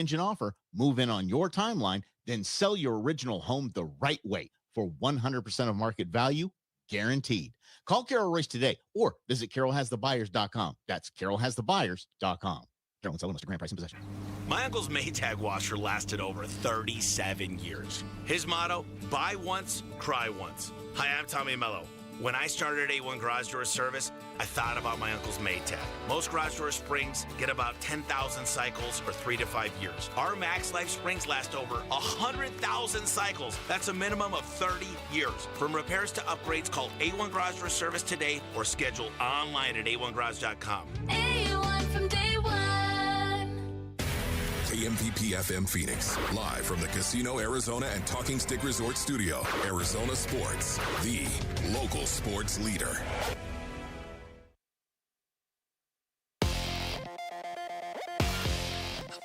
engine offer, move in on your timeline, then sell your original home the right way for 100% of market value, guaranteed. Call Carol Royce today or visit carolhasthebuyers.com. That's carolhasthebuyers.com. Carol and sell must grant price and possession. My uncle's Maytag washer lasted over 37 years. His motto, buy once, cry once. Hi, I'm Tommy Mello. When I started A1 Garage Door Service, I thought about my uncle's Maytag. Most garage door springs get about 10,000 cycles or 3 to 5 years. Our Max Life springs last over 100,000 cycles. That's a minimum of 30 years. From repairs to upgrades, call A1 Garage Door Service today or schedule online at a1garage.com. A1 from day one. KMPP FM Phoenix, live from the Casino Arizona and Talking Stick Resort Studio. Arizona Sports, the local sports leader.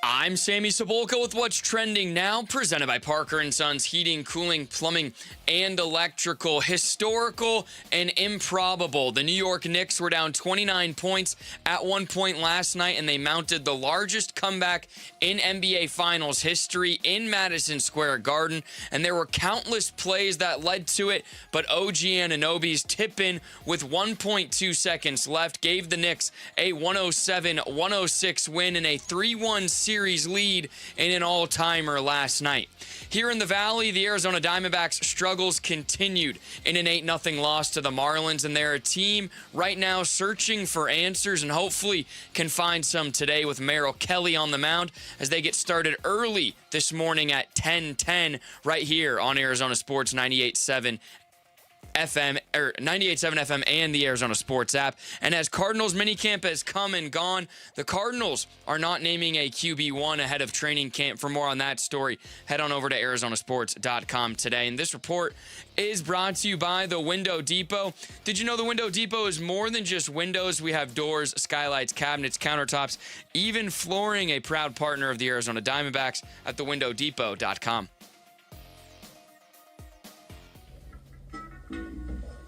I'm Sammy Cebulka with what's trending now, presented by Parker & Sons Heating, Cooling, Plumbing, and Electrical. Historical and improbable. The New York Knicks were down 29 points at one point last night, and they mounted the largest comeback in NBA Finals history in Madison Square Garden. And there were countless plays that led to it, but OG Anunoby's tip-in with 1.2 seconds left gave the Knicks a 107-106 win in a 3-1 series lead in an all-timer last night. Here in the Valley, the Arizona Diamondbacks' struggles continued in an 8-0 loss to the Marlins, and they're a team right now searching for answers and hopefully can find some today with Merrill Kelly on the mound as they get started early this morning at 10:10 right here on Arizona Sports 98.7 FM, or 98.7 FM and the Arizona Sports app. And as Cardinals minicamp has come and gone, the Cardinals are not naming a QB1 ahead of training camp. For more on that story, head on over to arizonasports.com today. And this report is brought to you by the Window Depot. Did you know the Window Depot is more than just windows? We have doors, skylights, cabinets, countertops, even flooring, a proud partner of the Arizona Diamondbacks at thewindowdepot.com.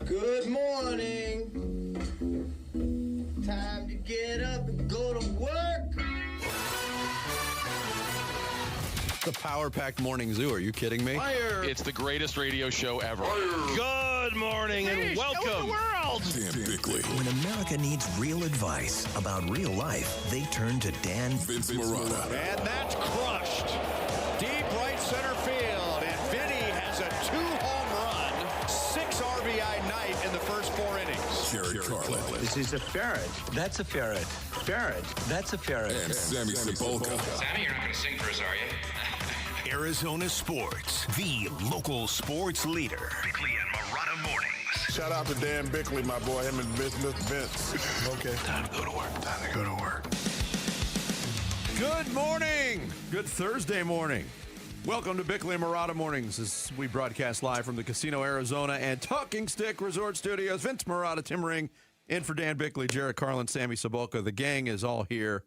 Good morning. Time to get up and go to work. The power-packed morning zoo. Are you kidding me? Fire. It's the greatest radio show ever. Good morning and welcome. Dan Bickley, When America needs real advice about real life, they turn to Dan Vince Marotta, And that's crushed. Deep right center field. And Vinny has a 2-home run, 6 RBI night in the first 4 innings. Jared Carlin, This is a ferret. That's a ferret. Ferret. That's a ferret. and Sammy Cebulka. Sammy, you're not going to sing for us, are you? Arizona Sports, the local sports leader. Bickley and Marotta mornings. Shout out to Dan Bickley, my boy, him and Mr. Vince. Okay. Time to go to work. Time to go to work. Good morning. Good Thursday morning. Welcome to Bickley and Marotta Mornings as we broadcast live from the Casino Arizona and Talking Stick Resort Studios. Vince Marotta, Tim Ring, in for Dan Bickley, Jared Carlin, Sammy Cebulka. The gang is all here.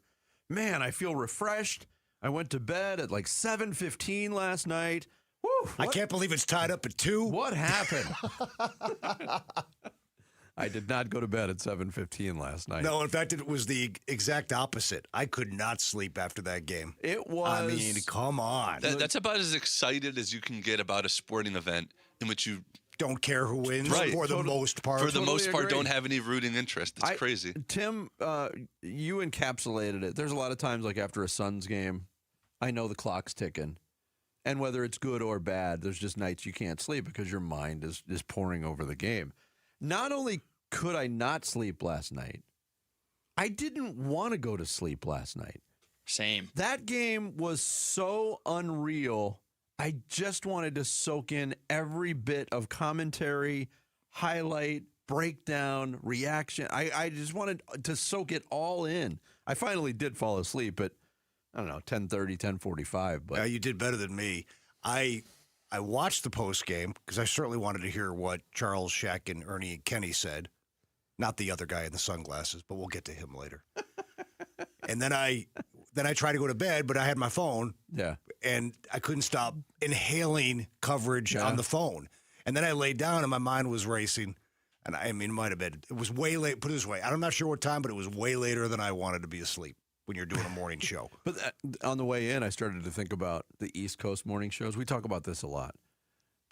Man, I feel refreshed. I went to bed at like 7:15 last night. Woo, I can't believe it's tied up at 2. What happened? I did not go to bed at 7:15 last night. No, in fact, it was the exact opposite. I could not sleep after that game. It was. I mean, come on. That's about as excited as you can get about a sporting event in which you don't care who wins for the most part. For the most part, don't have any rooting interest. It's crazy. Tim, you encapsulated it. There's a lot of times, like after a Suns game, I know the clock's ticking. And whether it's good or bad, there's just nights you can't sleep because your mind is pouring over the game. Not only could I not sleep last night, I didn't want to go to sleep last night. Same. That game was so unreal. I just wanted to soak in every bit of commentary, highlight, breakdown, reaction. I just wanted to soak it all in. I finally did fall asleep at, I don't know, 10:30, 10:45. But yeah, you did better than me. I watched the post game because I certainly wanted to hear what Charles, Shaq, and Ernie and Kenny said. Not the other guy in the sunglasses, but we'll get to him later. And then I tried to go to bed, but I had my phone. Yeah. And I couldn't stop inhaling coverage on the phone. And then I laid down and my mind was racing. And I mean, it might have been. It was way late. Put it this way. I'm not sure what time, but it was way later than I wanted to be asleep. when you're doing a morning show. But on the way in, I started to think about the East Coast morning shows. We talk about this a lot.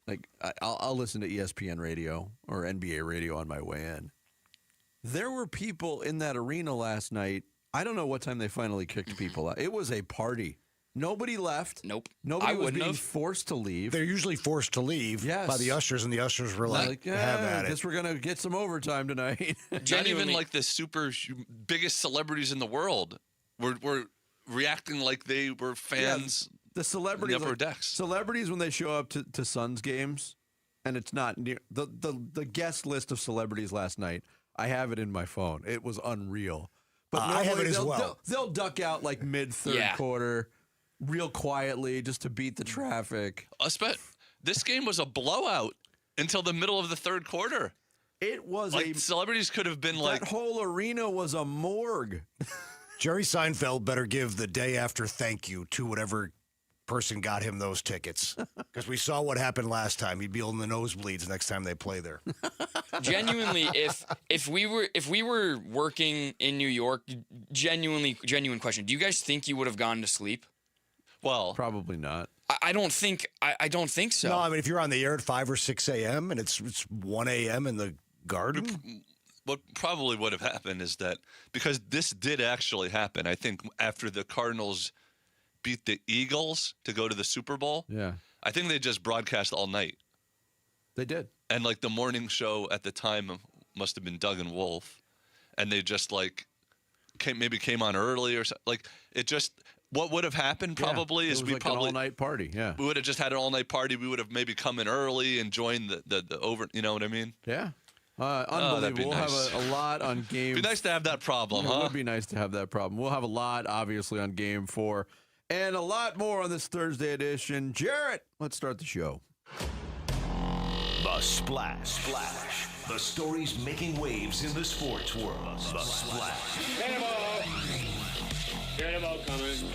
Like, I'll listen to ESPN radio or NBA radio on my way in. There were people in that arena last night. I don't know what time they finally kicked people out. It was a party. Nobody left. Nope. Nobody was being forced to leave. They're usually forced to leave by the ushers, and the ushers were like have at it. Guess we're going to get some overtime tonight. Not even like the biggest celebrities in the world were reacting like they were fans. The celebrities, in the upper decks. Celebrities, when they show up to Suns games, and it's not near the guest list of celebrities last night. I have it in my phone. It was unreal. But I have it as well. They'll duck out like mid-third quarter, real quietly, just to beat the traffic. This game was a blowout until the middle of the third quarter. It was celebrities could have been that whole arena was a morgue. Jerry Seinfeld better give the day after thank you to whatever person got him those tickets, because we saw what happened last time. He'd be in the nosebleeds next time they play there. Genuinely, if we were working in New York, genuine question, do you guys think you would have gone to sleep? Well, probably not. I don't think so. No, I mean, if you're on the air at 5 or 6 a.m. and it's 1 a.m. in the Garden. What probably would have happened is that, because this did actually happen, I think after the Cardinals beat the Eagles to go to the Super Bowl, I think they just broadcast all night. They did. And like the morning show at the time must have been Doug and Wolf, and they just like came on early or something. Like it just, what would have happened probably is we like probably an all-night party. Yeah, we would have just had an all-night party. We would have maybe come in early and joined the over. You know what I mean? Yeah. Unbelievable. We'll have a lot on game. It'd be nice to have that problem, It would be nice to have that problem. We'll have a lot, obviously, on Game 4. And a lot more on this Thursday edition. Jarrett, let's start the show. The Splash. The stories making waves in the sports world. The Splash. Cannonball coming.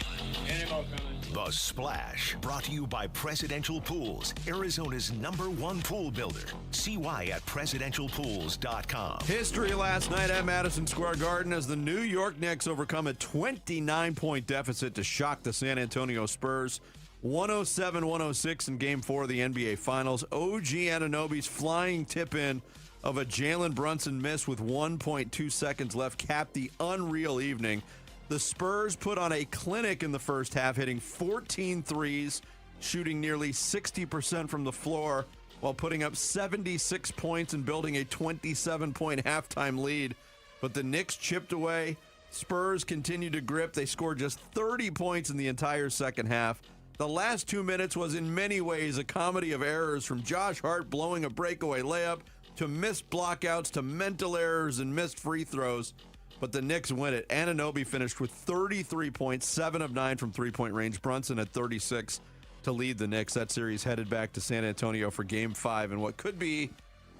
The Splash, brought to you by Presidential Pools, Arizona's #1 pool builder. See why at presidentialpools.com. History last night at Madison Square Garden as the New York Knicks overcome a 29-point deficit to shock the San Antonio Spurs. 107-106 in Game 4 of the NBA Finals. OG Anunoby's flying tip-in of a Jalen Brunson miss with 1.2 seconds left capped the unreal evening. The Spurs put on a clinic in the first half, hitting 14 threes, shooting nearly 60% from the floor, while putting up 76 points and building a 27-point halftime lead. But the Knicks chipped away. Spurs continued to grip. They scored just 30 points in the entire second half. The last 2 minutes was in many ways a comedy of errors, from Josh Hart blowing a breakaway layup to missed blockouts to mental errors and missed free throws. But the Knicks win it. Anunoby finished with 33 points, 7 of 9 from three-point range. Brunson at 36 to lead the Knicks. That series headed back to San Antonio for Game 5 and what could be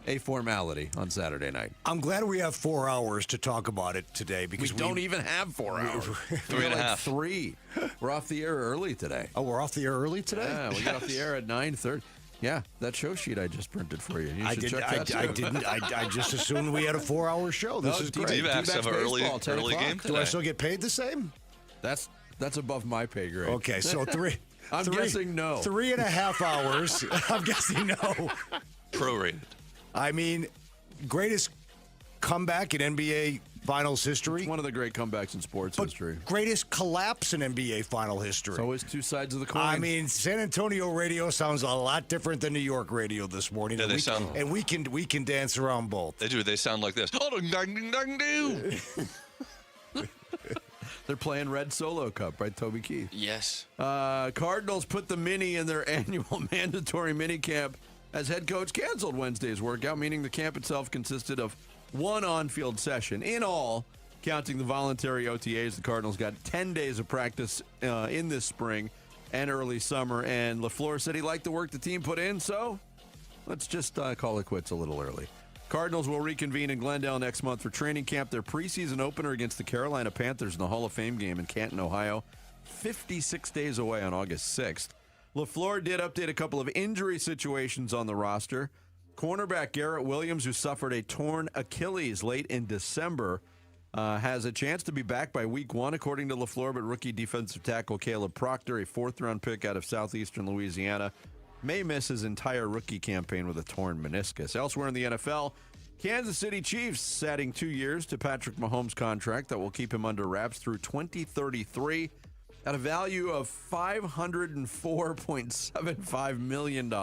a formality on Saturday night. I'm glad we have 4 hours to talk about it today, because we don't even have 4 hours. 3.5. 3. We're off the air early today. Oh, we're off the air early today? Yeah, we got off the air at 9:30. Yeah, that show sheet I just printed for you. I just assumed we had a 4-hour show. This is great. Do you have an early game today? Do I still get paid the same? That's above my pay grade. Okay, so I'm guessing no. 3.5 hours. I'm guessing no. Prorated. I mean, greatest comeback in NBA Finals history. It's one of the great comebacks in sports history. Greatest collapse in NBA Final history. It's always two sides of the coin. I mean, San Antonio radio sounds a lot different than New York radio this morning. Yeah, and we can dance around both. They do. They sound like this. They're playing Red Solo Cup, right, Toby Keith? Yes. Cardinals put the mini in their annual mandatory mini camp as head coach canceled Wednesday's workout, meaning the camp itself consisted of one on-field session. In all, counting the voluntary OTAs, the Cardinals got 10 days of practice in this spring and early summer, and LaFleur said he liked the work the team put in, so let's just call it quits a little early. Cardinals will reconvene in Glendale next month for training camp. Their preseason opener against the Carolina Panthers in the Hall of Fame game in Canton, Ohio, 56 days away on August 6th. LaFleur did update a couple of injury situations on the roster. Cornerback Garrett Williams, who suffered a torn Achilles late in December, has a chance to be back by week 1, according to LaFleur, but rookie defensive tackle Caleb Proctor, a 4th-round pick out of southeastern Louisiana, may miss his entire rookie campaign with a torn meniscus. Elsewhere in the NFL, Kansas City Chiefs adding 2 years to Patrick Mahomes' contract that will keep him under wraps through 2033 at a value of $504.75 million,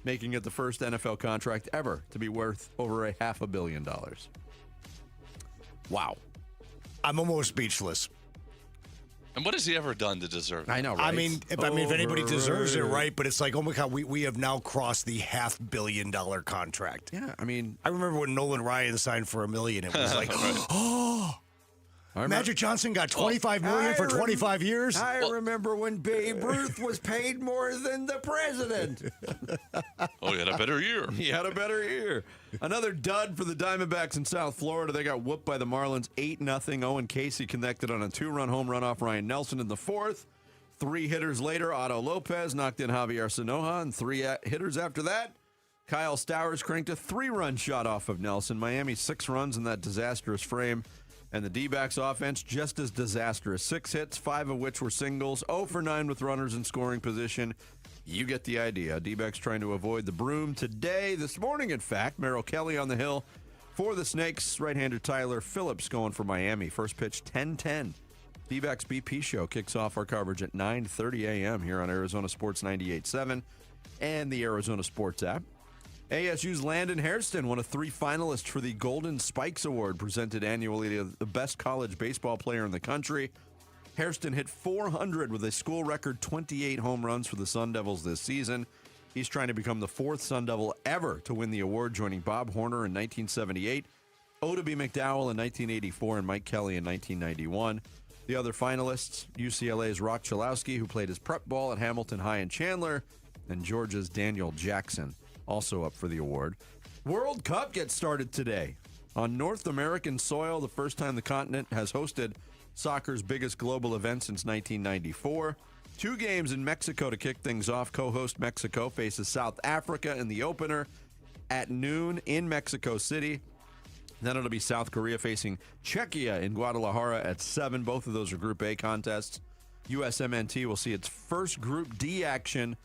making it the first NFL contract ever to be worth over $500 million. Wow. I'm almost speechless. And what has he ever done to deserve it? I know, right? I mean, if anybody deserves it, right? But it's like, oh my God, we have now crossed the $500 million contract. Yeah, I mean, I remember when Nolan Ryan signed for $1 million. It was like, oh. Magic Johnson got $25 million for 25 years. I remember when Babe Ruth was paid more than the president. Oh, he had a better year. He had a better year. Another dud for the Diamondbacks in South Florida. They got whooped by the Marlins 8-0. Owen Casey connected on a 2-run home run off Ryan Nelson in the 4th. 3 hitters later, Otto Lopez knocked in Javier Sanoja, and 3 hitters after that, Kyle Stowers cranked a 3-run shot off of Nelson. Miami 6 runs in that disastrous frame. And the D-backs offense just as disastrous. 6 hits, 5 of which were singles. 0 for 9 with runners in scoring position. You get the idea. D-backs trying to avoid the broom today. This morning, in fact, Merrill Kelly on the hill for the Snakes. Right-hander Tyler Phillips going for Miami. First pitch, 10-10. D-backs BP show kicks off our coverage at 9:30 a.m. here on Arizona Sports 98.7 and the Arizona Sports app. ASU's Landon Hairston, one of 3 finalists for the Golden Spikes Award, presented annually to the best college baseball player in the country. Hairston hit 400 with a school record 28 home runs for the Sun Devils this season. He's trying to become the 4th Sun Devil ever to win the award, joining Bob Horner in 1978, Oda B. McDowell in 1984, and Mike Kelly in 1991. The other finalists, UCLA's Rock Chalowski, who played his prep ball at Hamilton High in Chandler, and Georgia's Daniel Jackson, also up for the award. World Cup gets started today. On North American soil, the first time the continent has hosted soccer's biggest global event since 1994. 2 games in Mexico to kick things off. Co-host Mexico faces South Africa in the opener at noon in Mexico City. Then it'll be South Korea facing Czechia in Guadalajara at 7. Both of those are Group A contests. USMNT will see its first Group D action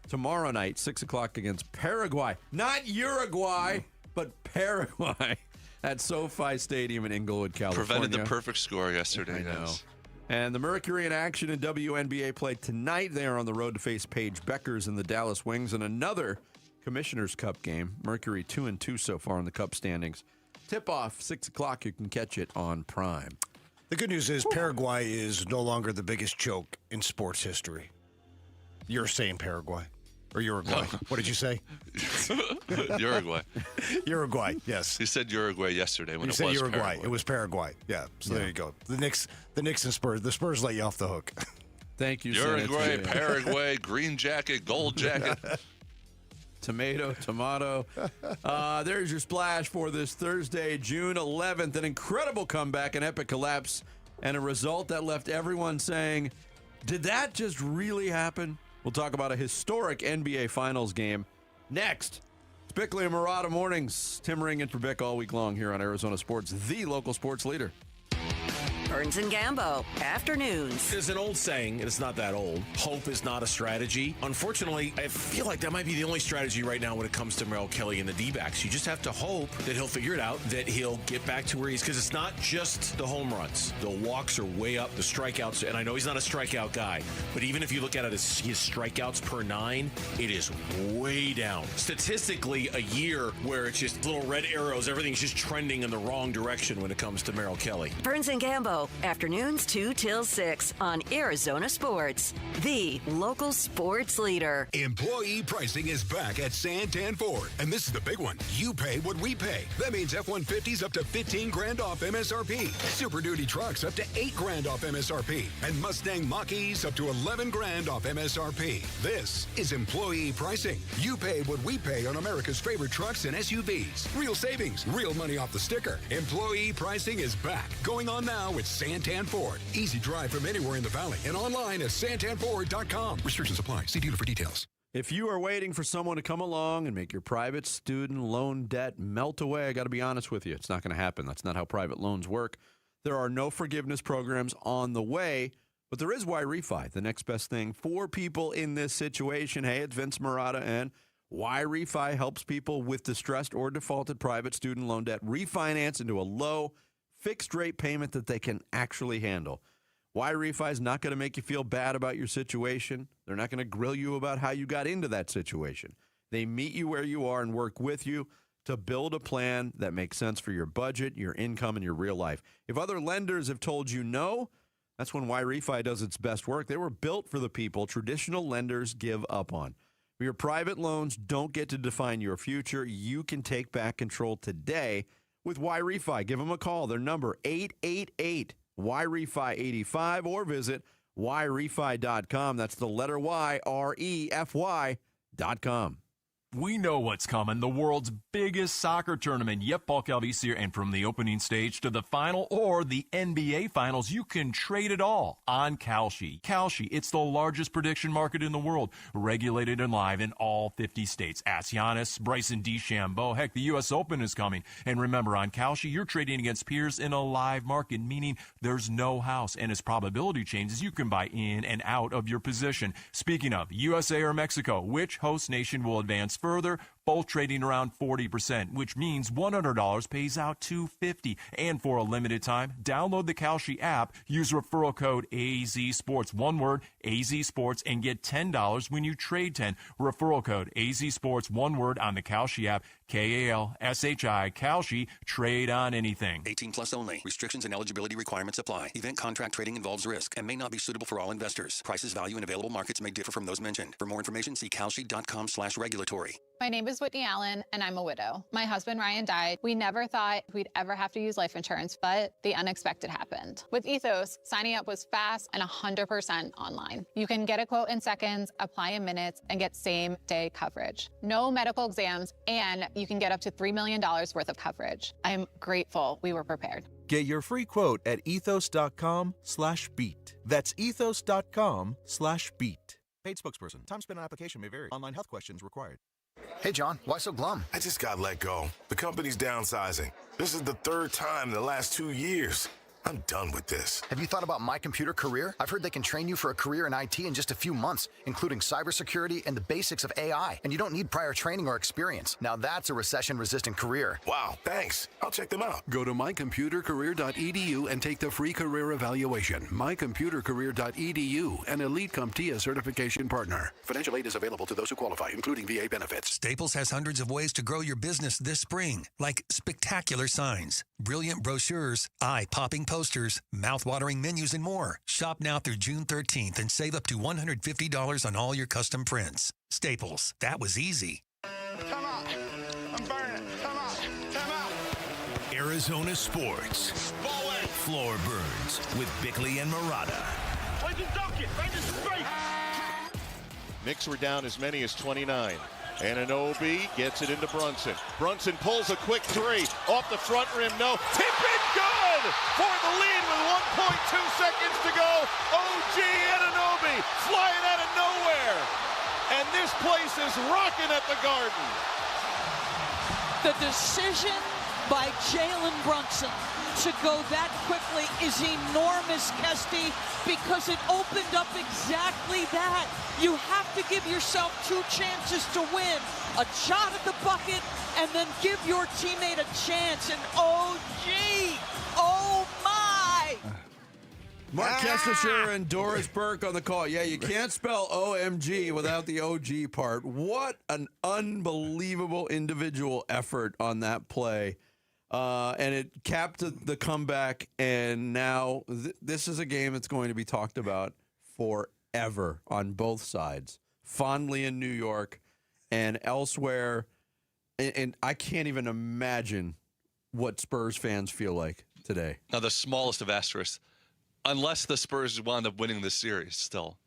tomorrow night, 6 o'clock against Paraguay. Not Uruguay, but Paraguay at SoFi Stadium in Inglewood, California. Prevented the perfect score yesterday. I know. Yes. And the Mercury in action in WNBA play tonight. They are on the road to face Paige Beckers and the Dallas Wings in another Commissioner's Cup game. Mercury 2-2 so far in the Cup standings. Tip-off, 6 o'clock. You can catch it on Prime. The good news is Paraguay is no longer the biggest joke in sports history. You're saying Paraguay. Or Uruguay. What did you say? Uruguay. Uruguay, yes. He said Uruguay yesterday when you it said was Uruguay. Paraguay. It was Paraguay. Yeah. So there you go. The Knicks and Spurs. The Spurs let you off the hook. Thank you, Uruguay, Paraguay, green jacket, gold jacket. Tomato. There's your splash for this Thursday, June 11th. An incredible comeback, an epic collapse, and a result that left everyone saying, did that just really happen? We'll talk about a historic NBA Finals game next. It's Bickley and Murata Mornings. Tim Ring in for Bick all week long here on Arizona Sports, the local sports leader. Burns and Gambo, afternoons. There's an old saying, and it's not that old. Hope is not a strategy. Unfortunately, I feel like that might be the only strategy right now when it comes to Merrill Kelly and the D-backs. You just have to hope that he'll figure it out, that he'll get back to where he's, because it's not just the home runs. The walks are way up, the strikeouts, and I know he's not a strikeout guy, but even if you look at it as his strikeouts per 9, it is way down. Statistically, a year where it's just little red arrows, everything's just trending in the wrong direction when it comes to Merrill Kelly. Burns and Gambo, afternoons 2 till 6 on Arizona Sports, the local sports leader. Employee pricing is back at Santan Ford, and this is the big one. You pay what we pay. That means F-150s up to $15,000 off MSRP, Super Duty trucks up to $8,000 off MSRP, and Mustang Mach-E's up to $11,000 off MSRP. This is employee pricing. You pay what we pay on America's favorite trucks and SUVs. Real savings, real money off the sticker. Employee pricing is back. Going on now with Santan Ford. Easy drive from anywhere in the valley and online at santanford.com. Restrictions apply. See dealer for details. If you are waiting for someone to come along and make your private student loan debt melt away, I got to be honest with you, it's not going to happen. That's not how private loans work. There are no forgiveness programs on the way, but there is Why Refi, the next best thing for people in this situation. Hey, it's Vince Marotta, and Why Refi helps people with distressed or defaulted private student loan debt refinance into a low, fixed-rate payment that they can actually handle. Why Refi is not going to make you feel bad about your situation. They're not going to grill you about how you got into that situation. They meet you where you are and work with you to build a plan that makes sense for your budget, your income, and your real life. If other lenders have told you no, that's when Why Refi does its best work. They were built for the people traditional lenders give up on. Your private loans don't get to define your future. You can take back control today with Why Refi. Give them a call. Their number, 888 YREFI85, or visit YREFI.com. That's the letter Y, REFY.com. We know what's coming. The world's biggest soccer tournament. Yep, Paul Calvi's here. And from the opening stage to the final or the NBA finals, you can trade it all on Kalshi. Kalshi, it's the largest prediction market in the world. Regulated and live in all 50 states. Ask Giannis, Bryson DeChambeau. Heck, the U.S. Open is coming. And remember, on Kalshi, you're trading against peers in a live market, meaning there's no house. And as probability changes, you can buy in and out of your position. Speaking of, USA or Mexico, which host nation will advance further? Both trading around 40%, which means $100 pays out $250. And for a limited time, download the Kalshi app, use referral code AZSports, one word, AZSports, and get $10 when you trade 10. Referral code AZSports, one word, on the Kalshi app, KALSHI, Kalshi, trade on anything. 18 plus only. Restrictions and eligibility requirements apply. Event contract trading involves risk and may not be suitable for all investors. Prices, value, and available markets may differ from those mentioned. For more information, see kalshi.com/regulatory. My name is Whitney Allen, and I'm a widow. My husband, Ryan, died. We never thought we'd ever have to use life insurance, but the unexpected happened. With Ethos, signing up was fast and 100% online. You can get a quote in seconds, apply in minutes, and get same-day coverage. No medical exams, and you can get up to $3 million worth of coverage. I'm grateful we were prepared. Get your free quote at ethos.com/beat. That's ethos.com/beat. Paid spokesperson. Time spent on application may vary. Online health questions required. Hey, John, why so glum? I just got let go. The company's downsizing. This is the third time in the last 2 years. I'm done with this. Have you thought about My Computer Career? I've heard they can train you for a career in IT in just a few months, including cybersecurity and the basics of AI. And you don't need prior training or experience. Now that's a recession-resistant career. Wow, thanks. I'll check them out. Go to mycomputercareer.edu and take the free career evaluation. Mycomputercareer.edu, an Elite CompTIA certification partner. Financial aid is available to those who qualify, including VA benefits. Staples has hundreds of ways to grow your business this spring, like spectacular signs, brilliant brochures, eye-popping posters, mouth-watering menus, and more. Shop now through June 13th and save up to $150 on all your custom prints. Staples, that was easy. Come on. I'm burning. Come on. Come on. Arizona Sports. Floor Burns with Bickley and Marotta. Knicks were down as many as 29. Anunoby gets it into Brunson. Brunson pulls a quick three. Off the front rim, no. Tip it, good! For the lead with 1.2 seconds to go. OG Anunoby flying out of nowhere. And this place is rocking at the Garden. The decision by Jalen Brunson to go that quickly is enormous, Kesty, because it opened up exactly that. You have to give yourself two chances to win. A shot at the bucket, and then give your teammate a chance. And oh, gee, oh, my. Mark Kestecher and Doris Burke on the call. Yeah, you can't spell OMG without the OG part. What an unbelievable individual effort on that play. And it capped the comeback, and now this is a game that's going to be talked about forever on both sides, fondly in New York and elsewhere. And I can't even imagine what Spurs fans feel like today. Now, the smallest of asterisks, unless the Spurs wound up winning this series still.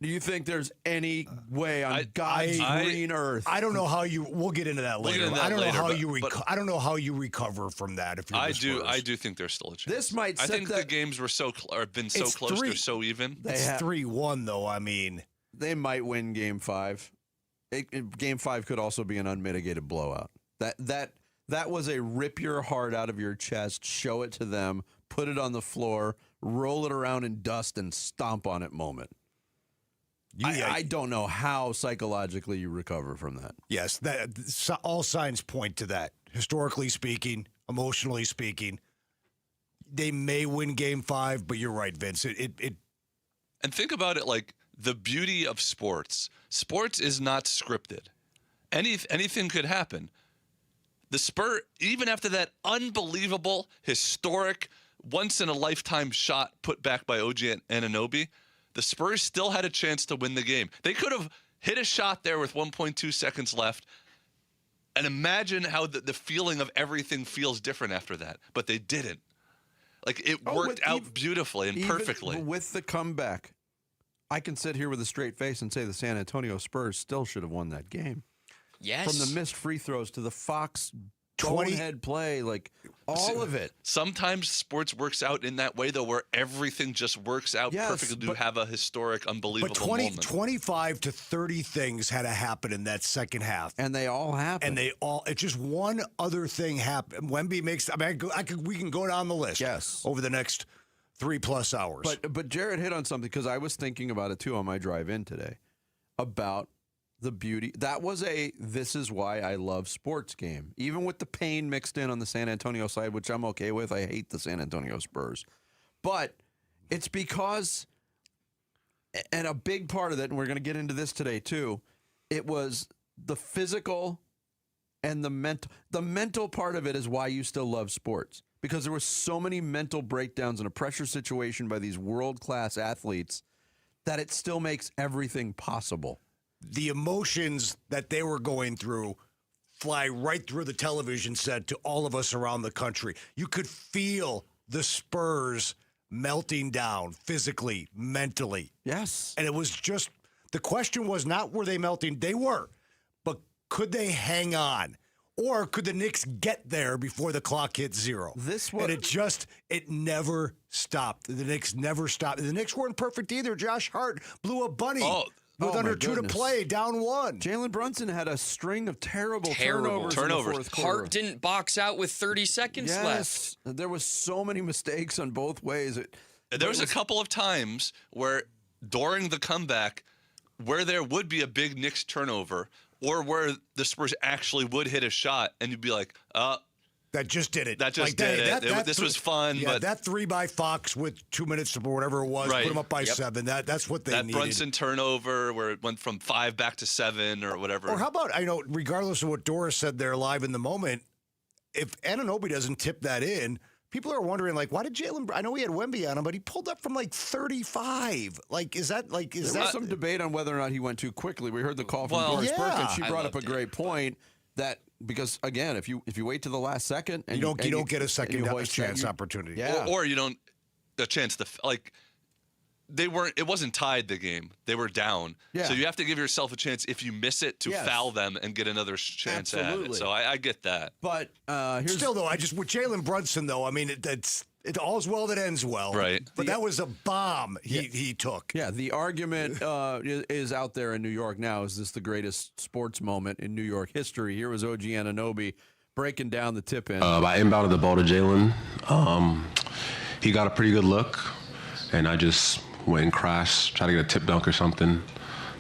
Do you think there's any way on God's green earth? I don't know how you. We'll get into that later. I don't know how you. I don't know how you recover from that. If you're I do think there's still a chance. This might. I think the games were have been so close. They're so even. It's 3-1 though. I mean, they might win Game 5. Game 5 could also be an unmitigated blowout. That was a rip your heart out of your chest, show it to them, put it on the floor, roll it around in dust, and stomp on it moment. I don't know how psychologically you recover from that. Yes, all signs point to that. Historically speaking, emotionally speaking, they may win Game 5, but you're right, Vince. And think about it like the beauty of sports. Sports is not scripted. Anything could happen. The Spurs, even after that unbelievable, historic, once-in-a-lifetime shot put back by OG Anunoby, the Spurs still had a chance to win the game. They could have hit a shot there with 1.2 seconds left, and imagine how the feeling of everything feels different after that. But they didn't. Like, it worked out beautifully and perfectly. Even with the comeback, I can sit here with a straight face and say the San Antonio Spurs still should have won that game. Yes. From the missed free throws to the Fox bonehead play, like all of it. Sometimes sports works out in that way, though, where everything just works out perfectly to have a historic, unbelievable moment. 25 to 30 things had to happen in that second half. And they all happened. It's just one other thing happened. Wemby makes, we can go down the list. Yes. Over the next 3+ hours. But Jared hit on something, because I was thinking about it too on my drive in today, about the beauty. That was this is why I love sports game. Even with the pain mixed in on the San Antonio side, which I'm okay with. I hate the San Antonio Spurs. But it's because, and a big part of it, and we're going to get into this today too, it was the physical and the mental. The mental part of it is why you still love sports. Because there were so many mental breakdowns in a pressure situation by these world-class athletes that it still makes everything possible. The emotions that they were going through fly right through the television set to all of us around the country. You could feel the Spurs melting down physically, mentally. Yes. And it was just, the question was not were they melting? They were. But could they hang on? Or could the Knicks get there before the clock hit 0? And it never stopped. The Knicks never stopped. The Knicks weren't perfect either. Josh Hart blew a bunny. With under 2 to play, down 1. Jalen Brunson had a string of terrible turnovers in the fourth quarter. Hart didn't box out with 30 seconds left. There was so many mistakes on both ways. There was a couple of times where during the comeback where there would be a big Knicks turnover or where the Spurs actually would hit a shot and you'd be like, that just did it. That just did it. This was fun. Yeah, but that 3 by Fox with 2 minutes or whatever it was, put them up by 7. That's what they needed. That Brunson turnover where it went from 5 back to 7 or whatever. Or how about, regardless of what Doris said there live in the moment, if Anunoby doesn't tip that in, people are wondering, why did Jalen, I know he had Wemby on him, but he pulled up from 35. There was some debate on whether or not he went too quickly. We heard the call from Doris Perkins. She brought up a great point. That because again, if you wait to the last second, and you don't get a second chance opportunity, or you don't a chance to they weren't. It wasn't tied the game. They were down, so you have to give yourself a chance if you miss it to foul them and get another chance at it. So I get that. But still, though, with Jalen Brunson, though, it all's well that ends well. Right. But that was a bomb he took. Yeah, the argument is out there in New York now. Is this the greatest sports moment in New York history? Here was OG Anunoby breaking down the tip in. I inbounded the ball to Jalen. He got a pretty good look, and I just went and crashed, tried to get a tip dunk or something.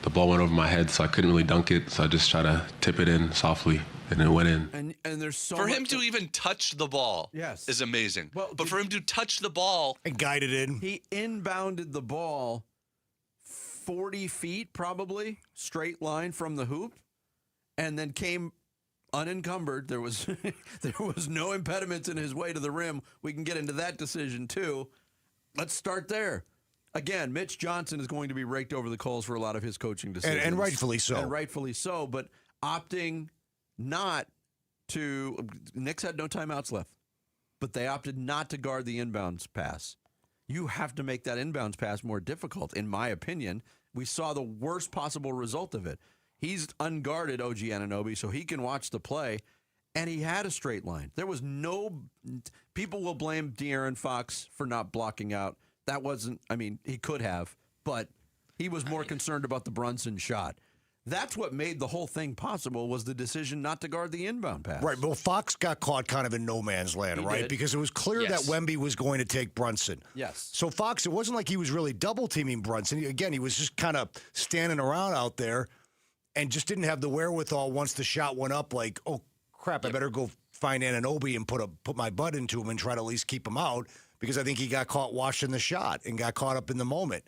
The ball went over my head, so I couldn't really dunk it, so I just tried to tip it in softly. And it went in. And there's so for him to even touch the ball is amazing. But for him to touch the ball and guide it in. He inbounded the ball 40 feet probably, straight line from the hoop, and then came unencumbered. There was no impediments in his way to the rim. We can get into that decision too. Let's start there. Again, Mitch Johnson is going to be raked over the coals for a lot of his coaching decisions. And rightfully so. And rightfully so, but opting not to, Knicks had no timeouts left, but they opted not to guard the inbounds pass. You have to make that inbounds pass more difficult, in my opinion. We saw the worst possible result of it. He's unguarded, OG Anunoby, so he can watch the play, and he had a straight line. There was no, people will blame De'Aaron Fox for not blocking out. That wasn't, he could have, but He was more concerned about the Brunson shot. That's what made the whole thing possible, was the decision not to guard the inbound pass. Right. Well, Fox got caught kind of in no man's land, He right? did. Because it was clear that Wemby was going to take Brunson. Yes. So Fox, it wasn't like he was really double-teaming Brunson. Again, he was just kind of standing around out there and just didn't have the wherewithal once the shot went up, like, oh, crap, I better go find Anunoby and put my butt into him and try to at least keep him out, because I think he got caught watching the shot and got caught up in the moment.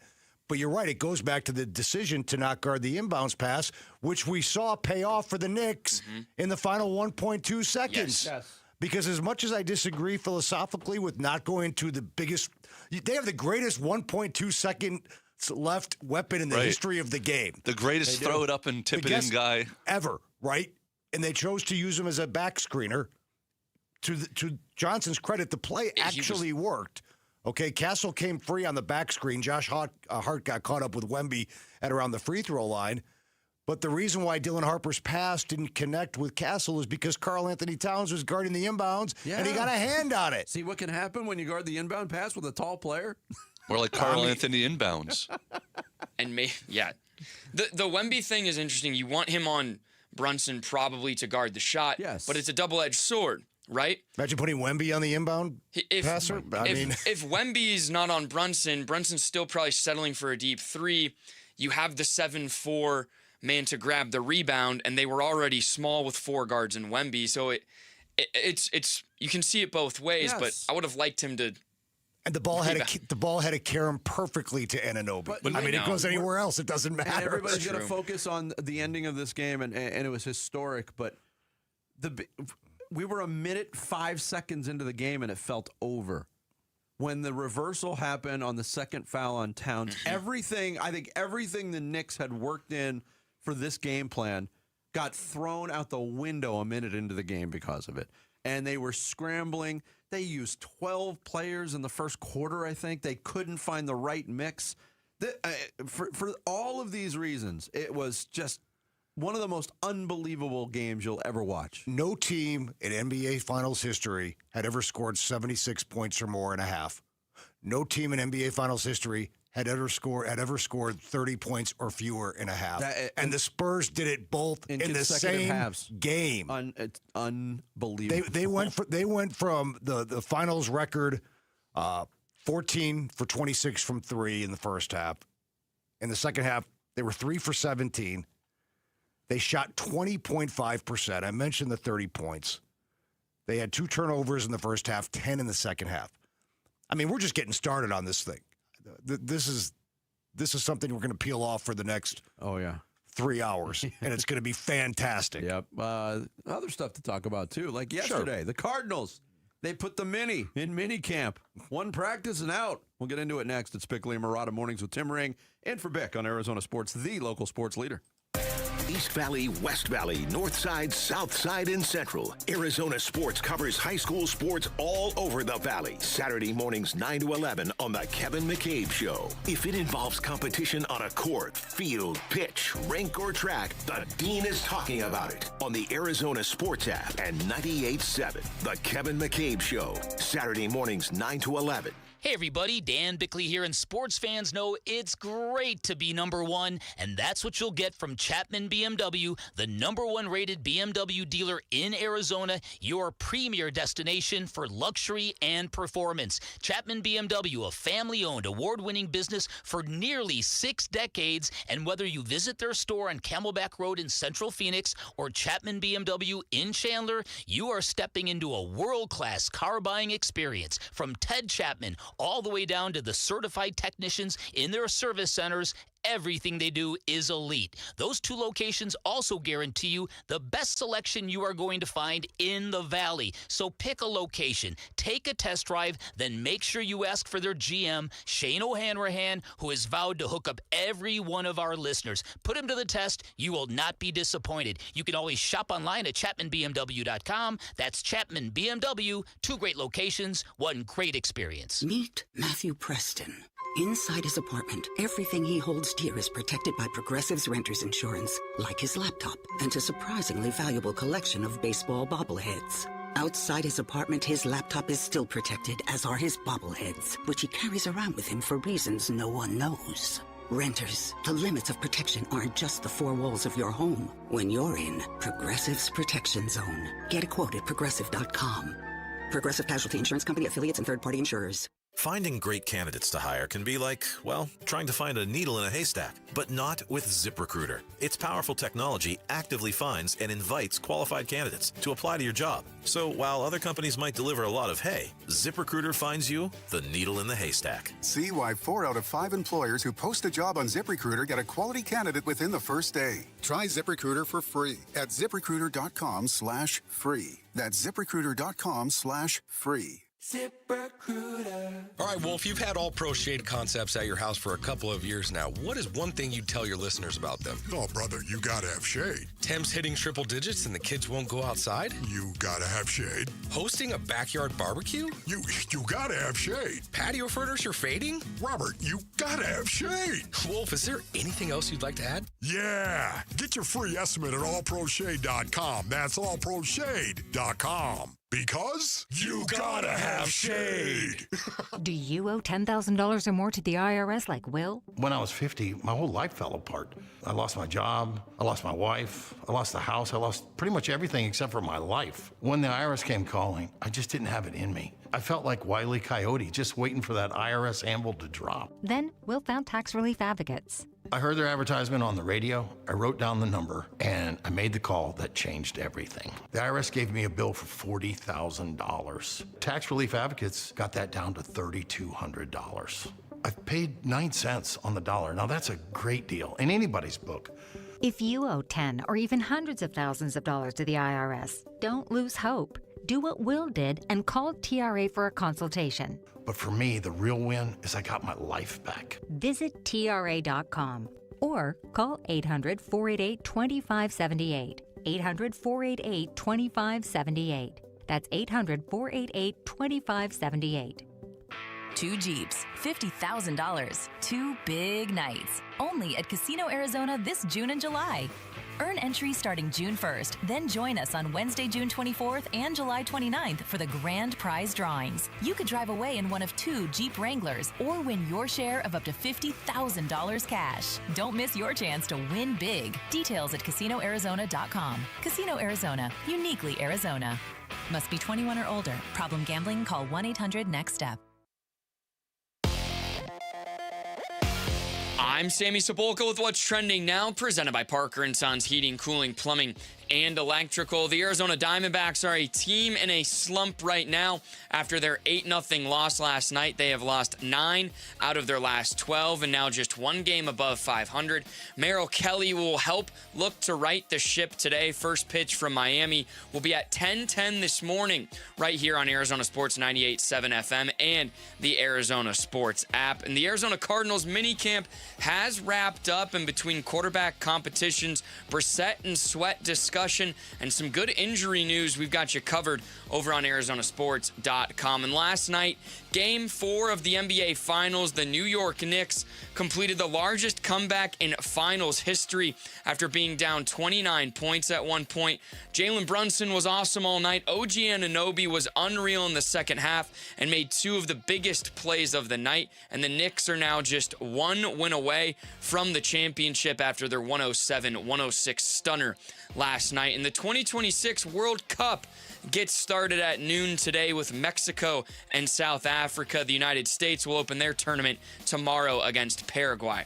But you're right. It goes back to the decision to not guard the inbounds pass, which we saw pay off for the Knicks in the final 1.2 seconds. Yes. Because as much as I disagree philosophically with not going to the biggest, they have the greatest 1.2 second left weapon in the history of the game. The greatest throw it up and tip it in guy ever, right? And they chose to use him as a back screener. To Johnson's credit, the play actually worked. Okay, Castle came free on the back screen. Josh Hart got caught up with Wemby at around the free throw line. But the reason why Dylan Harper's pass didn't connect with Castle is because Karl Anthony Towns was guarding the inbounds, and he got a hand on it. See what can happen when you guard the inbound pass with a tall player? More like Karl Anthony inbounds. And the Wemby thing is interesting. You want him on Brunson probably to guard the shot. Yes. But it's a double-edged sword, right? Imagine putting Wemby on the inbound passer. If Wemby's not on Brunson, Brunson's still probably settling for a deep three. You have the 7-4 man to grab the rebound, and they were already small with 4 guards in Wemby. So it's you can see it both ways. But I would have liked him to. And the ball had to carry him perfectly to Anunoby. But I mean, it goes anywhere else, it doesn't matter. And everybody's going to focus on the ending of this game, and it was historic. But we were a minute 5 seconds into the game, and it felt over. When the reversal happened on the second foul on Towns, everything the Knicks had worked in for this game plan got thrown out the window a minute into the game because of it. And they were scrambling. They used 12 players in the first quarter, I think. They couldn't find the right mix. For all of these reasons, it was just one of the most unbelievable games you'll ever watch. No team in NBA Finals history had ever scored 76 points or more in a half. No team in NBA Finals history had ever scored 30 points or fewer in a half. And the Spurs did it both in the same halves. Game. It's unbelievable. They went from the finals record 14 for 26 from 3 in the first half. In the second half, they were 3 for 17. They shot 20.5%. I mentioned the 30 points. They had 2 turnovers in the first half, 10 in the second half. I mean, we're just getting started on this thing. This is something we're going to peel off for the next 3 hours, and it's going to be fantastic. Yep. Other stuff to talk about, too. Like yesterday, the Cardinals, they put the mini in mini camp. 1 practice and out. We'll get into it next. It's Bickley and Murata Mornings with Tim Ring and for Bick on Arizona Sports, the local sports leader. East Valley, West Valley, North Side, South Side, and Central. Arizona Sports covers high school sports all over the Valley. Saturday mornings 9 to 11 on The Kevin McCabe Show. If it involves competition on a court, field, pitch, rink, or track, the Dean is talking about it on the Arizona Sports app and 98.7. The Kevin McCabe Show. Saturday mornings 9 to 11. Hey everybody, Dan Bickley here, and sports fans know it's great to be number one, and that's what you'll get from Chapman BMW, the number 1 rated BMW dealer in Arizona, your premier destination for luxury and performance. Chapman BMW, a family-owned, award-winning business for nearly 6 decades, and whether you visit their store on Camelback Road in Central Phoenix or Chapman BMW in Chandler, you are stepping into a world-class car buying experience. From Ted Chapman all the way down to the certified technicians in their service centers, everything they do is elite. Those 2 locations also guarantee you the best selection you are going to find in the Valley. So pick a location, take a test drive, then make sure you ask for their GM, Shane O'Hanrahan, who has vowed to hook up every one of our listeners. Put him to the test. You will not be disappointed. You can always shop online at ChapmanBMW.com. That's Chapman BMW. 2 great locations, 1 great experience. Meet Matthew Preston. Inside his apartment, everything he holds dear is protected by Progressive's Renter's Insurance, like his laptop and a surprisingly valuable collection of baseball bobbleheads. Outside his apartment, his laptop is still protected, as are his bobbleheads, which he carries around with him for reasons no one knows. Renters, the limits of protection aren't just the four walls of your home. When you're in Progressive's Protection Zone. Get a quote at Progressive.com. Progressive Casualty Insurance Company, affiliates, and third-party insurers. Finding great candidates to hire can be like, well, trying to find a needle in a haystack, but not with ZipRecruiter. Its powerful technology actively finds and invites qualified candidates to apply to your job. So while other companies might deliver a lot of hay, ZipRecruiter finds you the needle in the haystack. See why 4 out of 5 employers who post a job on ZipRecruiter get a quality candidate within the first day. Try ZipRecruiter for free at ZipRecruiter.com/free. That's ZipRecruiter.com/free. ZipRecruiter. All right, Wolf, you've had All Pro Shade concepts at your house for a couple of years now. What is one thing you'd tell your listeners about them? Oh, brother, you gotta have shade. Temps hitting triple digits and the kids won't go outside? You gotta have shade. Hosting a backyard barbecue? You gotta have shade. Patio furniture fading? Robert, you gotta have shade. Wolf, is there anything else you'd like to add? Yeah. Get your free estimate at allproshade.com. That's allproshade.com. Because you gotta have shade. Do you owe $10,000 or more to the IRS like Will? When I was 50, my whole life fell apart. I lost my job, I lost my wife, I lost the house, I lost pretty much everything except for my life. When the IRS came calling, I just didn't have it in me. I felt like Wile E. Coyote, just waiting for that IRS anvil to drop. Then Will found tax relief advocates. I heard their advertisement on the radio, I wrote down the number, and I made the call that changed everything. The IRS gave me a bill for $40,000. Tax relief advocates got that down to $3,200. I've paid 9 cents on the dollar. Now that's a great deal in anybody's book. If you owe 10 or even hundreds of thousands of dollars to the IRS, don't lose hope. Do what Will did and call TRA for a consultation. But for me, the real win is I got my life back. Visit TRA.com or call 800-488-2578. 800-488-2578. That's 800-488-2578. 2 Jeeps, $50,000. 2 big nights. Only at Casino Arizona this June and July. Earn entries starting June 1st, then join us on Wednesday, June 24th and July 29th for the grand prize drawings. You could drive away in one of 2 Jeep Wranglers or win your share of up to $50,000 cash. Don't miss your chance to win big. Details at CasinoArizona.com. Casino Arizona, uniquely Arizona. Must be 21 or older. Problem gambling? Call 1-800-NEXT-STEP. I'm Sammy Sepulka with what's trending now, presented by Parker & Sons Heating, Cooling, Plumbing, and Electrical. The Arizona Diamondbacks are a team in a slump right now. After their 8-0 loss last night, they have lost 9 out of their last 12 and now just 1 game above 500. Merrill Kelly will help look to right the ship today. First pitch from Miami will be at 10:10 this morning right here on Arizona Sports 98.7 FM and the Arizona Sports app. And the Arizona Cardinals minicamp has wrapped up, and between quarterback competitions, Brissett and Sweat discussion, and some good injury news, we've got you covered over on ArizonaSports.com. And last night, Game 4 of the NBA Finals, the New York Knicks completed the largest comeback in finals history after being down 29 points at one point. Jalen Brunson was awesome all night. OG Anunoby was unreal in the second half and made 2 of the biggest plays of the night. And the Knicks are now just 1 win away from the championship after their 107-106 stunner last night. And the 2026 World Cup gets started at noon today with Mexico and South Africa. The United States will open their tournament tomorrow against Paraguay.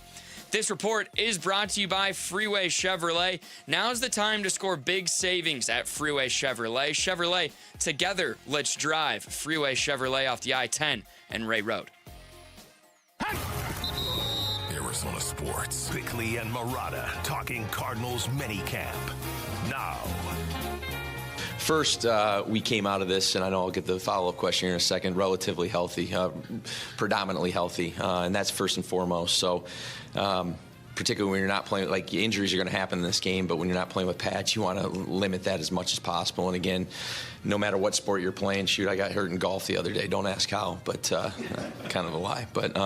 This report is brought to you by Freeway Chevrolet. Now's the time to score big savings at Freeway Chevrolet. Chevrolet, together, let's drive. Freeway Chevrolet off the I-10 and Ray Road. Arizona Sports. Bickley and Marotta talking Cardinals minicamp. Now. First, we came out of this, and I know I'll get the follow-up question here in a second, relatively healthy, predominantly healthy, and that's first and foremost. So, particularly when you're not playing, like, injuries are going to happen in this game, but when you're not playing with pads, you want to limit that as much as possible. And again, no matter what sport you're playing, shoot, I got hurt in golf the other day. Don't ask how, but kind of a lie. But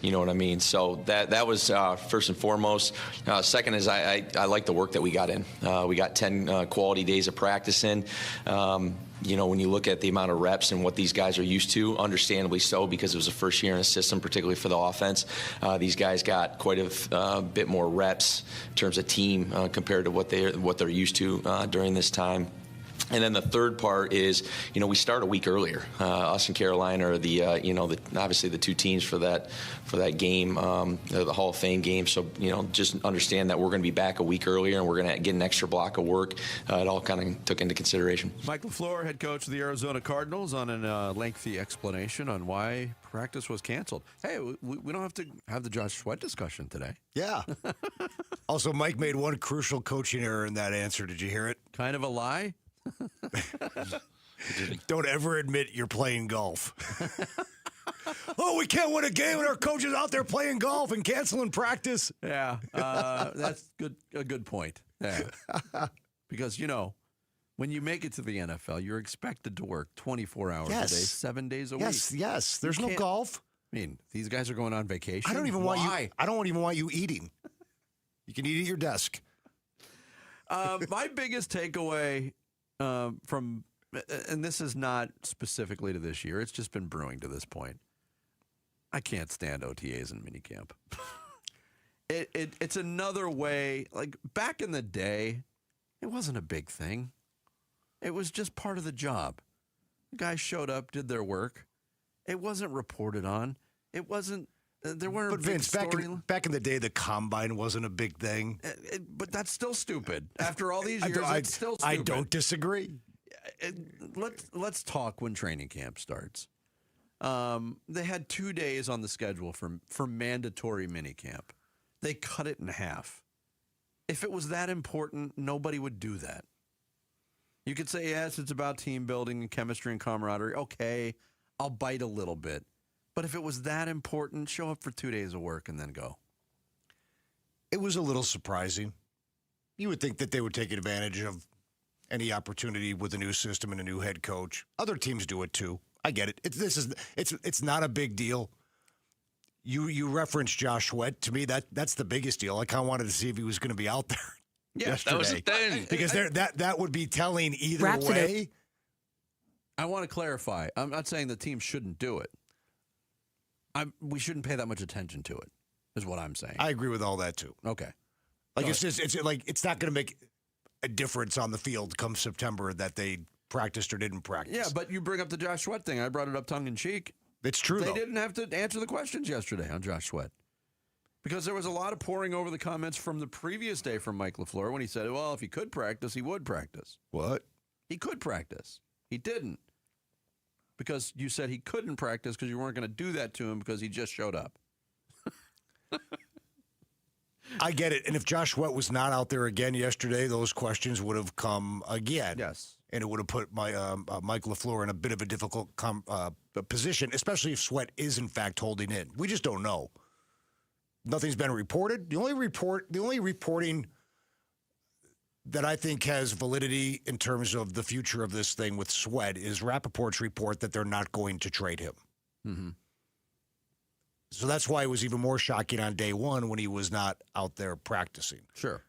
you know what I mean. So that was first and foremost. Second is I like the work that we got in. We got 10 quality days of practice in. when you look at the amount of reps and what these guys are used to, understandably so, because it was the first year in the system, particularly for the offense. These guys got quite a bit more reps in terms of team compared to what they're used to during this time. And then the third part is, we start a week earlier. Us and Carolina are obviously the two teams for that game, the Hall of Fame game. So, just understand that we're going to be back a week earlier, and we're going to get an extra block of work. It all kind of took into consideration. Mike LaFleur, head coach of the Arizona Cardinals, on a lengthy explanation on why practice was canceled. Hey, we don't have to have the Josh Sweat discussion today. Yeah. Also, Mike made one crucial coaching error in that answer. Did you hear it? Kind of a lie? Don't ever admit you're playing golf. Oh, we can't win a game when our coach is out there playing golf and canceling practice. Yeah, that's a good point. Yeah. Because, when you make it to the NFL, you're expected to work 24 hours a day, 7 days a week. Yes. There's no golf. I mean, these guys are going on vacation. I don't even want you eating. You can eat at your desk. My biggest takeaway from, and this is not specifically to this year, it's just been brewing to this point. I can't stand OTAs and minicamp. It's another way, like back in the day, it wasn't a big thing. It was just part of the job. The guys showed up, did their work. It wasn't reported on. It wasn't. There weren't. But Vince, back in the day, the combine wasn't a big thing. But that's still stupid. After all these years, it's still stupid. I don't disagree. Let's talk when training camp starts. They had 2 days on the schedule for mandatory minicamp. They cut it in half. If it was that important, nobody would do that. You could say, yes, it's about team building and chemistry and camaraderie. Okay, I'll bite a little bit. But if it was that important, show up for 2 days of work and then go. It was a little surprising. You would think that they would take advantage of any opportunity with a new system and a new head coach. Other teams do it too. I get it. It's not a big deal. You referenced Josh Sweat. To me, that's the biggest deal. I kind of wanted to see if he was going to be out there. Yeah, yesterday. that was the thing. Because that would be telling either way. I want to clarify. I'm not saying the team shouldn't do it. We shouldn't pay that much attention to it, is what I'm saying. I agree with all that too. Okay. Like it's not going to make a difference on the field come September that they practiced or didn't practice. Yeah, but you bring up the Josh Sweat thing. I brought it up tongue in cheek. It's true. They didn't have to answer the questions yesterday on Josh Sweat because there was a lot of pouring over the comments from the previous day from Mike LaFleur when he said, "Well, if he could practice, he would practice." What? He could practice. He didn't. Because you said he couldn't practice because you weren't going to do that to him because he just showed up. I get it. And if Josh Sweat was not out there again yesterday, those questions would have come again. Yes. And it would have put Mike LaFleur in a bit of a difficult position, especially if Sweat is, in fact, holding in. We just don't know. Nothing's been reported. The only reporting that I think has validity in terms of the future of this thing with Sweat is Rappaport's report that they're not going to trade him. Mm-hmm. So that's why it was even more shocking on day one when he was not out there practicing. Sure.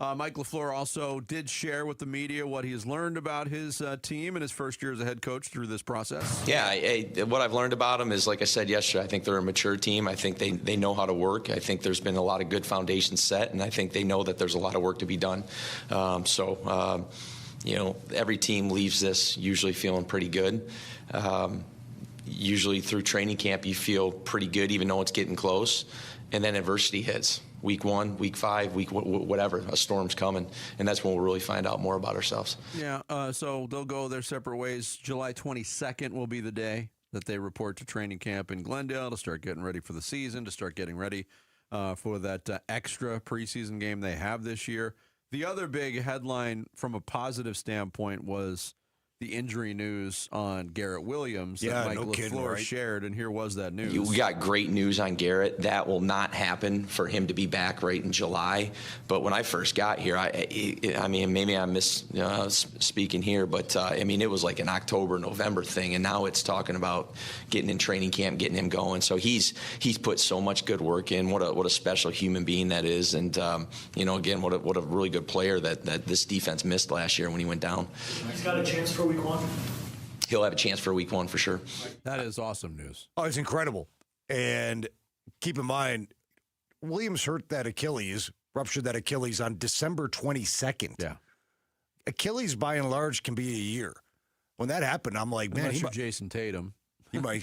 Mike LaFleur also did share with the media what he has learned about his team in his first year as a head coach through this process. Yeah, what I've learned about them is, like I said yesterday, I think they're a mature team. I think they know how to work. I think there's been a lot of good foundations set, and I think they know that there's a lot of work to be done. Every team leaves this usually feeling pretty good. Usually through training camp, you feel pretty good, even though it's getting close. And then adversity hits. Week 1, week 5, whatever, a storm's coming. And that's when we'll really find out more about ourselves. Yeah, so they'll go their separate ways. July 22nd will be the day that they report to training camp in Glendale to start getting ready for the season, to start getting ready for that extra preseason game they have this year. The other big headline from a positive standpoint was the injury news on Garrett Williams that Mike LaFleur shared, and here was that news. We got great news on Garrett. That will not happen for him to be back right in July. But when I first got here, I mean, maybe I'm speaking here, but it was like an October, November thing, and now it's talking about getting in training camp, getting him going. So he's put so much good work in. What a special human being that is, and again, what a really good player that this defense missed last year when he went down. He's got a chance for week one? He'll have a chance for week 1 for sure. That is awesome news. Oh, it's incredible. And keep in mind, Williams ruptured that Achilles on December 22nd. Yeah. Achilles, by and large, can be a year. When that happened, I'm like, man, Unless you're Jason Tatum. He might.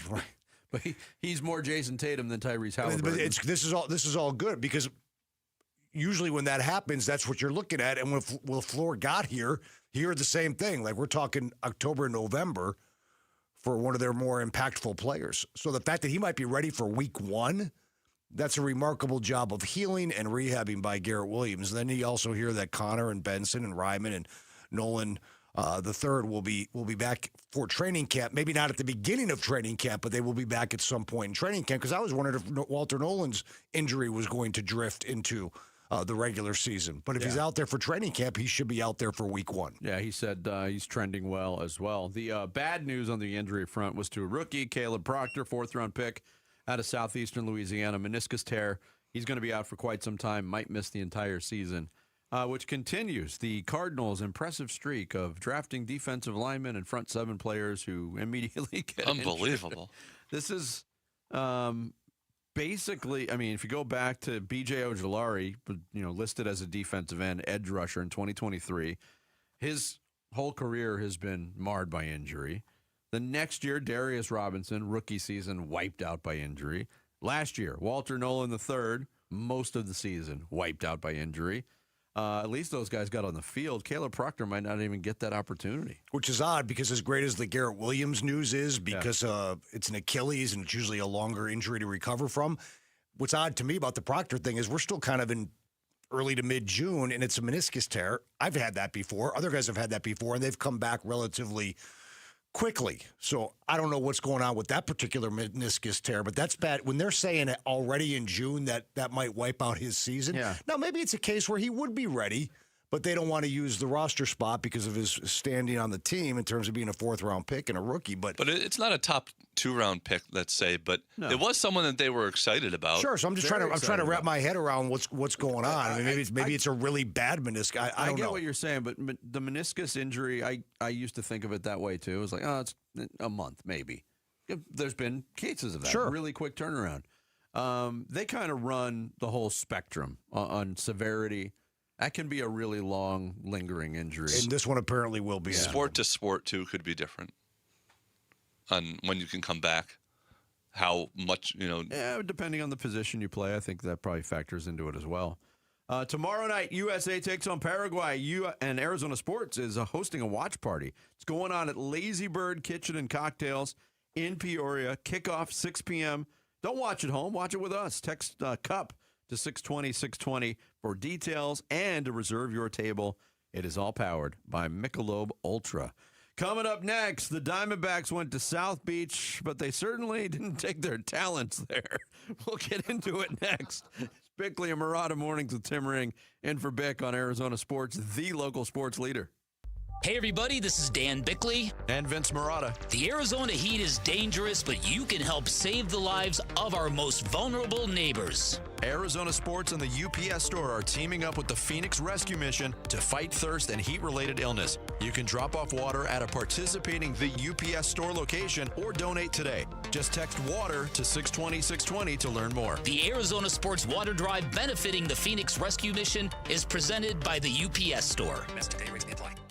But he's more Jason Tatum than Tyrese Halliburton. But this is all good because usually when that happens, that's what you're looking at. And when LaFleur got here, he heard the same thing. Like we're talking October, November for one of their more impactful players. So the fact that he might be ready for week 1, that's a remarkable job of healing and rehabbing by Garrett Williams. Then you also hear that Connor and Benson and Ryman and Nolan the third will be back for training camp. Maybe not at the beginning of training camp, but they will be back at some point in training camp. Because I was wondering if Walter Nolan's injury was going to drift into the regular season. But if he's out there for training camp, he should be out there for week 1. Yeah, he said he's trending well as well. The bad news on the injury front was to a rookie, Caleb Proctor, 4th-round pick out of southeastern Louisiana, meniscus tear. He's going to be out for quite some time, might miss the entire season. Which continues the Cardinals' impressive streak of drafting defensive linemen and front 7 players who immediately get unbelievable. Injured. This is basically, I mean, if you go back to B.J. Ojulari, listed as a defensive end, edge rusher in 2023, his whole career has been marred by injury. The next year, Darius Robinson, rookie season, wiped out by injury. Last year, Walter Nolan III, most of the season, wiped out by injury. At least those guys got on the field. Caleb Proctor might not even get that opportunity. Which is odd because as great as the Garrett Williams news is, because it's an Achilles and it's usually a longer injury to recover from, what's odd to me about the Proctor thing is we're still kind of in early to mid-June and it's a meniscus tear. I've had that before. Other guys have had that before, and they've come back relatively quickly. So I don't know what's going on with that particular meniscus tear, but that's bad. When they're saying it already in June that might wipe out his season. Yeah. Now, maybe it's a case where he would be ready, but they don't want to use the roster spot because of his standing on the team in terms of being a 4th-round pick and a rookie. But it's not a top 2-round pick, let's say, but it was someone that they were excited about. Sure, so I'm just trying to wrap my head around what's going on. I mean, maybe it's a really bad meniscus. I don't know. I get what you're saying, but the meniscus injury, I used to think of it that way too. It was like, it's a month maybe. There's been cases of that. Sure. Really quick turnaround. They kind of run the whole spectrum on severity. That can be a really long, lingering injury. And this one apparently will be. Sport to sport, too, could be different on when you can come back, how much, Yeah, depending on the position you play, I think that probably factors into it as well. Tomorrow night, USA takes on Paraguay, and Arizona Sports is hosting a watch party. It's going on at Lazy Bird Kitchen and Cocktails in Peoria. Kickoff 6 p.m. Don't watch at home. Watch it with us. Text CUP to 620-620 for details and to reserve your table. It is all powered by Michelob Ultra. Coming up next, the Diamondbacks went to South Beach, but they certainly didn't take their talents there. We'll get into it next. Bickley and Murata Mornings with Tim Ring in for Bick on Arizona Sports, the local sports leader. Hey everybody, this is Dan Bickley. And Vince Murata. The Arizona heat is dangerous, but you can help save the lives of our most vulnerable neighbors. Arizona Sports and the UPS Store are teaming up with the Phoenix Rescue Mission to fight thirst and heat-related illness. You can drop off water at a participating The UPS Store location or donate today. Just text WATER to 620-620 to learn more. The Arizona Sports Water Drive benefiting the Phoenix Rescue Mission is presented by the UPS Store.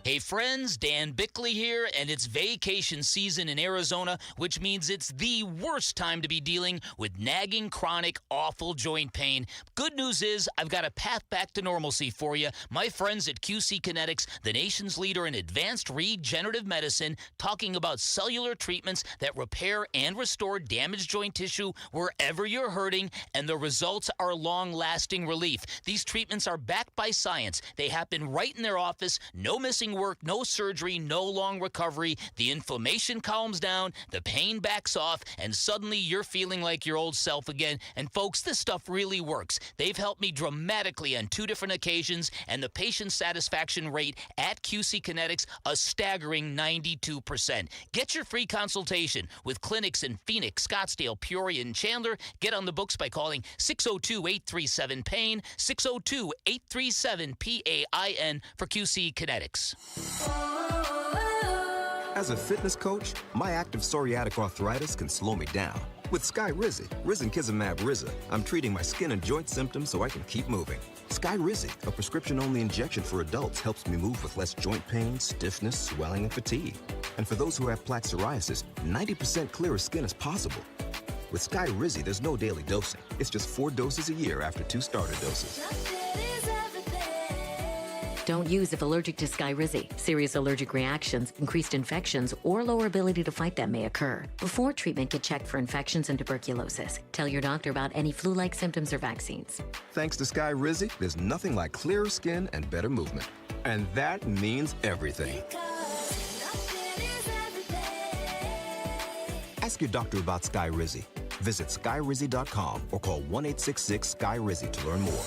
Hey friends, Dan Bickley here, and it's vacation season in Arizona, which means it's the worst time to be dealing with nagging, chronic, awful joint pain. Good news is I've got a path back to normalcy for you. My friends at QC Kinetics, the nation's leader in advanced regenerative medicine, talking about cellular treatments that repair and restore damaged joint tissue wherever you're hurting, and the results are long-lasting relief. These treatments are backed by science. They happen right in their office, no missing work, no surgery, no long recovery. The inflammation calms down, the pain backs off, and suddenly you're feeling like your old self again. And folks, this stuff really works. They've helped me dramatically on 2 different occasions, and the patient satisfaction rate at QC Kinetics, a staggering 92%. Get your free consultation with clinics in Phoenix, Scottsdale, Peoria, and Chandler. Get on the books by calling 602-837-PAIN, 602-837-PAIN for QC Kinetics. As a fitness coach, my active psoriatic arthritis can slow me down. With Skyrizi, risankizumab Riza, I'm treating my skin and joint symptoms so I can keep moving. Skyrizi, a prescription-only injection for adults, helps me move with less joint pain, stiffness, swelling, and fatigue. And for those who have plaque psoriasis, 90% clearer skin is possible. With Skyrizi, there's no daily dosing. It's just 4 doses a year after 2 starter doses. Don't use if allergic to Skyrizi. Serious allergic reactions, increased infections, or lower ability to fight them may occur. Before treatment, get checked for infections and tuberculosis. Tell your doctor about any flu-like symptoms or vaccines. Thanks to Skyrizi, there's nothing like clearer skin and better movement. And that means everything. Ask your doctor about Skyrizi. Visit skyrizi.com or call 1-866-SKY-RIZI to learn more.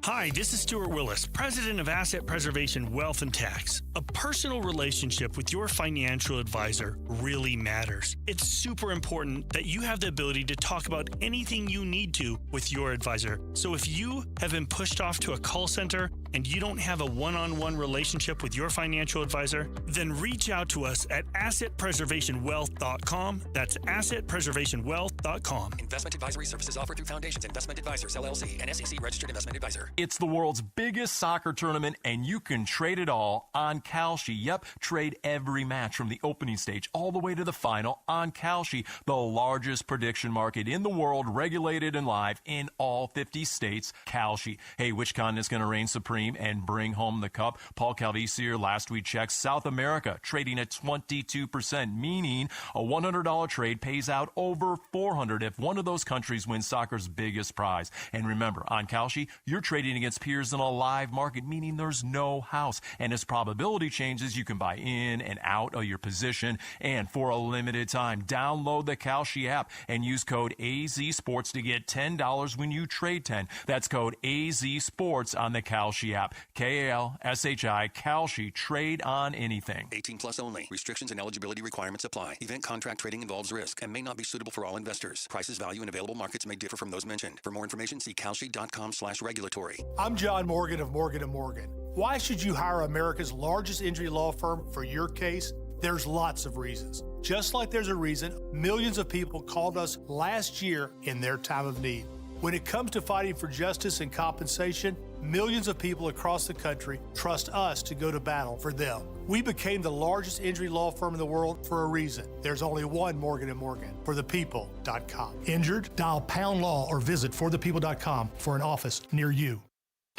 Hi, this is Stuart Willis, President of Asset Preservation Wealth and Tax. A personal relationship with your financial advisor really matters. It's super important that you have the ability to talk about anything you need to with your advisor. So if you have been pushed off to a call center and you don't have a one-on-one relationship with your financial advisor, then reach out to us at assetpreservationwealth.com. That's assetpreservationwealth.com. Investment advisory services offered through Foundations Investment Advisors, LLC, an SEC registered investment advisor. It's the world's biggest soccer tournament, and you can trade it all on Kalshi. Yep, trade every match from the opening stage all the way to the final on Kalshi, the largest prediction market in the world, regulated and live in all 50 states. Kalshi. Hey, which continent's going to reign supreme and bring home the cup? Paul Calvisier last week checked South America, trading at 22%, meaning a $100 trade pays out over $400 if one of those countries wins soccer's biggest prize. And remember, on Kalshi, you're trading against peers in a live market, meaning there's no house. And as probability changes, you can buy in and out of your position. And for a limited time, download the Kalshi app and use code AZSports to get $10 when you trade 10. That's code AZSports on the Kalshi app. Kalshi, Kalshi. Trade on anything. 18 plus only. Restrictions and eligibility requirements apply. Event contract trading involves risk and may not be suitable for all investors. Prices, value, and available markets may differ from those mentioned. For more information, see kalshi.com/regulatory. I'm John Morgan of Morgan & Morgan. Why should you hire America's largest injury law firm for your case? There's lots of reasons. Just like there's a reason millions of people called us last year in their time of need. When it comes to fighting for justice and compensation, millions of people across the country trust us to go to battle for them. We became the largest injury law firm in the world for a reason. There's only one Morgan & Morgan, forthepeople.com. Injured? Dial pound law or visit forthepeople.com for an office near you.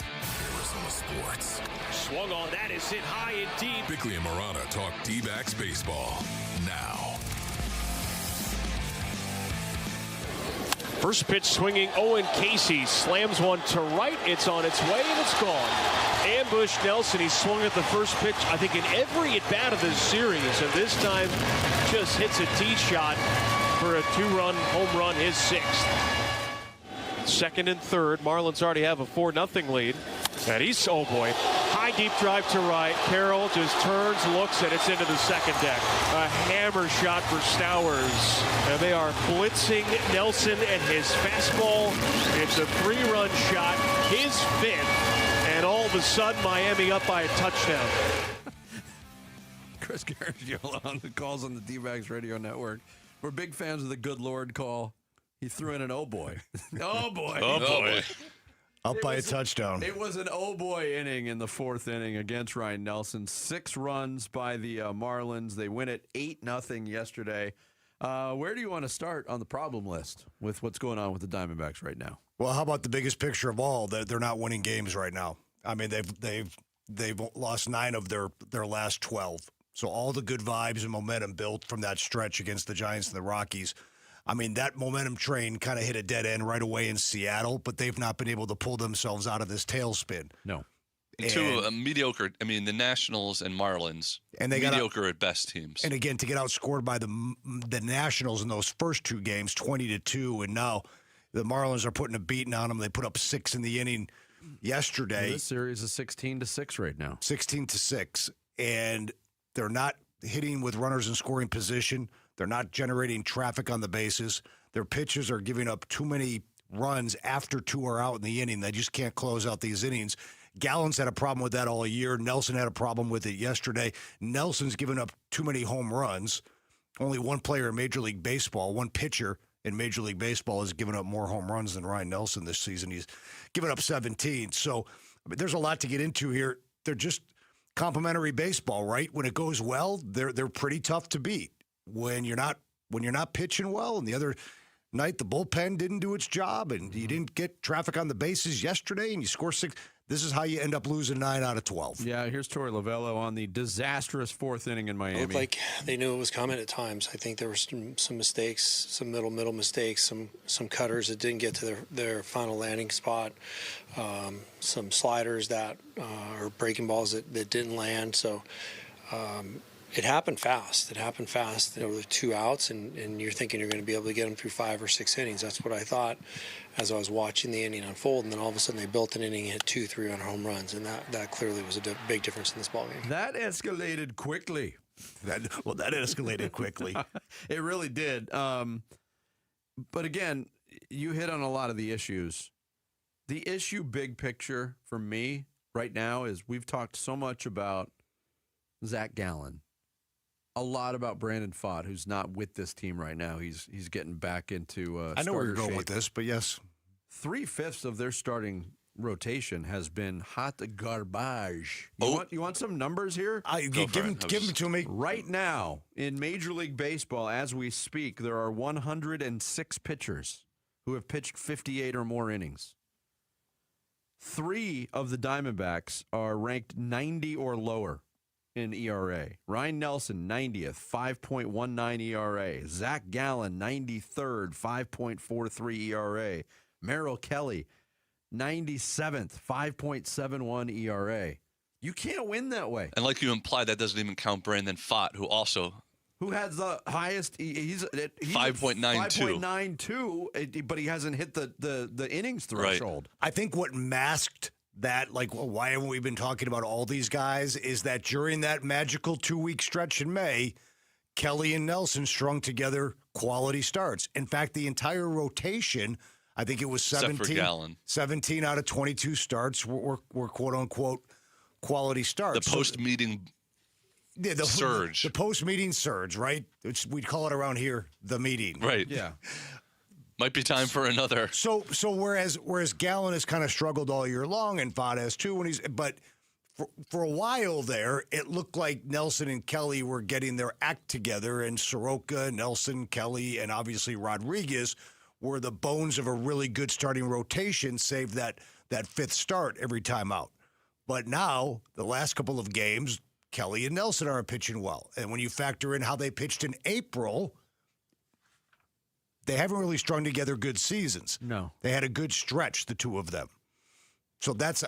Arizona Sports. Swung on, that is hit high and deep. Bickley and Murata talk D-backs baseball now. First pitch swinging, Owen Casey slams one to right. It's on its way and it's gone. Ambush Nelson, he swung at the first pitch, I think, in every at-bat of this series, and this time just hits a tee shot for a 2-run home run, his 6th. Second and third, Marlins already have a 4-0 lead. And he's, oh boy, high deep drive to right. Carroll just turns, looks, and it's into the second deck. A hammer shot for Stowers. And they are blitzing Nelson and his fastball. It's a 3-run shot, his 5th. And all of a sudden, Miami up by a touchdown. Chris Garagiola on the calls on the D-backs radio network. We're big fans of the good Lord call. He threw in an oh boy. Oh boy. Oh boy. Up by a touchdown. It was an oh boy inning in the 4th inning against Ryan Nelson. 6 runs by the Marlins. They win it 8-0 yesterday. Where do you want to start on the problem list with what's going on with the Diamondbacks right now? Well, how about the biggest picture of all? That they're not winning games right now. I mean, they've lost 9 of their last 12. So all the good vibes and momentum built from that stretch against the Giants and the Rockies. I mean, that momentum train kind of hit a dead end right away in Seattle, but they've not been able to pull themselves out of this tailspin. No. Two mediocre, I mean, the Nationals and Marlins, and they mediocre at best teams. And again, to get outscored by the Nationals in those first 2 games, 20-2, and now the Marlins are putting a beating on them. They put up 6 in the inning yesterday. Well, this series is 16-6 right now. 16-6, and they're not hitting with runners in scoring position. They're not generating traffic on the bases. Their pitchers are giving up too many runs after 2 are out in the inning. They just can't close out these innings. Gallen's had a problem with that all year. Nelson had a problem with it yesterday. Nelson's given up too many home runs. Only one player in Major League Baseball, one pitcher in Major League Baseball has given up more home runs than Ryan Nelson this season. He's given up 17. So there's a lot to get into here. They're just complimentary baseball, right? When it goes well, they're pretty tough to beat. When you're not pitching well, and the other night the bullpen didn't do its job, and you didn't get traffic on the bases yesterday, and you score 6. This is how you end up losing 9 out of 12. Yeah, here's Torey Lovello on the disastrous 4th inning in Miami. It looked like they knew it was coming at times. I think there were some mistakes, some middle mistakes, some cutters that didn't get to their final landing spot, some sliders that or breaking balls that didn't land. So it happened fast. There were 2 outs, and you're thinking you're going to be able to get them through 5 or 6 innings. That's what I thought as I was watching the inning unfold. And then all of a sudden they built an inning and hit 2 3-run home runs, and that clearly was a big difference in this ballgame. That escalated quickly. That escalated quickly. It really did. But again, you hit on a lot of the issues. The issue, big picture, for me right now is we've talked so much about Zach Gallen. A lot about Brandon Pfaadt, who's not with this team right now. He's getting back into I know where you're going shape. with this, but yes. 3/5 of their starting rotation has been hot garbage. You want some numbers here? Give them to me. Right now, in Major League Baseball, as we speak, there are 106 pitchers who have pitched 58 or more innings. 3 of the Diamondbacks are ranked 90 or lower in ERA. Ryan Nelson, 90th, 5.19 ERA. Zach Gallen, 93rd, 5.43 ERA. Merrill Kelly, 97th, 5.71 ERA. You can't win that way. And like you implied, that doesn't even count Brandon Pfaadt, who has the highest. He's 5.92. 5.92, but he hasn't hit the innings threshold. I think what masked that, like, why haven't we been talking about all these guys, is that during that magical 2-week stretch in May, Kelly and Nelson strung together quality starts. In fact, the entire rotation, I think it was 17 out of 22 starts were quote-unquote quality starts. The post-meeting surge. The post-meeting surge, right? We'd call it around here the meeting. Right. Yeah. Might be time for another. So whereas Gallen has kind of struggled all year long, and Pfaadt has too, but for a while there, it looked like Nelson and Kelly were getting their act together, and Soroka, Nelson, Kelly, and obviously Rodriguez were the bones of a really good starting rotation, save that 5th start every time out. But now, the last couple of games, Kelly and Nelson aren't pitching well. And when you factor in how they pitched in April, they haven't really strung together good seasons. No. They had a good stretch, the two of them. So that's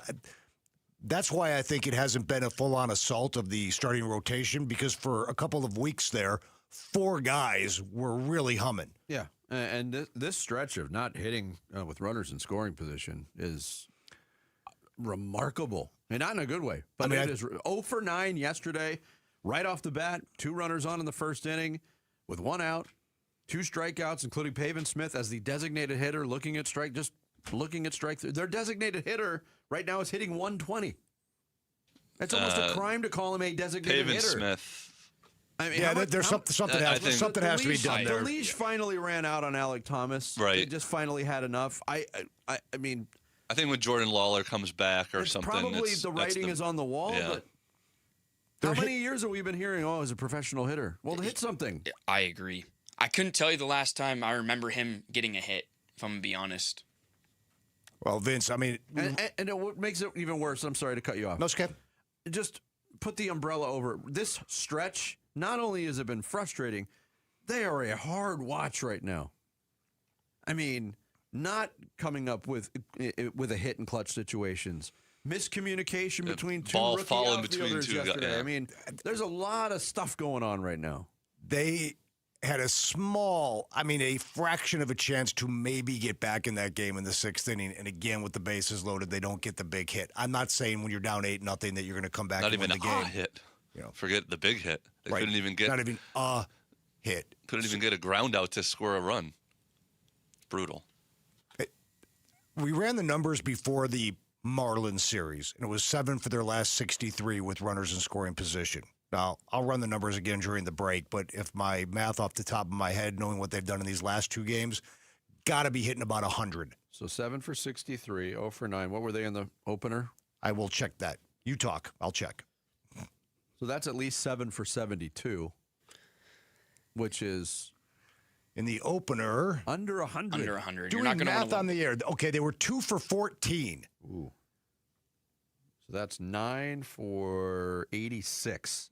why I think it hasn't been a full-on assault of the starting rotation, because for a couple of weeks there, 4 guys were really humming. Yeah, and this stretch of not hitting with runners in scoring position is remarkable. And not in a good way, but it is 0 for 9 yesterday, right off the bat, 2 runners on in the first inning with 1 out. 2 strikeouts, including Pavin Smith as the designated hitter, looking at strike. Their designated hitter right now is hitting 120. That's almost a crime to call him a designated hitter. Pavin Smith. I mean, there's something has to be done there. The leash finally ran out on Alec Thomas. Right. They just finally had enough. I mean, I think when Jordan Lawler comes back or something, probably the writing is on the wall. Yeah. But how many years have we been hearing? Oh, he's a professional hitter. Well, to hit something. I agree. I couldn't tell you the last time I remember him getting a hit, if I'm going to be honest. Well, Vince, I mean... And what makes it even worse, I'm sorry to cut you off. No, it's okay. Just put the umbrella over it. This stretch, not only has it been frustrating, they are a hard watch right now. I mean, not coming up with a hit in clutch situations. Miscommunication between 2 ball rookie falling outfielders between 2 yesterday. yeah. I mean, there's a lot of stuff going on right now. They had a fraction of a chance to maybe get back in that game in the 6th inning. And again, with the bases loaded, they don't get the big hit. I'm not saying when you're down 8-0 that you're going to come back and win the game. Not even a hit. Forget the big hit. They couldn't even get... Not even a hit. Couldn't even get a ground out to score a run. Brutal. We ran the numbers before the Marlins series, and it was 7 for their last 63 with runners in scoring position. Now, I'll run the numbers again during the break, but if my math off the top of my head, knowing what they've done in these last 2 games, got to be hitting about 100. So 7 for 63, 0 for 9. What were they in the opener? I will check that. You talk. I'll check. So that's at least 7 for 72, which is... In the opener... Under 100. Under 100. Doing You're not going math on the air. Okay, they were 2 for 14. Ooh. So that's 9 for 86.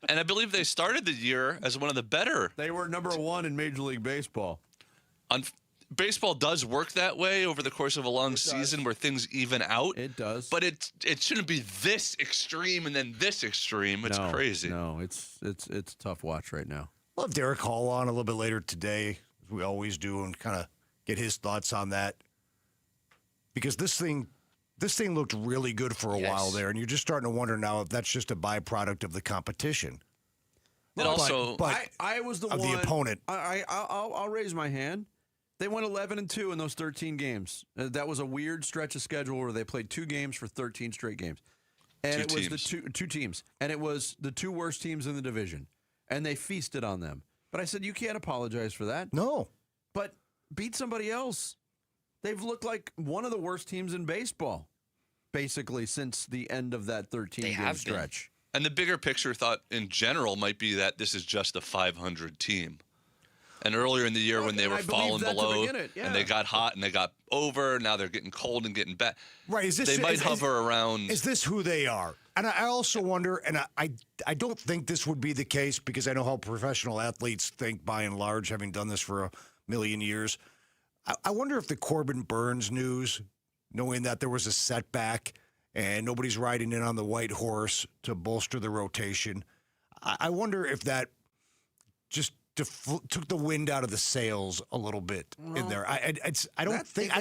And I believe they started the year as one of the better. They were number 1 in Major League Baseball. Baseball does work that way over the course of a long season where things even out. It does. But it shouldn't be this extreme and then this extreme. It's crazy. No, it's a tough watch right now. We'll have Derek Hall on a little bit later today, as we always do, and kind of get his thoughts on that. Because this thing looked really good for a while there, and you're just starting to wonder now if that's just a byproduct of the competition. It also, I was the of one. The opponent. I'll raise my hand. They went 11-2 in those 13 games. That was a weird stretch of schedule where they played 2 games for 13 straight games, and it was the two teams, and it was the 2 worst teams in the division, and they feasted on them. But I said you can't apologize for that. No, but beat somebody else. They've looked like one of the worst teams in baseball, basically, since the end of that 13-game stretch. And the bigger picture thought in general might be that this is just a 500 team. And earlier in the year when they were falling below and they got hot and they got over, now they're getting cold and getting back. Right. They might hover around. Is this who they are? And I also wonder, and I don't think this would be the case because I know how professional athletes think by and large, having done this for a million years. I wonder if the Corbin Burns news, knowing that there was a setback and nobody's riding in on the white horse to bolster the rotation, I wonder if that just took the wind out of the sails a little bit in there. I don't think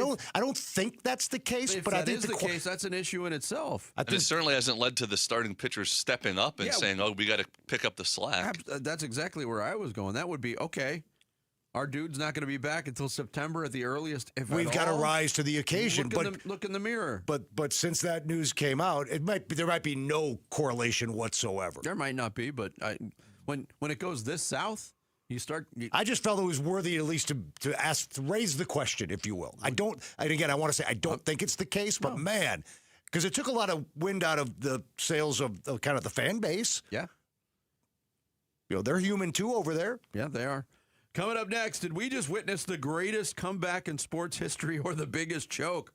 that's the case. If but I think is the case, that's an issue in itself. And it certainly hasn't led to the starting pitchers stepping up and saying, "Oh, we got to pick up the slack." That's exactly where I was going. That would be okay. Our dude's not going to be back until September at the earliest. If we've got to rise to the occasion. Look in the mirror. But since that news came out, there might be no correlation whatsoever. There might not be, but when it goes this south. I just felt it was worthy at least to raise the question, if you will. I want to say I don't think it's the case, but man, because it took a lot of wind out of the sails of kind of the fan base. Yeah. They're human too over there. Yeah, they are. Coming up next, did we just witness the greatest comeback in sports history or the biggest choke?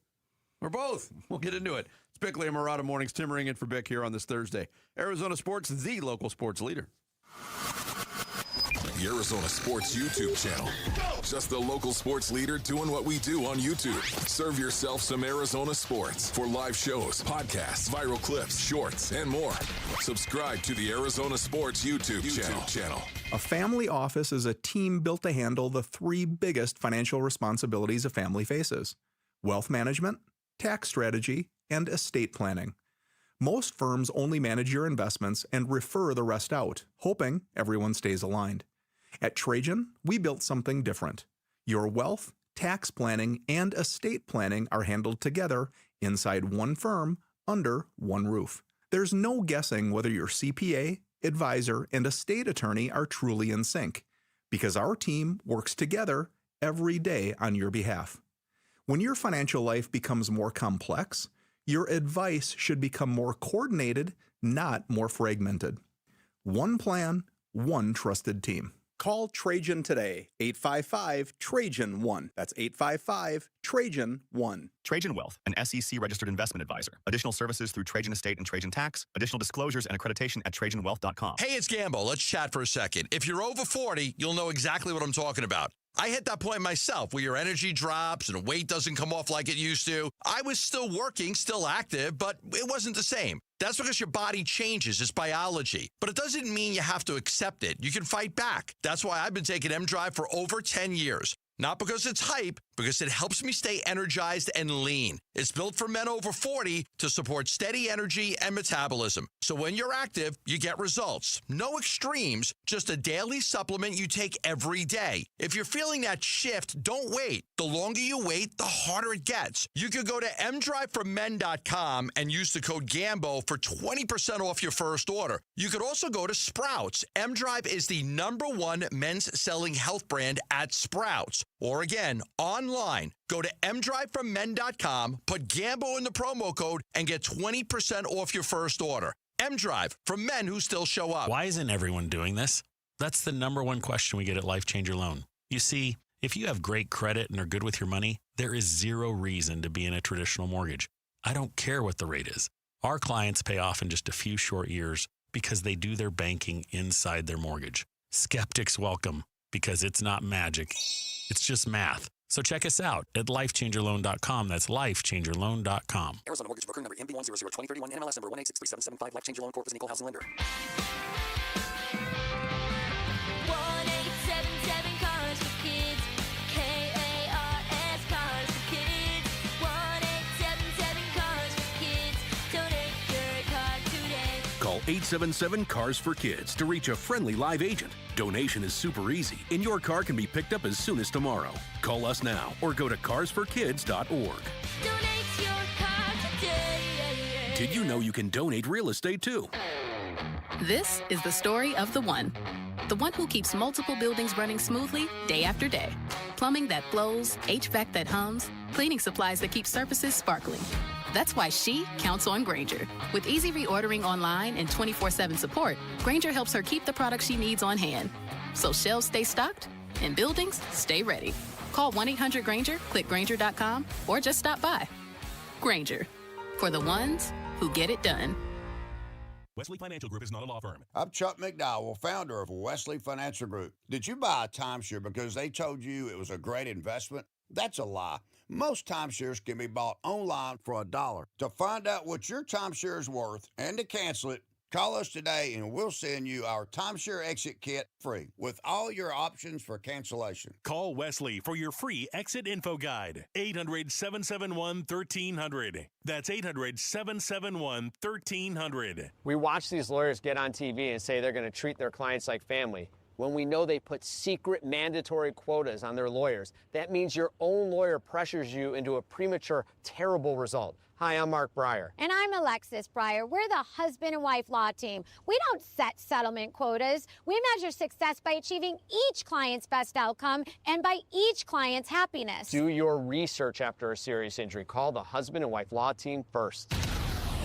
Or both? We'll get into it. It's Bickley and Murata Mornings. Tim Ring in for Bick here on this Thursday. Arizona Sports, the local sports leader. The Arizona Sports YouTube channel. Just the local sports leader doing what we do on YouTube. Serve yourself some Arizona sports for live shows, podcasts, viral clips, shorts, and more. Subscribe to the Arizona Sports YouTube channel. A family office is a team built to handle the 3 biggest financial responsibilities a family faces: wealth management, tax strategy, and estate planning. Most firms only manage your investments and refer the rest out, hoping everyone stays aligned. At Trajan, we built something different. Your wealth, tax planning, and estate planning are handled together inside one firm under one roof. There's no guessing whether your CPA, advisor, and estate attorney are truly in sync, because our team works together every day on your behalf. When your financial life becomes more complex, your advice should become more coordinated, not more fragmented. One plan, one trusted team. Call Trajan today, 855-TRAJAN-1. That's 855-TRAJAN-1. Trajan Wealth, an SEC-registered investment advisor. Additional services through Trajan Estate and Trajan Tax. Additional disclosures and accreditation at TrajanWealth.com. Hey, it's Gambo. Let's chat for a second. If you're over 40, you'll know exactly what I'm talking about. I hit that point myself where your energy drops and weight doesn't come off like it used to. I was still working, still active, but it wasn't the same. That's because your body changes. It's biology. But it doesn't mean you have to accept it. You can fight back. That's why I've been taking M-Drive for over 10 years. Not because it's hype, because it helps me stay energized and lean. It's built for men over 40 to support steady energy and metabolism. So when you're active, you get results. No extremes, just a daily supplement you take every day. If you're feeling that shift, don't wait. The longer you wait, the harder it gets. You could go to mdriveformen.com and use the code GAMBO for 20% off your first order. You could also go to Sprouts. mDrive is the #1 men's selling health brand at Sprouts. Or again, online, go to mdriveformen.com, put GAMBO in the promo code, and get 20% off your first order. mDrive, for men who still show up. Why isn't everyone doing this? That's the #1 question we get at Life Changer Loan. You see, if you have great credit and are good with your money, there is zero reason to be in a traditional mortgage. I don't care what the rate is. Our clients pay off in just a few short years because they do their banking inside their mortgage. Skeptics welcome, because it's not magic. It's just math. So check us out at lifechangerloan.com. That's lifechangerloan.com. Arizona Mortgage Broker number MB1002031, NMLS number 1863775. Life Changer Loan Corp is an equal housing lender. 1877 Cars for Kids. KARS Cars for Kids. 1877 Cars for Kids. Donate your car today. Call 877 Cars for Kids to reach a friendly live agent. Donation is super easy, and your car can be picked up as soon as tomorrow. Call us now or go to carsforkids.org. Donate your car today. Did you know you can donate real estate too? This is the story of the one who keeps multiple buildings running smoothly day after day. Plumbing that flows, HVAC that hums, cleaning supplies that keep surfaces sparkling. That's why she counts on Grainger. With easy reordering online and 24/7 support, Grainger helps her keep the products she needs on hand. So shelves stay stocked and buildings stay ready. Call 1-800-GRAINGER, click Grainger.com, or just stop by. Grainger, for the ones who get it done. Wesley Financial Group is not a law firm. I'm Chuck McDowell, founder of Wesley Financial Group. Did you buy a timeshare because they told you it was a great investment? That's a lie. Most timeshares can be bought online for $1. To find out what your timeshare is worth and to cancel it, call us today and we'll send you our timeshare exit kit free with all your options for cancellation. Call Wesley for your free exit info guide. 800-771-1300. That's 800-771-1300. We watch these lawyers get on TV and say they're going to treat their clients like family, when we know they put secret mandatory quotas on their lawyers. That means your own lawyer pressures you into a premature, terrible result. Hi, I'm Mark Breyer. And I'm Alexis Breyer. We're the husband and wife law team. We don't set settlement quotas. We measure success by achieving each client's best outcome and by each client's happiness. Do your research after a serious injury. Call the husband and wife law team first.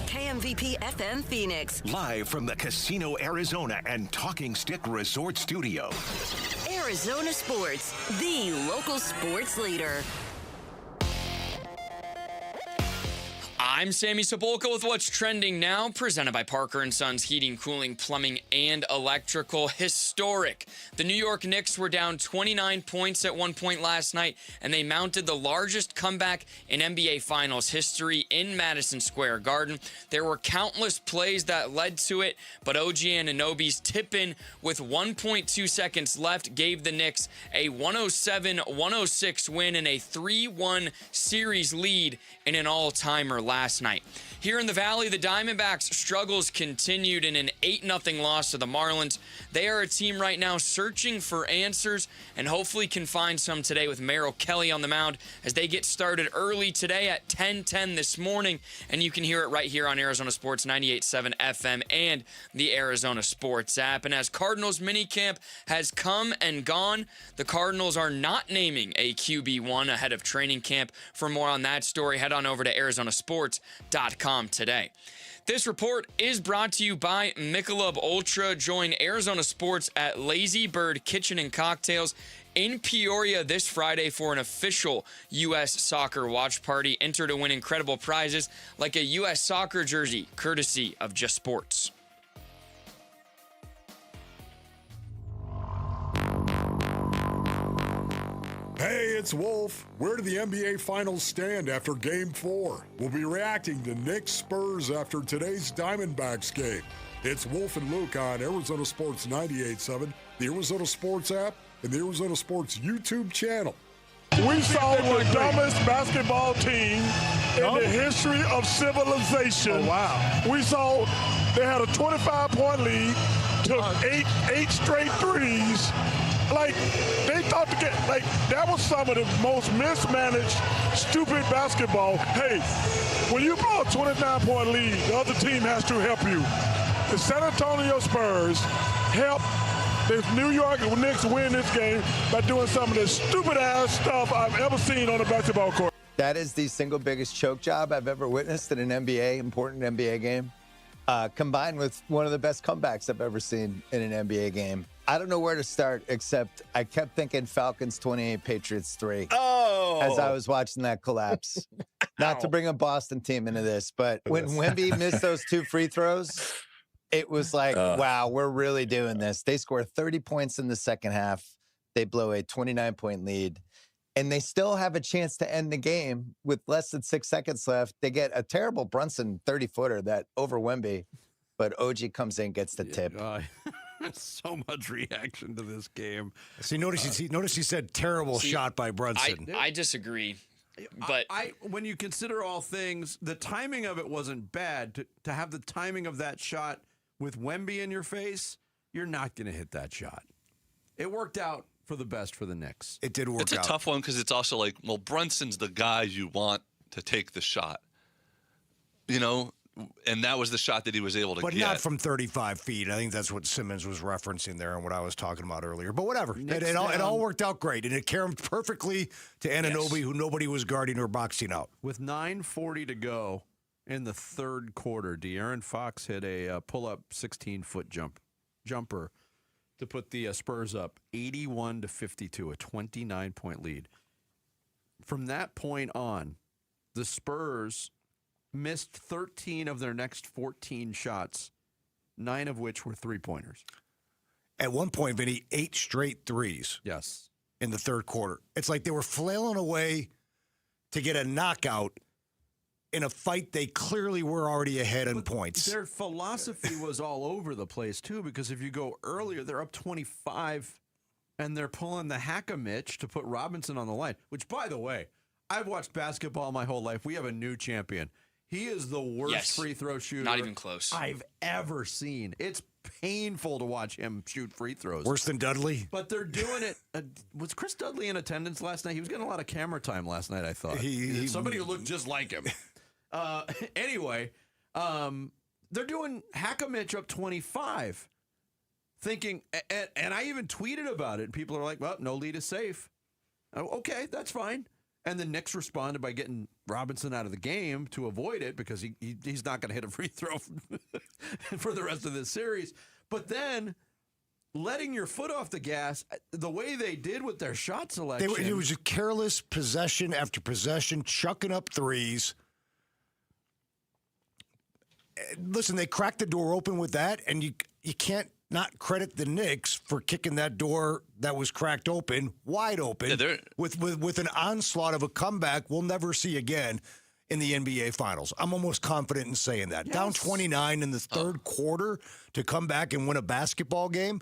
KMVP FM Phoenix. Live from the Casino Arizona and Talking Stick Resort Studio. Arizona Sports, the local sports leader. I'm Sammy Sepulka with what's trending now, presented by Parker & Sons Heating, Cooling, Plumbing, and Electrical. Historic. The New York Knicks were down 29 points at one point last night, and they mounted the largest comeback in NBA Finals history in Madison Square Garden. There were countless plays that led to it, but OG Anunoby's tip-in with 1.2 seconds left gave the Knicks a 107-106 win and a 3-1 series lead in an all-timer last night. Here in the Valley, the Diamondbacks' struggles continued in an 8-0 loss to the Marlins. They are a team right now searching for answers and hopefully can find some today with Merrill Kelly on the mound as they get started early today at 10:10 this morning. And you can hear it right here on Arizona Sports 98.7 FM and the Arizona Sports app. And as Cardinals minicamp has come and gone, the Cardinals are not naming a QB1 ahead of training camp. For more on that story, head on over to arizonasports.com today. This report is brought to you by Michelob Ultra. Join Arizona Sports at Lazy Bird Kitchen and Cocktails in Peoria this Friday for an official U.S. soccer watch party. Enter to win incredible prizes like a U.S. soccer jersey, courtesy of Just Sports. Hey, it's Wolf. Where do the NBA Finals stand after Game 4? We'll be reacting to Knicks Spurs after today's Diamondbacks game. It's Wolf and Luke on Arizona Sports 98.7, the Arizona Sports app, and the Arizona Sports YouTube channel. We saw the dumbest basketball team in the history of civilization. Oh, wow. We saw they had a 25-point lead, took eight straight threes. Like, they thought to get, like, that was some of the most mismanaged, stupid basketball. Hey, when you blow a 29-point lead, the other team has to help you. The San Antonio Spurs helped the New York Knicks win this game by doing some of the stupid-ass stuff I've ever seen on a basketball court. That is the single biggest choke job I've ever witnessed in an important NBA game, combined with one of the best comebacks I've ever seen in an NBA game. I don't know where to start, except I kept thinking Falcons 28, Patriots 3. Oh! As I was watching that collapse. Not to bring a Boston team into this, but when Wemby missed those 2 free throws, it was like, wow, we're really doing this. They score 30 points in the second half. They blow a 29-point lead. And they still have a chance to end the game with less than 6 seconds left. They get a terrible Brunson 30-footer that over Wemby, but OG comes in, gets the tip. So much reaction to this game. See, notice he said terrible shot by Brunson. I disagree. But when you consider all things, the timing of it wasn't bad. To have the timing of that shot with Wemby in your face, you're not going to hit that shot. It worked out for the best for the Knicks. It did work out. It's a tough one because it's also like, well, Brunson's the guy you want to take the shot. You know, and that was the shot that he was able to get. But not from 35 feet. I think that's what Simmons was referencing there and what I was talking about earlier. But whatever. It all worked out great. And it caromed perfectly to Anunoby, who nobody was guarding or boxing out. With 9:40 to go in the third quarter, De'Aaron Fox hit a pull-up 16-foot jumper to put the Spurs up 81-52, a 29-point lead. From that point on, the Spurs missed 13 of their next 14 shots, 9 of which were three-pointers. At one point, Vinny, 8 straight threes. Yes. In the third quarter. It's like they were flailing away to get a knockout in a fight they clearly were already ahead in points. Their philosophy was all over the place, too, because if you go earlier, they're up 25, and they're pulling the hack-a-mitch to put Robinson on the line, which, by the way, I've watched basketball my whole life. We have a new champion. He is the worst free throw shooter. Not even close. I've ever seen. It's painful to watch him shoot free throws. Worse than Dudley? But they're doing it. Was Chris Dudley in attendance last night? He was getting a lot of camera time last night, I thought. Somebody who looked just like him. Anyway, they're doing hack-a-mitch up 25, thinking, and I even tweeted about it, and people are like, well, no lead is safe. Okay, that's fine. And the Knicks responded by getting Robinson out of the game to avoid it because he's not going to hit a free throw for the rest of this series. But then letting your foot off the gas, the way they did with their shot selection. It was just careless possession after possession, chucking up threes. Listen, they cracked the door open with that, and you can't not credit the Knicks for kicking that door that was cracked open, wide open, with an onslaught of a comeback we'll never see again in the NBA Finals. I'm almost confident in saying that. Yes. Down 29 in the third quarter to come back and win a basketball game.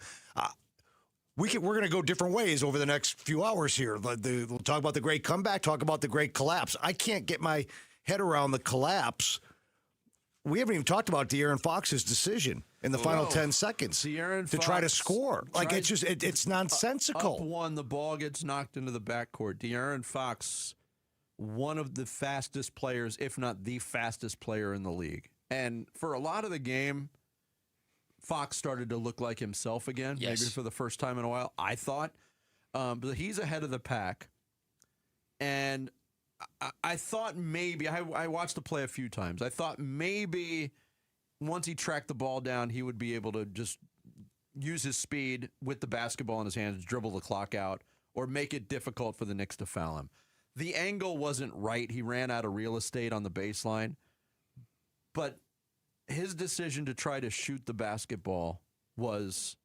We're going to go different ways over the next few hours here. We'll talk about the great comeback, talk about the great collapse. I can't get my head around the collapse. We haven't even talked about De'Aaron Fox's decision in the final 10 seconds to try to score. Like, it's nonsensical. Up one, the ball gets knocked into the backcourt. De'Aaron Fox, one of the fastest players, if not the fastest player in the league. And for a lot of the game, Fox started to look like himself again, maybe for the first time in a while, I thought. But he's ahead of the pack. And I thought maybe, I watched the play a few times. I thought maybe once he tracked the ball down, he would be able to just use his speed with the basketball in his hands, dribble the clock out, or make it difficult for the Knicks to foul him. The angle wasn't right. He ran out of real estate on the baseline. But his decision to try to shoot the basketball was...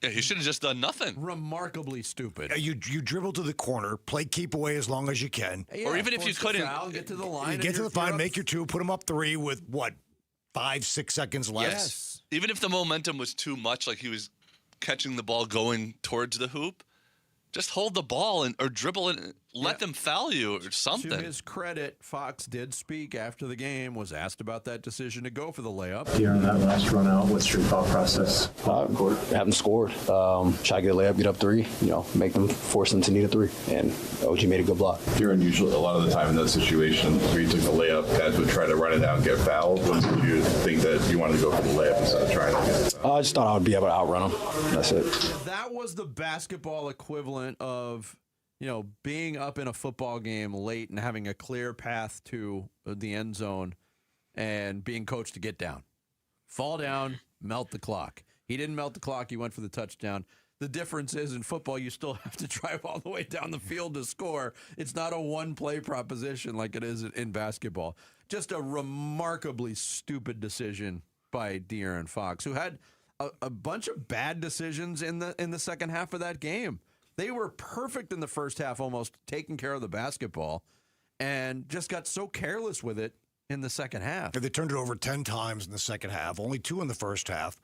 Yeah, he should have just done nothing. Remarkably stupid. You dribble to the corner, play keep away as long as you can. Yeah, or even if you couldn't. Foul, get to the line. You get to the line, make your two, put them up 3 with, 5-6 seconds left? Yes. Even if the momentum was too much, like he was catching the ball going towards the hoop, Just hold the ball or dribble it, let them foul you or something. To his credit, Fox did speak after the game, was asked about that decision to go for the layup. During that last run out, what's your thought process? Haven't scored. Try to get a layup, get up three, make them, force them to need a three. And OG made a good block. You're unusual a lot of the time in that situation where you took the layup, guys would try to run it down and get fouled. When did you think that you wanted to go for the layup instead of trying to get it fouled? I just thought I would be able to outrun them. That's it. That was the basketball equivalent of, being up in a football game late and having a clear path to the end zone and being coached to get down. Fall down, melt the clock. He didn't melt the clock. He went for the touchdown. The difference is in football, you still have to drive all the way down the field to score. It's not a one-play proposition like it is in basketball. Just a remarkably stupid decision by De'Aaron Fox, who had a bunch of bad decisions in the second half of that game. They were perfect in the first half, almost taking care of the basketball, and just got so careless with it in the second half. They turned it over 10 times in the second half, only 2 in the first half.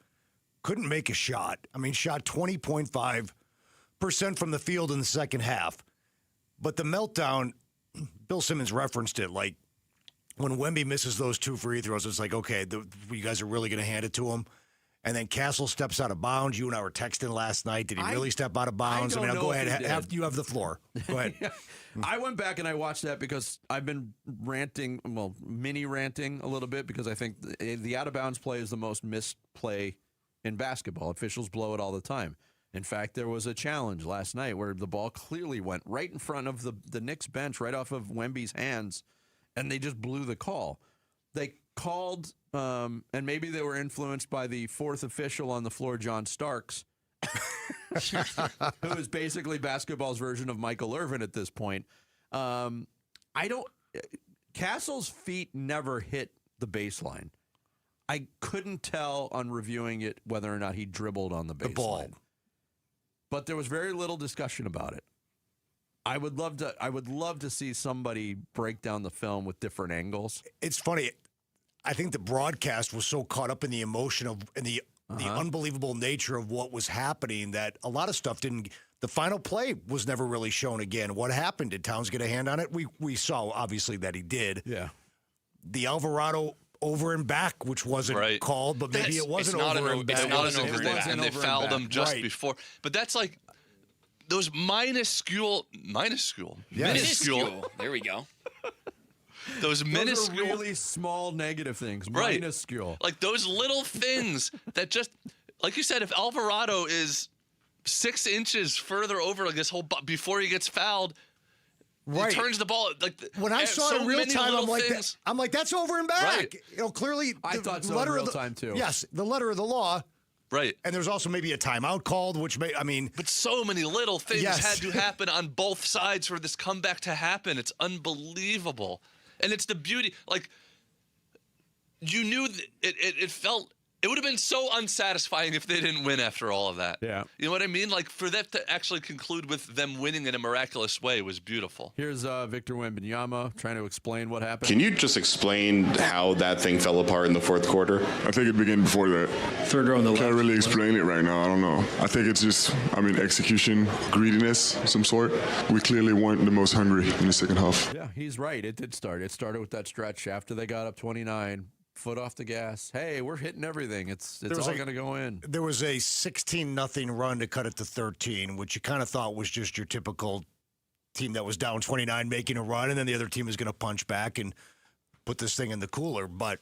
Couldn't make a shot. Shot 20.5% from the field in the second half. But the meltdown, Bill Simmons referenced it, like when Wemby misses those 2 free throws, it's like, okay, you guys are really going to hand it to him. And then Castle steps out of bounds. You and I were texting last night. Did he really step out of bounds? Go ahead. You have the floor. Go ahead. I went back and I watched that because I've been mini ranting a little bit because I think the out-of-bounds play is the most missed play in basketball. Officials blow it all the time. In fact, there was a challenge last night where the ball clearly went right in front of the Knicks bench, right off of Wemby's hands, and they just blew the call. They called, and maybe they were influenced by the fourth official on the floor, John Starks, who is basically basketball's version of Michael Irvin at this point. Castle's feet never hit the baseline. I couldn't tell on reviewing it whether or not he dribbled on the baseline. The ball. But there was very little discussion about it. I would love to see somebody break down the film with different angles. It's funny. I think the broadcast was so caught up in the emotion of the unbelievable nature of what was happening that a lot of stuff didn't. The final play was never really shown again. What happened? Did Towns get a hand on it? We saw obviously that he did. Yeah. The Alvarado over and back, which wasn't called, but maybe it wasn't over and back. It's not an over and back, and they fouled him just before. But that's like those minuscule. There we go. Those minuscule, those are really small negative things. Right. Minuscule. Like those little things that just, like you said, if Alvarado is 6 inches further over like this whole before he gets fouled, he turns the ball. Like when I saw it in real time, I'm like, that's over and back. Right. Clearly, I thought so in real time too. Yes, the letter of the law. Right. And there's also maybe a timeout called, which But so many little things had to happen on both sides for this comeback to happen. It's unbelievable. And it's the beauty. Like, you knew it felt. It would have been so unsatisfying if they didn't win after all of that. Yeah. You know what I mean? Like, for that to actually conclude with them winning in a miraculous way was beautiful. Here's Victor Wembanyama trying to explain what happened. Can you just explain how that thing fell apart in the fourth quarter? I think it began before that. Third row on the left. Can't really explain it right now. I don't know. I think it's just, execution, greediness of some sort. We clearly weren't the most hungry in the second half. Yeah, he's right. It did start. It started with that stretch after they got up 29. Foot off the gas. Hey, we're hitting everything. It's all going to go in. There was a 16-0 run to cut it to 13, which you kind of thought was just your typical team that was down 29 making a run, and then the other team is going to punch back and put this thing in the cooler. But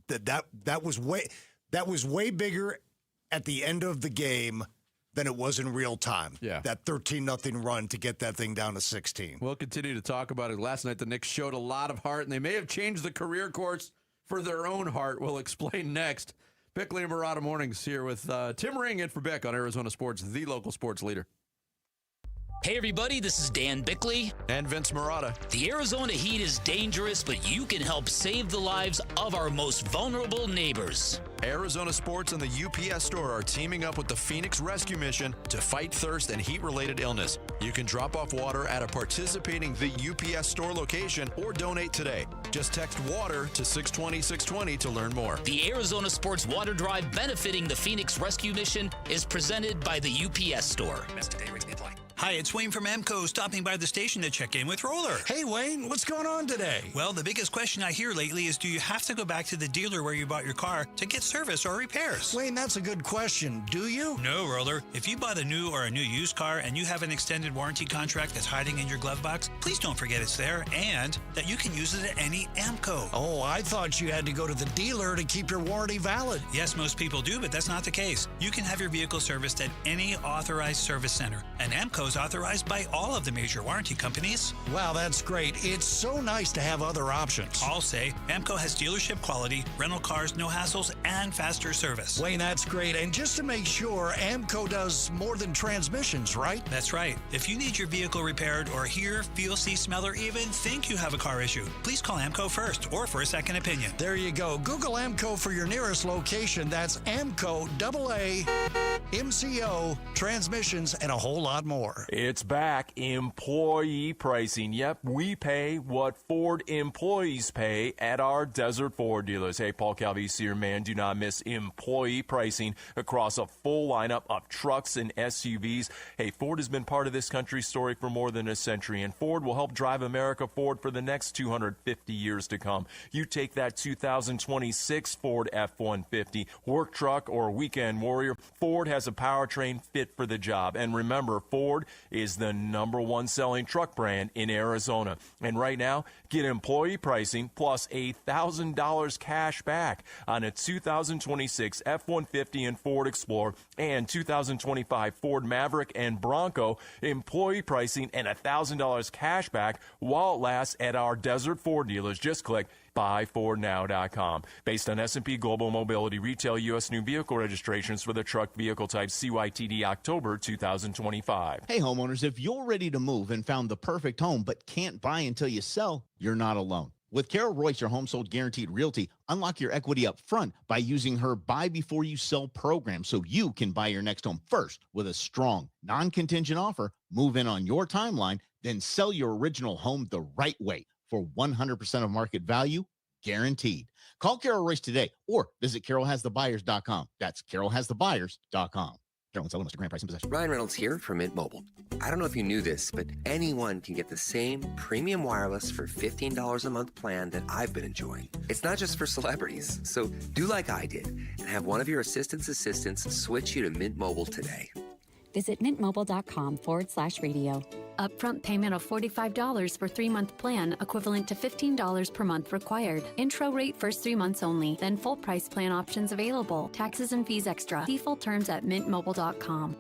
that was way bigger at the end of the game than it was in real time. Yeah. That 13-0 run to get that thing down to 16. We'll continue to talk about it. Last night, the Knicks showed a lot of heart, and they may have changed the career course for their own heart. We'll explain next. Bickley and Murata Mornings here with Tim Ring in for Bick on Arizona Sports, the local sports leader. Hey everybody, this is Dan Bickley. And Vince Murata. The Arizona heat is dangerous, but you can help save the lives of our most vulnerable neighbors. Arizona Sports and the UPS Store are teaming up with the Phoenix Rescue Mission to fight thirst and heat-related illness. You can drop off water at a participating The UPS Store location or donate today. Just text WATER to 620-620 to learn more. The Arizona Sports Water Drive benefiting the Phoenix Rescue Mission is presented by the UPS Store. Hi, it's Wayne from AMCO, stopping by the station to check in with Roller. Hey, Wayne, what's going on today? Well, the biggest question I hear lately is, do you have to go back to the dealer where you bought your car to get service or repairs? Wayne, that's a good question. Do you? No, Roller. If you bought a new or a new used car and you have an extended warranty contract that's hiding in your glove box, please don't forget it's there and that you can use it at any AMCO. Oh, I thought you had to go to the dealer to keep your warranty valid. Yes, most people do, but that's not the case. You can have your vehicle serviced at any authorized service center, and AMCO is authorized by all of the major warranty companies. Wow, that's great. It's so nice to have other options. I'll say AMCO has dealership quality, rental cars, no hassles, and faster service. Wayne, that's great. And just to make sure, AMCO does more than transmissions, right? That's right. If you need your vehicle repaired or hear, feel, see, smell, or even think you have a car issue, please call AMCO first or for a second opinion. There you go. Google AMCO for your nearest location. That's AMCO, AA, MCO, transmissions, and a whole lot more. It's back. Employee pricing. Yep, we pay what Ford employees pay at our Desert Ford dealers. Hey, Paul Calvisi, your man. Do not miss employee pricing across a full lineup of trucks and SUVs. Hey, Ford has been part of this country's story for more than a century, and Ford will help drive America forward for the next 250 years to come. You take that 2026 Ford F-150, work truck, or weekend warrior, Ford has a powertrain fit for the job. And remember, Ford is the number one selling truck brand in Arizona. And right now, get employee pricing plus $1,000 cash back on a 2026 F-150 and Ford Explorer and 2025 Ford Maverick and Bronco. Employee pricing and $1,000 cash back while it lasts at our Desert Ford dealers. Just click buyfordnow.com. Based on S&P Global Mobility retail U.S. new vehicle registrations for the truck vehicle type CYTD October 2025. Hey homeowners, if you're ready to move and found the perfect home but can't buy until you sell, you're not alone. With Carol Royce, your home sold guaranteed realty, unlock your equity up front by using her buy before you sell program so you can buy your next home first with a strong, non-contingent offer, move in on your timeline, then sell your original home the right way for 100% of market value, guaranteed. Call Carol Royce today or visit carolhasthebuyers.com. That's carolhasthebuyers.com. Carol and Mr. Grant price and possession. Ryan Reynolds here from Mint Mobile. I don't know if you knew this, but anyone can get the same premium wireless for $15 a month plan that I've been enjoying. It's not just for celebrities. So do like I did and have one of your assistants switch you to Mint Mobile today. Visit mintmobile.com/radio. Upfront payment of $45 for 3-month plan, equivalent to $15 per month required. Intro rate first 3 months only, then full price plan options available. Taxes and fees extra. See full terms at mintmobile.com.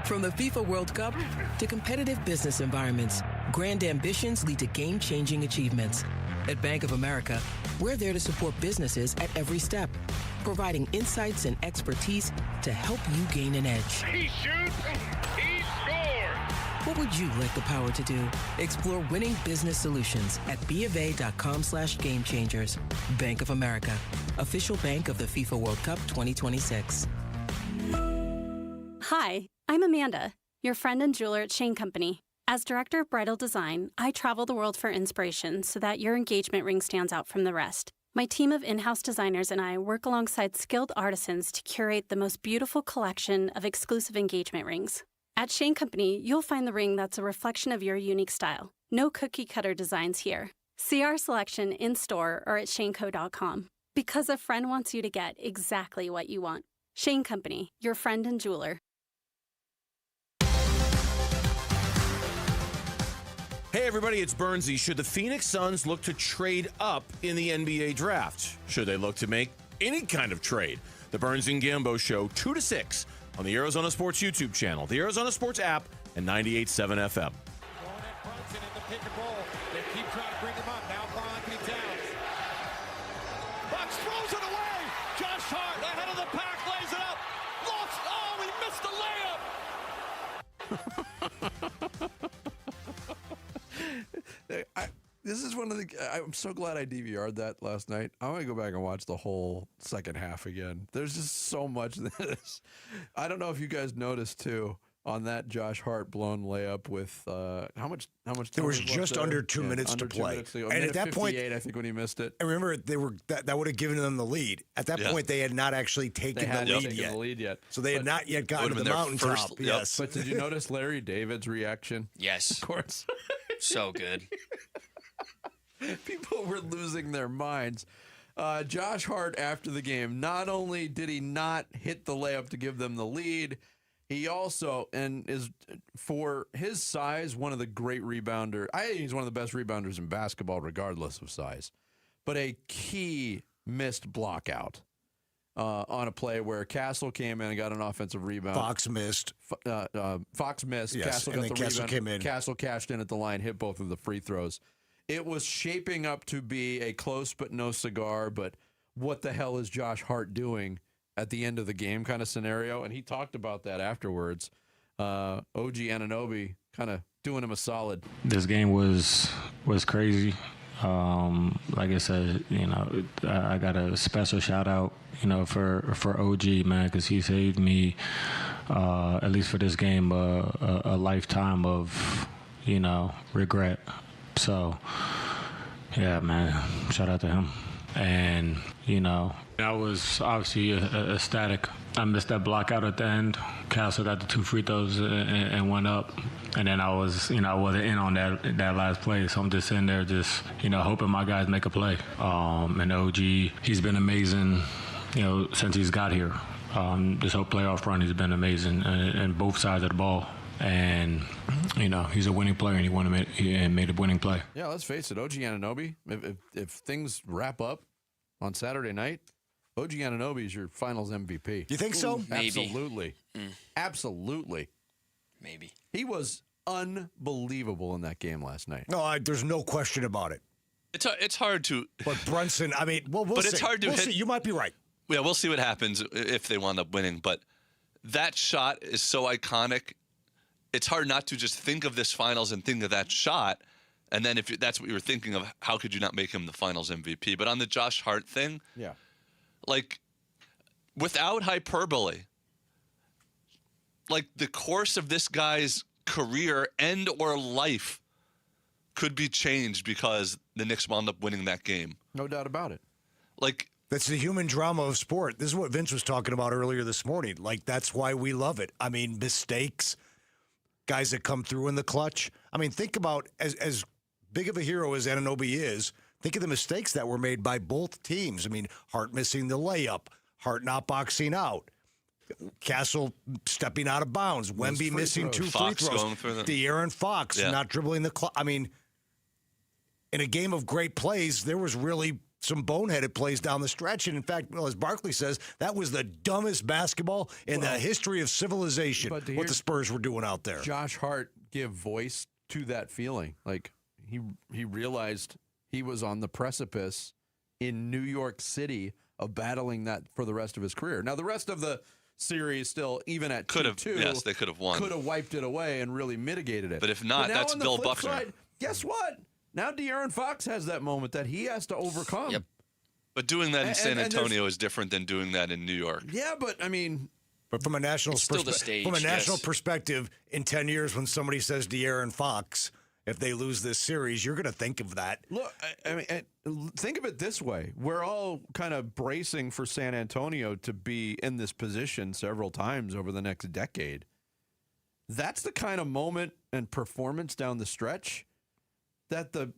From the FIFA World Cup to competitive business environments, grand ambitions lead to game-changing achievements. At Bank of America, we're there to support businesses at every step, providing insights and expertise to help you gain an edge. He shoots, he scores! What would you like the power to do? Explore winning business solutions at BofA.com/gamechangers. Bank of America, official bank of the FIFA World Cup 2026. Hi, I'm Amanda, your friend and jeweler at Shane Company. As director of bridal design, I travel the world for inspiration so that your engagement ring stands out from the rest. My team of in-house designers and I work alongside skilled artisans to curate the most beautiful collection of exclusive engagement rings. At Shane Company, you'll find the ring that's a reflection of your unique style. No cookie-cutter designs here. See our selection in-store or at shaneco.com. Because a friend wants you to get exactly what you want. Shane Company, your friend and jeweler. Hey everybody, it's Bernsey. Should the Phoenix Suns look to trade up in the NBA draft? Should they look to make any kind of trade? The Burns and Gambo Show, 2 to 6 on the Arizona Sports YouTube channel, the Arizona Sports app, and 98.7 FM. They keep trying to bring him up. Now Bonnie Towns. Bucks throws it away. Josh Hart ahead of the pack, lays it up. Lost. Oh, he missed the layup. This is one of the. I'm so glad I DVR'd that last night. I want to go back and watch the whole second half again. There's just so much of this. I don't know if you guys noticed too. on that Josh Hart blown layup with how much? There was time left just there? under 2 minutes under to 2 play. minutes to go. And at that point, I think when he missed it, I remember that would have given them the lead. At that point, they had not actually taken the lead yet. So they had not yet gotten to the mountaintop. Yes. But did you notice Larry David's reaction? Yes. Of course. So good. People were losing their minds. Josh Hart, after the game, not only did he not hit the layup to give them the lead, he also, and is, for his size, one of the great rebounder. I think he's one of the best rebounders in basketball, regardless of size. But a key missed block out on a play where Castle came in and got an offensive rebound. Fox missed. Fox missed. Yes, Castle and got then the Castle rebound. came in. Castle cashed in at the line, hit both of the free throws. It was shaping up to be a close but no cigar, but what the hell is Josh Hart doing at the end of the game kind of scenario? And he talked about that afterwards. OG Anunoby kind of doing him a solid. This game was crazy. Like I said, I got a special shout out, for OG, man, because he saved me, at least for this game, a lifetime of, regret. So, yeah, man, shout out to him. And, I was obviously ecstatic. I missed that block out at the end. Castle got the 2 free throws and went up. And then I wasn't in on that last play. So I'm just sitting there hoping my guys make a play. And OG, he's been amazing, since he's got here. This whole playoff run, he's been amazing on both sides of the ball. And, he's a winning player, and he made a winning play. Yeah, let's face it, OG Anunoby, if things wrap up on Saturday night, OG Anunoby is your finals MVP. You think so? Maybe. Absolutely. Absolutely. Maybe. He was unbelievable in that game last night. No, there's no question about it. It's hard to. But Brunson, I mean, we'll but see. It's hard to we'll hit. see. You might be right. Yeah, we'll see what happens if they wind up winning. But that shot is so iconic. It's hard not to just think of this finals and think of that shot. And then if that's what you were thinking of, how could you not make him the finals MVP? But on the Josh Hart thing, yeah, like without hyperbole, like the course of this guy's career and or life could be changed because the Knicks wound up winning that game. No doubt about it. Like, that's the human drama of sport. This is what Vince was talking about earlier this morning. Like, that's why we love it. I mean, mistakes, guys that come through in the clutch. I mean, think about, as big of a hero as Anunoby is, think of the mistakes that were made by both teams. I mean, Hart missing the layup, Hart not boxing out, Castle stepping out of bounds, Wemby missing 2 free throws, De'Aaron Fox not dribbling the clock. I mean, in a game of great plays, there was really some boneheaded plays down the stretch. And in fact, as Barkley says, that was the dumbest basketball in the history of civilization, what the Spurs were doing out there. Josh Hart give voice to that feeling. Like, he realized he was on the precipice in New York City of battling that for the rest of his career. Now, the rest of the series still, even at 2-2, yes, they could have won. Could have wiped it away and really mitigated it. But if not, that's Bill Buckner. Side, guess what? Now De'Aaron Fox has that moment that he has to overcome. Yep. But doing that in San Antonio is different than doing that in New York. Yeah, but I mean, but from a national perspective, in 10 years when somebody says De'Aaron Fox, if they lose this series, you're going to think of that. Look, I mean, think of it this way. We're all kind of bracing for San Antonio to be in this position several times over the next decade. That's the kind of moment and performance down the stretch that the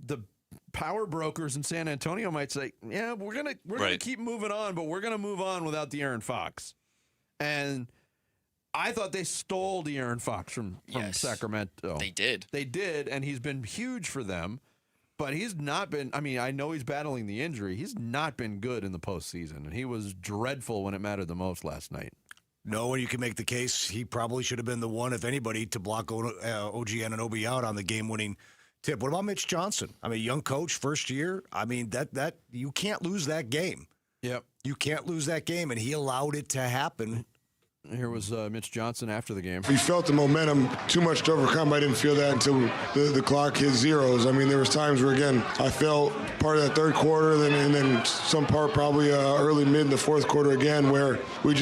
power brokers in San Antonio might say, yeah, we're gonna keep moving on, but we're gonna move on without De'Aaron Fox. And I thought they stole De'Aaron Fox from Sacramento. They did, and he's been huge for them. But he's not been. I mean, I know he's battling the injury. He's not been good in the postseason, and he was dreadful when it mattered the most last night. No, and you can make the case he probably should have been the one, if anybody, to block OG Anunoby out on the game-winning tip. What about Mitch Johnson? I mean, young coach, first year. I mean, that you can't lose that game. Yep. You can't lose that game, and he allowed it to happen Here was Mitch Johnson after the game. We felt the momentum too much to overcome. I didn't feel that until the clock hit zeros. I mean, there was times where, again, I felt part of that third quarter and then some part probably early, mid in the fourth quarter again, where we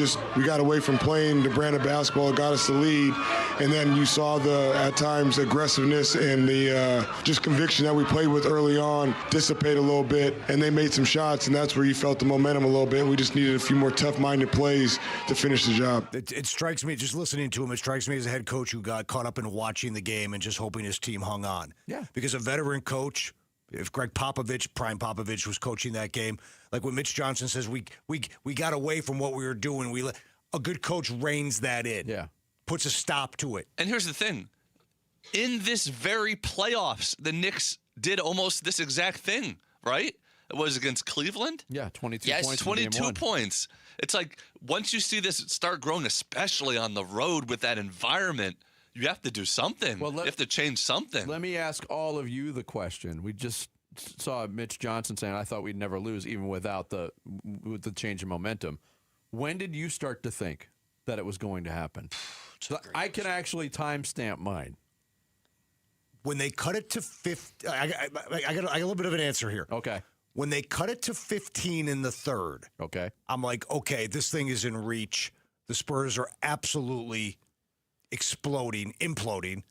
got away from playing the brand of basketball that got us the lead. And then you saw at times, aggressiveness and the just conviction that we played with early on dissipate a little bit, and they made some shots, and that's where you felt the momentum a little bit. We just needed a few more tough-minded plays to finish the job. It strikes me, just listening to him, it strikes me as a head coach who got caught up in watching the game and just hoping his team hung on. Yeah. Because a veteran coach, if Greg Popovich, Prime Popovich, was coaching that game, like when Mitch Johnson says, we got away from what we were doing, a good coach reins that in. Yeah. Puts a stop to it. And here's the thing. In this very playoffs, the Knicks did almost this exact thing, right? It was against Cleveland? Yeah, 22 yes, points. 22 points. It's like once you see this start growing, especially on the road with that environment, you have to do something. You have to change something. Let me ask all of you the question. We just saw Mitch Johnson saying, I thought we'd never lose even with the change in momentum. When did you start to think that it was going to happen? So I can actually timestamp mine. When they cut it to 15, I got a little bit of an answer here. Okay. When they cut it to 15 in the third, okay, I'm like, okay, this thing is in reach. The Spurs are absolutely exploding, imploding.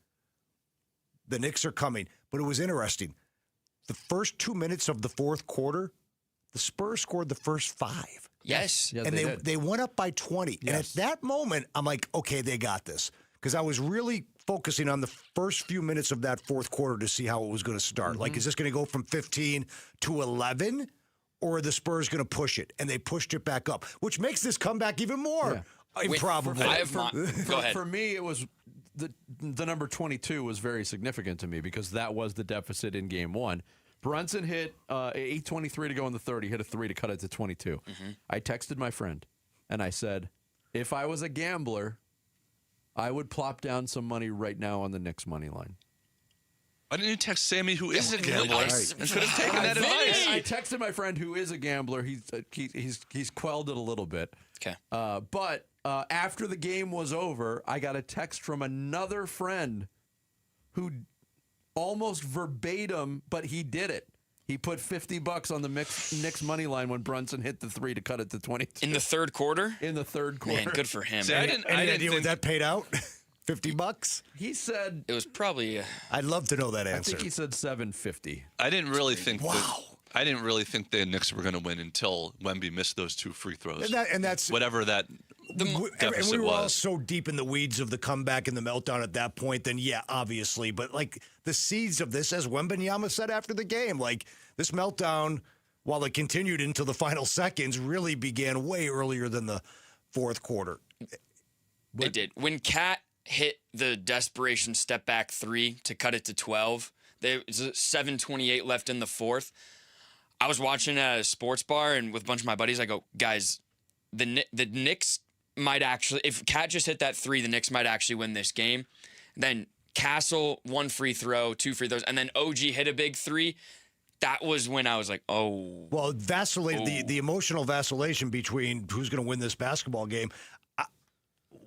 The Knicks are coming. But it was interesting. The first 2 minutes of the fourth quarter, the Spurs scored the first 5. Yes. And they went up by 20. Yes. And at that moment, I'm like, okay, they got this. Because I was really focusing on the first few minutes of that fourth quarter to see how it was going to start. Like, is this going to go from 15 to 11, or are the Spurs going to push it? And they pushed it back up, which makes this comeback even more improbable. Go ahead. For me, it was the number 22 was very significant to me because that was the deficit in game one. Brunson hit 8:23 to go in the third. He hit a 3 to cut it to 22. I texted my friend, and I said, if I was a gambler, I would plop down some money right now on the Knicks money line. Why didn't you text Sammy, who is a gambler, and could have taken that advice? I texted my friend who is a gambler. He's quelled it a little bit. Okay. But after the game was over, I got a text from another friend who almost verbatim, but he did it. He put $50 on the Knicks money line when Brunson hit the 3 to cut it to 22. In the third quarter? In the third quarter. Man, good for him. See, Any idea what that paid out? $50? He said it was probably. I'd love to know that answer. I think he said $750. I didn't really think. Wow. I didn't really think the Knicks were going to win until Wemby missed those 2 free throws. And that's whatever that deficit and we were was. all so deep in the weeds of the comeback and the meltdown at that point. Then yeah, obviously, but like the seeds of this, as Wembanyama said after the game, like this meltdown, while it continued into the final seconds, really began way earlier than the fourth quarter. It did. When Cat hit the desperation step back 3 to cut it to 12, there was 7:28 left in the fourth. I was watching at a sports bar and with a bunch of my buddies, I go, guys, the Knicks might actually, if Cat just hit that 3, the Knicks might actually win this game. Then Castle, 1 free throw, 2 free throws, and then OG hit a big 3. That was when I was like, oh. Well, vacillated, the emotional vacillation between who's going to win this basketball game.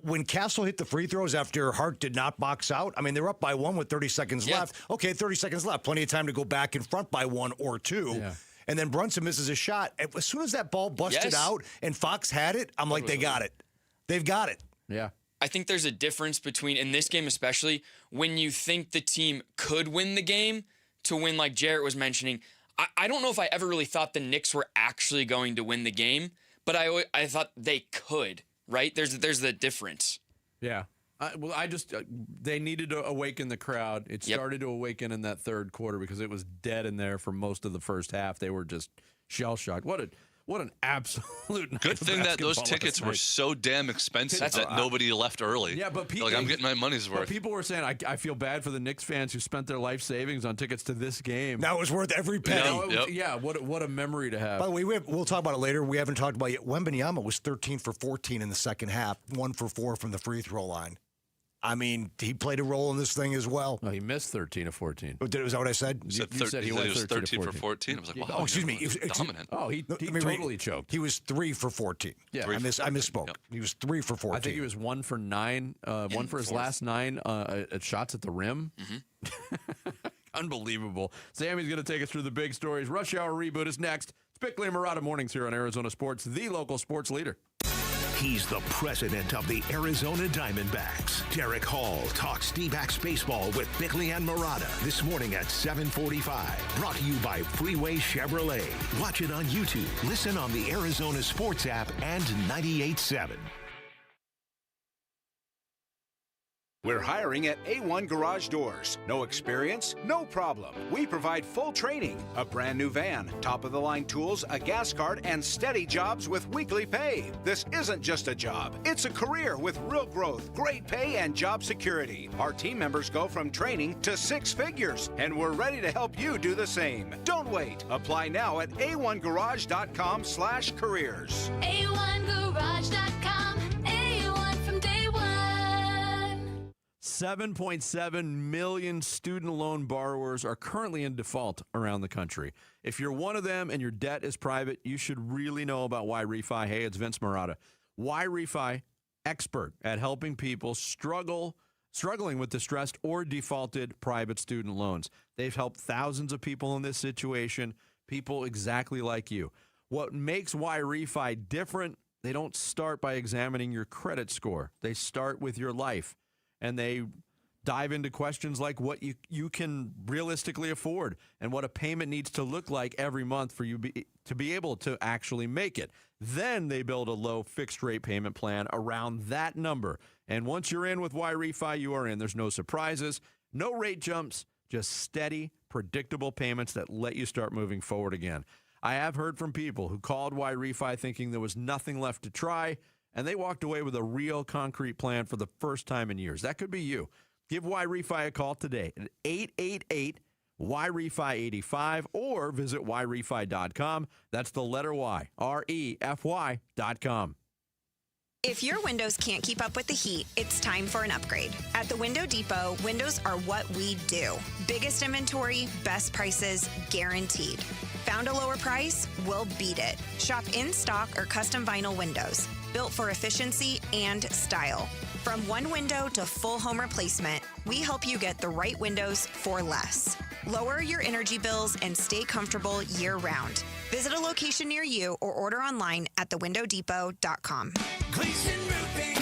When Castle hit the free throws after Hart did not box out, I mean, they're up by 1 with 30 seconds left. Okay, 30 seconds left. Plenty of time to go back in front by 1 or 2. Yeah. And then Brunson misses a shot. As soon as that ball busted out and Fox had it, I'm like, they got it. They've got it. Yeah. I think there's a difference between, in this game especially, when you think the team could win the game to when, like Jarrett was mentioning, I don't know if I ever really thought the Knicks were actually going to win the game, but I thought they could, right? There's the difference. Yeah. They needed to awaken the crowd. It started to awaken in that third quarter because it was dead in there for most of the first half. They were just shell-shocked. What an absolute good thing that those tickets were so damn expensive that nobody left early. Yeah, but people, like I'm getting my money's worth. But people were saying, I feel bad for the Knicks fans who spent their life savings on tickets to this game. Now it was worth every penny. Yeah, what a memory to have. By the way, we'll talk about it later. We haven't talked about it yet. Wembanyama was 13 for 14 in the second half, 1 for 4 from the free throw line. I mean, he played a role in this thing as well. No, he missed 13 of 14. Is that what I said? You said he was 13 for 14. I was like, wow. Oh, excuse me. Dominant. Oh, he totally choked. He was 3 for 14. Yeah. I misspoke. Yep. He was 3 for 14. I think he was 1 for 9, one for his last 9 at shots at the rim. Mm-hmm. Unbelievable. Sammy's going to take us through the big stories. Rush Hour Reboot is next. It's Bickley and Murata Mornings here on Arizona Sports, the local sports leader. He's the president of the Arizona Diamondbacks. Derek Hall talks D-backs baseball with Bickley and Murata this morning at 7:45. Brought to you by Freeway Chevrolet. Watch it on YouTube. Listen on the Arizona Sports app and 98.7. We're hiring at A1 Garage Doors. No experience? No problem. We provide full training, a brand new van, top-of-the-line tools, a gas card, and steady jobs with weekly pay. This isn't just a job. It's a career with real growth, great pay, and job security. Our team members go from training to 6 figures, and we're ready to help you do the same. Don't wait. Apply now at a1garage.com/careers. A1garage.com. A1 from day one. 7.7 million student loan borrowers are currently in default around the country. If you're one of them and your debt is private, you should really know about Y-Refi. Hey, it's Vince Murata. Y-Refi, expert at helping people struggling with distressed or defaulted private student loans. They've helped thousands of people in this situation, people exactly like you. What makes Y-Refi different, they don't start by examining your credit score. They start with your life. And they dive into questions like what you can realistically afford and what a payment needs to look like every month for you to be able to actually make it. Then they build a low fixed rate payment plan around that number. And once you're in with Y-Refi, you are in. There's no surprises, no rate jumps, just steady, predictable payments that let you start moving forward again. I have heard from people who called Y-Refi thinking there was nothing left to try, and they walked away with a real concrete plan for the first time in years. That could be you. Give Y-Refi a call today at 888-Y-REFI-85 or visit YRefi.com. That's the letter Y, REFY.com. If your windows can't keep up with the heat, it's time for an upgrade. At the Window Depot, windows are what we do. Biggest inventory, best prices, guaranteed. Found a lower price? We'll beat it. Shop in stock or custom vinyl windows, built for efficiency and style. From one window to full home replacement, we help you get the right windows for less. Lower your energy bills and stay comfortable year-round. Visit a location near you or order online at thewindowdepot.com. Gleason Roofing.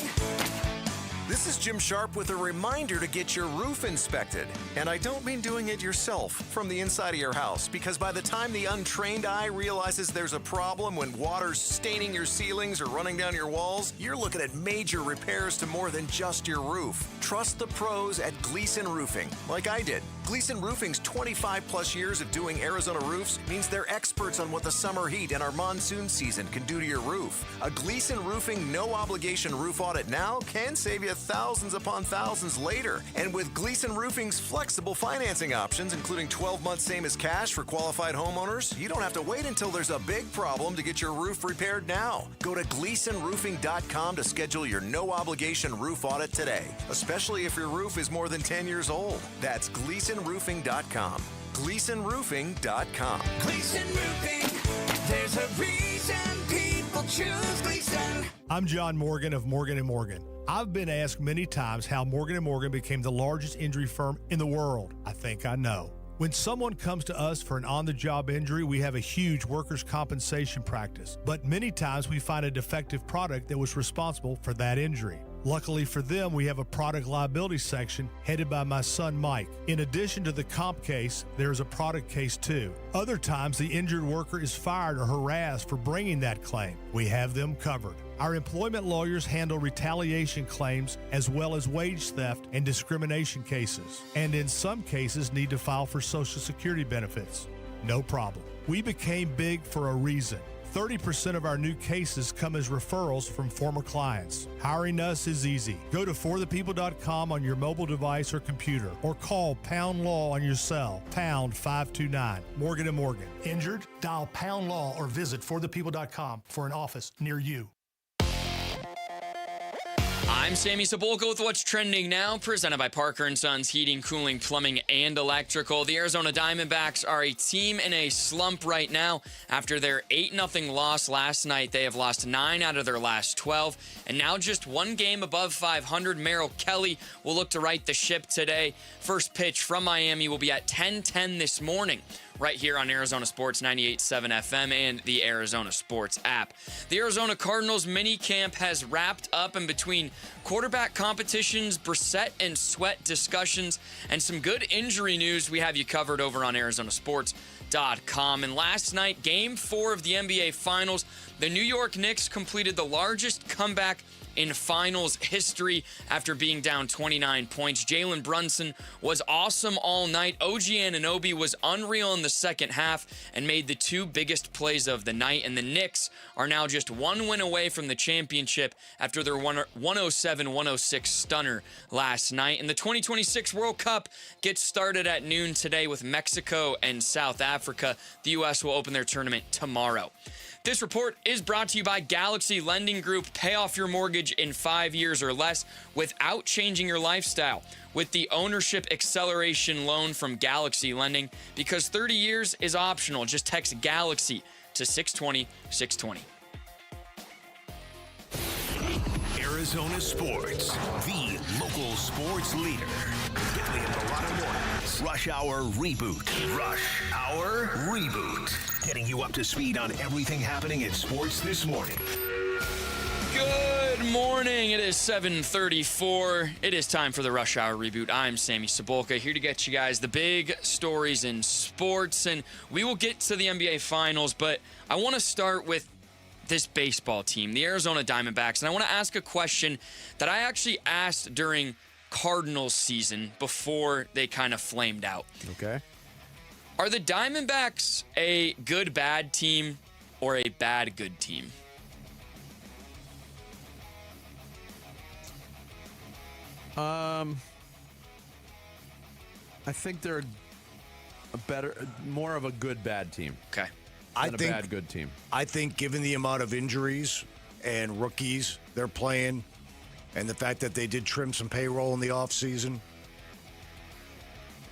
This is Jim Sharp with a reminder to get your roof inspected. And I don't mean doing it yourself from the inside of your house, because by the time the untrained eye realizes there's a problem when water's staining your ceilings or running down your walls, you're looking at major repairs to more than just your roof. Trust the pros at Gleason Roofing, like I did. Gleason Roofing's 25 plus years of doing Arizona roofs means they're experts on what the summer heat and our monsoon season can do to your roof. A Gleason Roofing no-obligation roof audit now can save you thousands upon thousands later. And with Gleason Roofing's flexible financing options, including 12 months same as cash for qualified homeowners, you don't have to wait until there's a big problem to get your roof repaired now. Go to GleasonRoofing.com to schedule your no-obligation roof audit today, especially if your roof is more than 10 years old. That's GleasonRoofing.com. GleasonRoofing.com. Gleason Roofing. There's a reason people choose Gleason. I'm John Morgan of Morgan & Morgan. I've been asked many times how Morgan & Morgan became the largest injury firm in the world. I think I know. When someone comes to us for an on-the-job injury, we have a huge workers' compensation practice. But many times we find a defective product that was responsible for that injury. Luckily for them, we have a product liability section headed by my son, Mike. In addition to the comp case, there is a product case too. Other times, the injured worker is fired or harassed for bringing that claim. We have them covered. Our employment lawyers handle retaliation claims as well as wage theft and discrimination cases, and in some cases need to file for Social Security benefits. No problem. We became big for a reason. 30% of our new cases come as referrals from former clients. Hiring us is easy. Go to forthepeople.com on your mobile device or computer, or call Pound Law on your cell, pound 529. Morgan & Morgan. Injured? Dial Pound Law or visit forthepeople.com for an office near you. I'm Sammy Sabulka with what's trending now, presented by Parker & Sons Heating, Cooling, Plumbing, and Electrical. The Arizona Diamondbacks are a team in a slump right now. After their 8-0 loss last night, they have lost 9 out of their last 12, and now just one game above 500. Merrill Kelly will look to right the ship today. First pitch from Miami will be at 10:10 this morning, right here on Arizona Sports 98.7 FM and the Arizona Sports app. The Arizona Cardinals mini camp has wrapped up, in between quarterback competitions, Brissett and Sweat discussions, and some good injury news, we have you covered over on ArizonaSports.com. And last night, Game 4 of the NBA Finals, the New York Knicks completed the largest comeback in finals history after being down 29 points. Jalen Brunson was awesome all night. OG Anunoby was unreal in the second half and made the 2 biggest plays of the night. And the Knicks are now just 1 win away from the championship after their 107-106 stunner last night. And the 2026 World Cup gets started at noon today with Mexico and South Africa. The U.S. will open their tournament tomorrow. This report is brought to you by Galaxy Lending Group. Pay off your mortgage in 5 years or less without changing your lifestyle with the Ownership Acceleration Loan from Galaxy Lending, because 30 years is optional. Just text GALAXY to 620-620. Arizona Sports, the local sports leader. Bickley and Marotta Mornings. Rush Hour Reboot. Rush Hour Reboot. Getting you up to speed on everything happening in sports this morning. Good morning. It is 7:34. It is time for the Rush Hour Reboot. I'm Sammy Sabulka, here to get you guys the big stories in sports, and we will get to the NBA Finals, but I want to start with this baseball team, the Arizona Diamondbacks, and I want to ask a question that I actually asked during Cardinals season before they kind of flamed out. Okay. Are the Diamondbacks a good-bad team or a bad-good team? I think they're more of a good-bad team. Okay. I than think a bad-good team. I think given the amount of injuries and rookies they're playing, and the fact that they did trim some payroll in the offseason,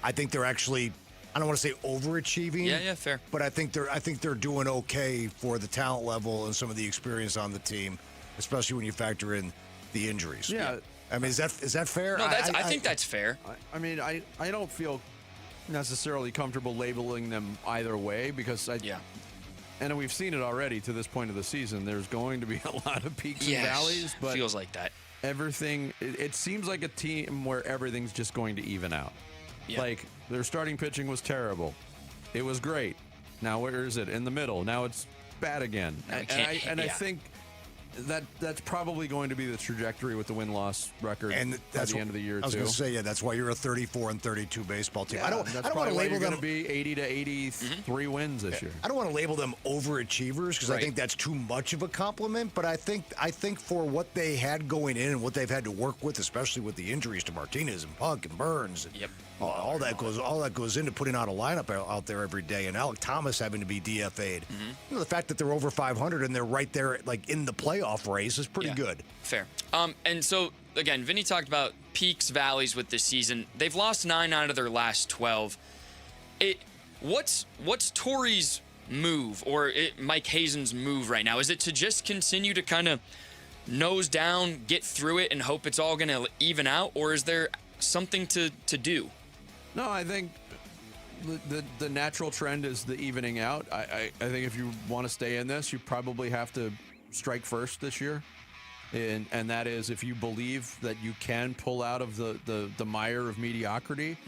I think they're actually, I don't want to say overachieving. Yeah, fair. But I think they're doing okay for the talent level and some of the experience on the team, especially when you factor in the injuries. Yeah. I mean, is that fair? No, I think that's fair. I mean, I don't feel necessarily comfortable labeling them either way, because and we've seen it already to this point of the season. There's going to be a lot of peaks and valleys, but feels like that. Everything, it seems like a team where everything's just going to even out. Yeah. Like, their starting pitching was terrible. It was great. Now where is it? In the middle. Now it's bad again. And I think that's probably going to be the trajectory with the win-loss record and at the end of the year, too. I was going to say, that's why you're a 34-32 baseball team. Yeah, I don't want to label them going to be 80 to 83 wins this year. I don't want to label them overachievers, because I think that's too much of a compliment. But I think for what they had going in and what they've had to work with, especially with the injuries to Martinez and Punk and Burns, and all that goes into putting out a lineup out there every day. And Alec Thomas having to be DFA'd. You know, the fact that they're over 500 and they're right there, like in the playoff race, is pretty good. Fair. And so again, Vinny talked about peaks, valleys with this season. They've lost 9 out of their last 12. What's Torrey's move, or Mike Hazen's move right now? Is it to just continue to kind of nose down, get through it, and hope it's all going to even out, or is there something to do? No, I think the natural trend is the evening out. I think if you want to stay in this, you probably have to strike first this year. And that is, if you believe that you can pull out of the mire of mediocrity,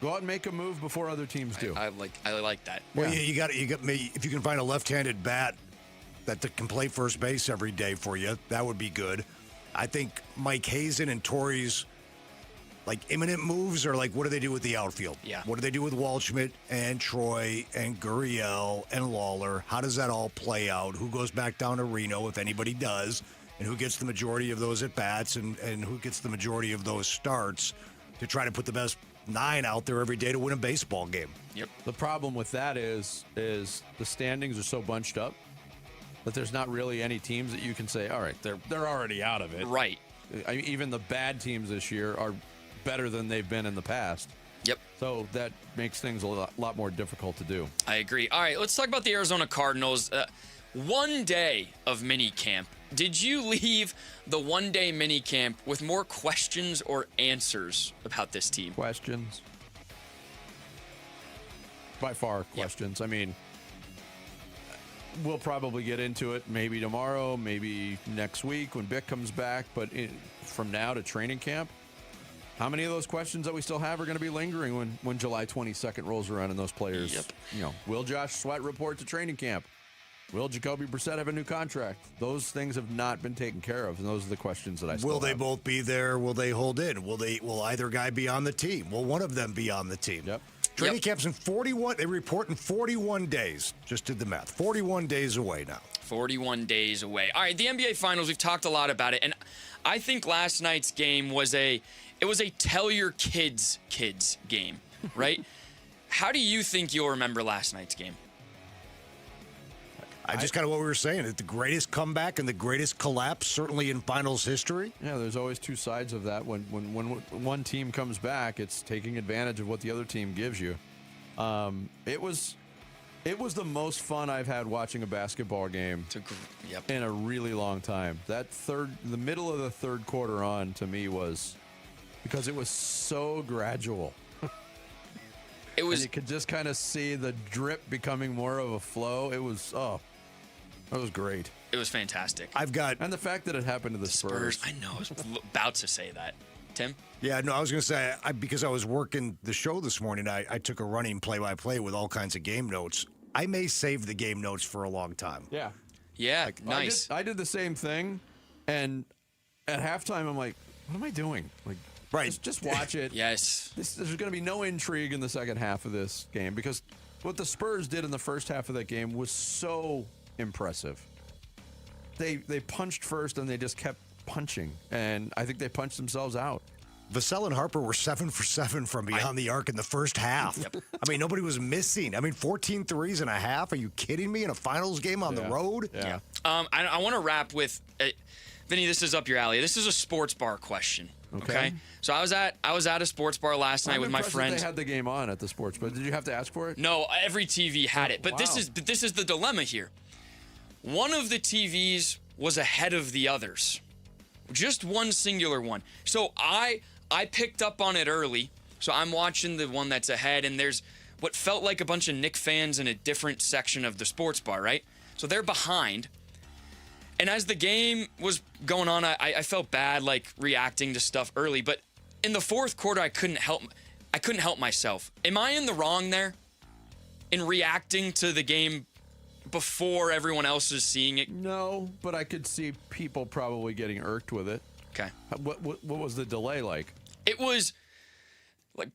go out and make a move before other teams do. I like that. Well, you got if you can find a left-handed bat that can play first base every day for you, that would be good. I think Mike Hazen and Torrey's imminent moves are what do they do with the outfield? Yeah. What do they do with Waldschmidt and Troy and Gurriel and Lawler? How does that all play out? Who goes back down to Reno, if anybody does? And who gets the majority of those at-bats and who gets the majority of those starts to try to put the best 9 out there every day to win a baseball game? Yep. The problem with that is the standings are so bunched up that there's not really any teams that you can say, all right, they're already out of it. Right. even the bad teams this year are better than they've been in the past. Yep. So that makes things a lot more difficult to do. I agree. All right, let's talk about the Arizona Cardinals. 1 day of mini camp. Did you leave the 1 day mini camp with more questions or answers about this team? Questions. By far, questions. Yep. I mean, we'll probably get into it maybe tomorrow, maybe next week when Bick comes back. But from now to training camp, how many of those questions that we still have are going to be lingering when July 22nd rolls around and those players, will Josh Sweat report to training camp? Will Jacoby Brissett have a new contract? Those things have not been taken care of, and those are the questions that I still Will they have. both be there? Will they hold in? Will either guy be on the team? Will one of them be on the team? Yep. Training camp's in 41. They report in 41 days. Just did the math. 41 days away now. 41 days away. All right, the NBA Finals, we've talked a lot about it, and I think last night's game was a tell your kids game, right? How do you think you'll remember last night's game? I just kind of what we were saying. It's the greatest comeback and the greatest collapse, certainly in finals history. Yeah, there's always two sides of that. When one team comes back, it's taking advantage of what the other team gives you. It was the most fun I've had watching a basketball game in a really long time. The middle of the third quarter on, to me, was because it was so gradual. And you could just kind of see the drip becoming more of a flow. It was that was great. It was fantastic. And the fact that it happened to the Spurs. I know. I was about to say that. Tim? Yeah, no, I was going to say, because I was working the show this morning, I took a running play-by-play with all kinds of game notes. I may save the game notes for a long time. Yeah. Yeah, nice. I did the same thing, and at halftime, I'm like, what am I doing? Like, right. Just watch it. Yes. There's going to be no intrigue in the second half of this game because what the Spurs did in the first half of that game was so impressive. They punched first and they just kept punching, and I think they punched themselves out. Vassell and Harper were 7 for 7 from beyond the arc in the first half. Yep. I mean, nobody was missing. 14 threes and a half. Are you kidding me? In a finals game on the road? Yeah. I want to wrap with, Vinny, this is up your alley. This is a sports bar question. Okay. So I was at a sports bar last night with my friends. They had the game on at the sports bar. Did you have to ask for it? No, every TV had it. But wow. this is the dilemma here. One of the TVs was ahead of the others. Just one singular one. So I picked up on it early. So I'm watching the one that's ahead, and there's what felt like a bunch of Knicks fans in a different section of the sports bar, right? So they're behind. And as the game was going on, I felt bad, like, reacting to stuff early. But in the fourth quarter, I couldn't help myself. Am I in the wrong there in reacting to the game before everyone else is seeing it? No, but I could see people probably getting irked with it. Okay. What was the delay like? It was like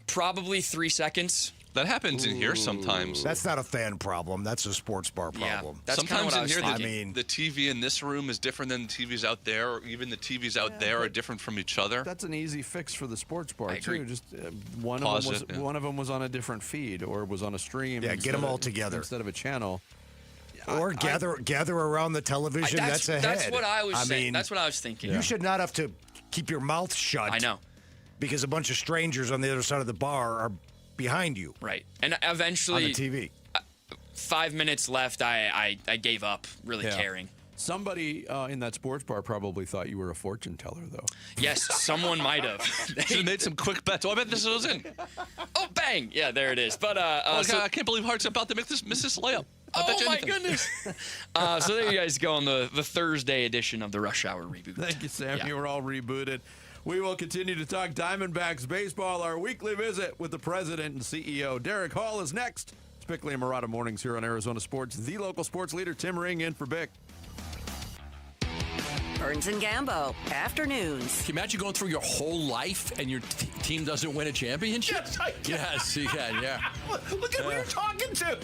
probably 3 seconds. That happens in here sometimes. That's not a fan problem. That's a sports bar problem. That's sometimes in here, thinking. the TV in this room is different than the TVs out there, or even the TVs out there are different from each other. That's an easy fix for the sports bar, I agree. too. Just one of them was on a different feed or was on a stream. Yeah, get them all together. Instead of a channel. Or gather around the television that's ahead. That's what I was saying. That's what I was thinking. You should not have to keep your mouth shut. I know. Because a bunch of strangers on the other side of the bar are behind you. Right. And eventually, on the TV. 5 minutes left, I gave up really caring. Somebody in that sports bar probably thought you were a fortune teller, though. Yes, someone might have. Should have made some quick bets. Oh, I bet this was in. Oh, bang! Yeah, there it is. But I can't believe Hart's about to miss this layup. Oh, my goodness. So there you guys go on the Thursday edition of the Rush Hour reboot. Thank you, Sam. You were all rebooted. We will continue to talk Diamondbacks baseball. Our weekly visit with the president and CEO, Derek Hall, is next. It's Bickley and Murata Mornings here on Arizona Sports. The local sports leader, Tim Ring, in for Bick. Burns and Gambo, afternoons. Can you imagine going through your whole life and your team doesn't win a championship? Yes, I can. Yes, you can, yeah. Look at who you're talking to.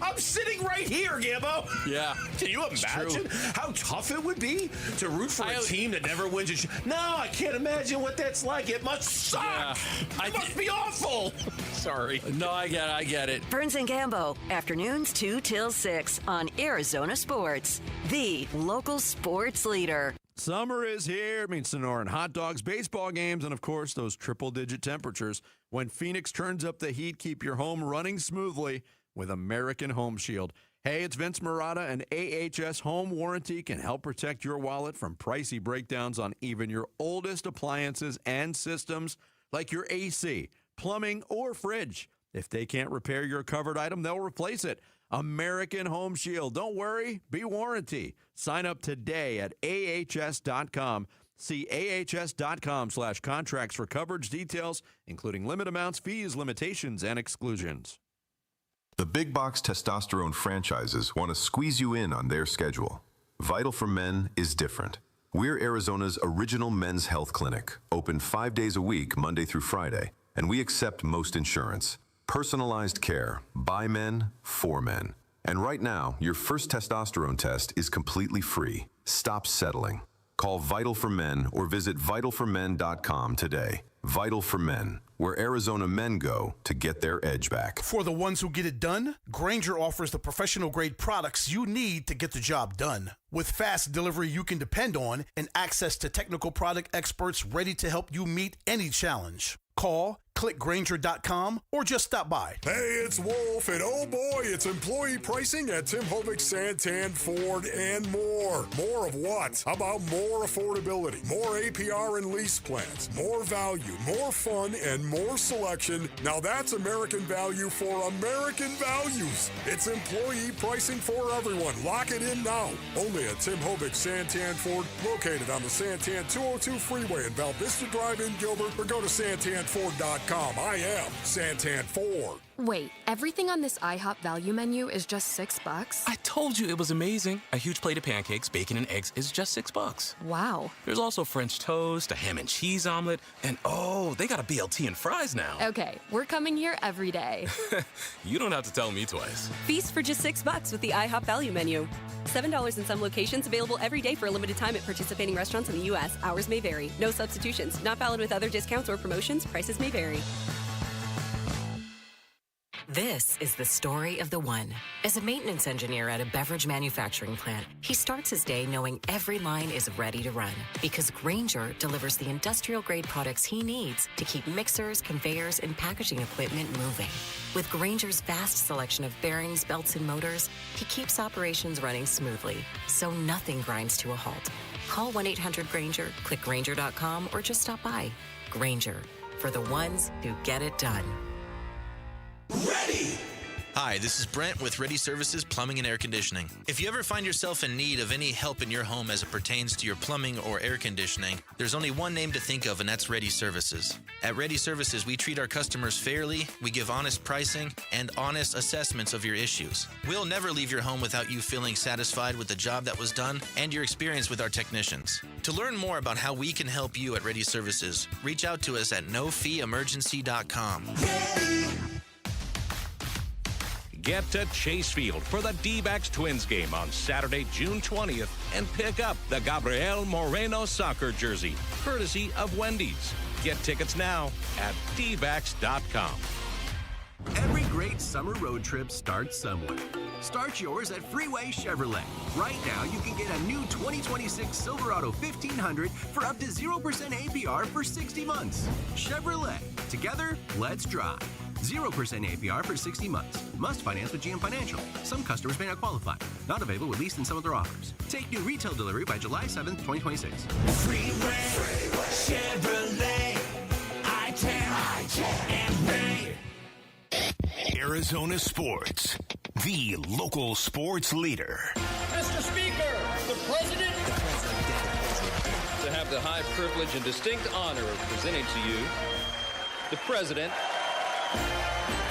I'm sitting right here, Gambo. Yeah. Can you imagine how tough it would be to root for a team that never wins a No, I can't imagine what that's like. It must suck. Yeah. It must be awful. Sorry. No, I get it. Burns and Gambo, afternoons 2 till 6 on Arizona Sports, the local sports leader. Summer is here. It means Sonoran hot dogs, baseball games, and, of course, those triple-digit temperatures. When Phoenix turns up the heat, keep your home running smoothly with American Home Shield. Hey, it's Vince Marotta, and AHS Home Warranty can help protect your wallet from pricey breakdowns on even your oldest appliances and systems like your AC, plumbing, or fridge. If they can't repair your covered item, they'll replace it. American Home Shield. Don't worry, be warranty. Sign up today at ahs.com. See ahs.com/contracts for coverage details, including limit amounts, fees, limitations, and exclusions. The big box testosterone franchises want to squeeze you in on their schedule. Vital for Men is different. We're Arizona's original men's health clinic, open 5 days a week, Monday through Friday, and we accept most insurance. Personalized care, by men, for men. And right now, your first testosterone test is completely free. Stop settling. Call Vital for Men or visit vitalformen.com today. Vital for Men, where Arizona men go to get their edge back. For the ones who get it done, Grainger offers the professional-grade products you need to get the job done. With fast delivery you can depend on and access to technical product experts ready to help you meet any challenge. Call, click Grainger.com, or just stop by. Hey, it's Wolf, and oh boy, it's employee pricing at Tim Hovick, Santan, Ford, and more. More of what? How about more affordability, more APR and lease plans, more value, more fun, and more selection? Now that's American value for American values. It's employee pricing for everyone. Lock it in now. Only at Tim Hovick, Santan, Ford, located on the Santan 202 freeway in Val Vista Drive in Gilbert, or go to santanford.com. I am Santan Ford. Wait, everything on this IHOP value menu is just $6? I told you it was amazing. A huge plate of pancakes, bacon, and eggs is just $6. Wow. There's also French toast, a ham and cheese omelet, and oh, they got a BLT and fries now. Okay, we're coming here every day. You don't have to tell me twice. Feast for just $6 with the IHOP value menu. $7 in some locations, available every day for a limited time at participating restaurants in the U.S. Hours may vary. No substitutions. Not valid with other discounts or promotions. Prices may vary. This is the story of the one. As a maintenance engineer at a beverage manufacturing plant, he starts his day knowing every line is ready to run because Grainger delivers the industrial-grade products he needs to keep mixers, conveyors, and packaging equipment moving. With Grainger's vast selection of bearings, belts, and motors, he keeps operations running smoothly, so nothing grinds to a halt. Call 1-800-GRAINGER, click Grainger.com, or just stop by. Grainger, for the ones who get it done. Ready! Hi, this is Brent with Ready Services Plumbing and Air Conditioning. If you ever find yourself in need of any help in your home as it pertains to your plumbing or air conditioning, there's only one name to think of, and that's Ready Services. At Ready Services, we treat our customers fairly, we give honest pricing, and honest assessments of your issues. We'll never leave your home without you feeling satisfied with the job that was done and your experience with our technicians. To learn more about how we can help you at Ready Services, reach out to us at nofeeemergency.com. Get to Chase Field for the D-backs Twins game on Saturday, June 20th, and pick up the Gabriel Moreno soccer jersey, courtesy of Wendy's. Get tickets now at dbacks.com. Every great summer road trip starts somewhere. Start yours at Freeway Chevrolet. Right now, you can get a new 2026 Silverado 1500 for up to 0% APR for 60 months. Chevrolet. Together, let's drive. 0% APR for 60 months. Must finance with GM Financial. Some customers may not qualify. Not available with lease and some other offers. Take new retail delivery by July 7th, 2026. Freeway Chevrolet. I-10 and Ray. Arizona Sports, the local sports leader. Mr. Speaker, the President. To have the high privilege and distinct honor of presenting to you the President.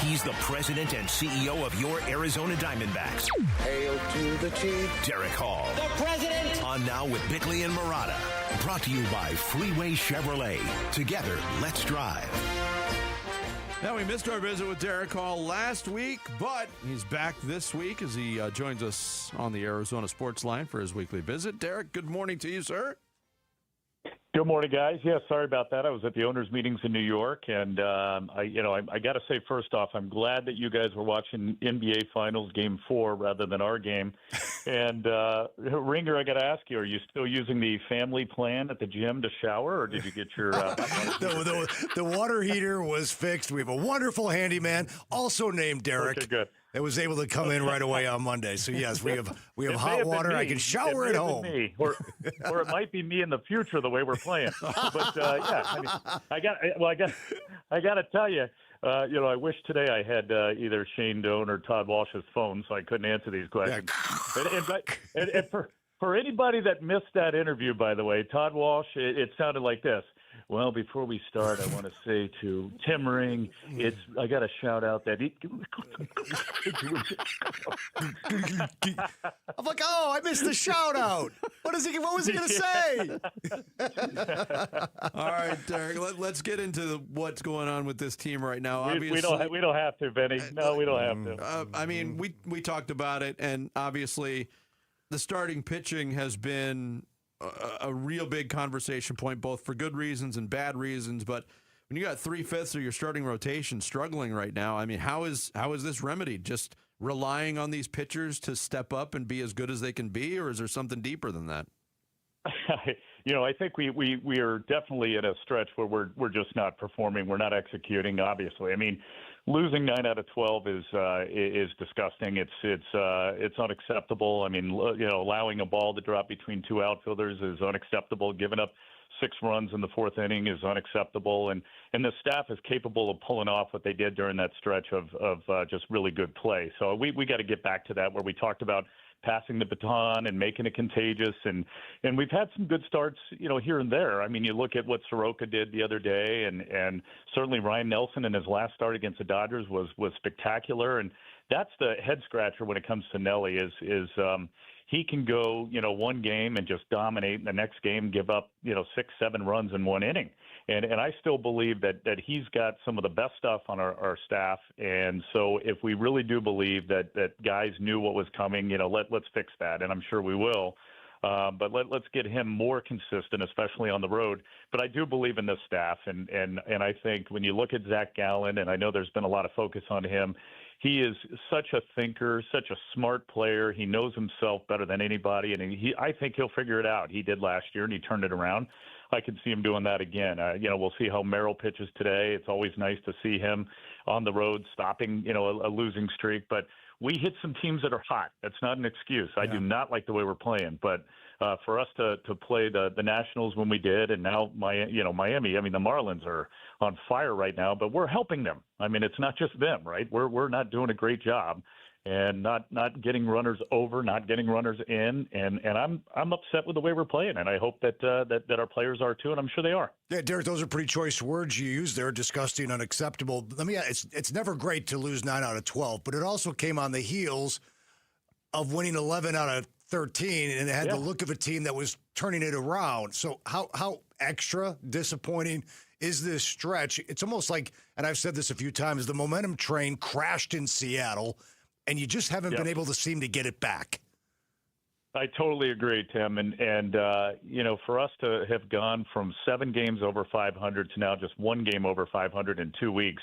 He's the president and CEO of your Arizona Diamondbacks. Hail to the chief. Derek Hall. The President. On Now with Bickley and Marotta. Brought to you by Freeway Chevrolet. Together, let's drive. Now, we missed our visit with Derek Hall last week, but he's back this week as he joins us on the Arizona Sports Line for his weekly visit. Derek, good morning to you, sir. Good morning, guys. Yeah, sorry about that. I was at the owners' meetings in New York, and I got to say, first off, I'm glad that you guys were watching NBA Finals Game 4 rather than our game. And Ringer, I got to ask you: are you still using the family plan at the gym to shower, or did you get your? The water heater was fixed. We have a wonderful handyman, also named Derek. Okay, good. That was able to come in right away on Monday. So yes, we have hot water. I can shower at home. Me, or it might be me in the future the way we're playing. But yeah, I mean, I got to tell you, I wish today I had either Shane Doan or Todd Walsh's phone, so I couldn't answer these questions. And for anybody that missed that interview, by the way, Todd Walsh, it sounded like this. Well, before we start, I want to say to Tim Ring, I got to shout out that I'm like, oh, I missed the shout out. What was he going to say? All right, Derek, let's get into what's going on with this team right now. Obviously, we don't have to, Benny. No, we don't have to. I mean, we talked about it, and obviously the starting pitching has been a real big conversation point, both for good reasons and bad reasons. But when you got 3/5 of your starting rotation struggling right now, I mean, how is this remedied? Just relying on these pitchers to step up and be as good as they can be, or is there something deeper than that? I think we are definitely in a stretch where we're just not performing. We're not executing. Obviously, I mean, losing 9 out of 12 is disgusting. It's unacceptable. I mean, allowing a ball to drop between two outfielders is unacceptable. Giving up 6 runs in the 4th inning is unacceptable. And the staff is capable of pulling off what they did during that stretch of just really good play. So we got to get back to that where we talked about passing the baton and making it contagious. And we've had some good starts, here and there. I mean, you look at what Soroka did the other day, and certainly Ryan Nelson in his last start against the Dodgers was spectacular. And that's the head scratcher when it comes to Nelly is he can go, one game and just dominate, and the next game give up, 6-7 runs in one inning. And I still believe that he's got some of the best stuff on our staff. And so if we really do believe that guys knew what was coming, let's fix that. And I'm sure we will. But let's get him more consistent, especially on the road. But I do believe in this staff. And I think when you look at Zach Gallen, and I know there's been a lot of focus on him, he is such a thinker, such a smart player. He knows himself better than anybody. And I think he'll figure it out. He did last year, and he turned it around. I can see him doing that again. We'll see how Merrill pitches today. It's always nice to see him on the road stopping, a losing streak. But we hit some teams that are hot. That's not an excuse. I do not like the way we're playing. But for us to play the Nationals when we did, and now Miami, I mean, the Marlins are on fire right now, but we're helping them. I mean, it's not just them, right? We're not doing a great job. And not getting runners over, not getting runners in, and I'm upset with the way we're playing, and I hope that our players are too, and I'm sure they are. Yeah, Derek, those are pretty choice words you use there. Disgusting, unacceptable. It's never great to lose 9 out of 12, but it also came on the heels of winning 11 out of 13, and it had the look of a team that was turning it around. So how extra disappointing is this stretch? It's almost like, and I've said this a few times, the momentum train crashed in Seattle, and you just haven't been able to seem to get it back. I totally agree, Tim. And for us to have gone from 7 games over 500 to now just 1 game over 500 in 2 weeks,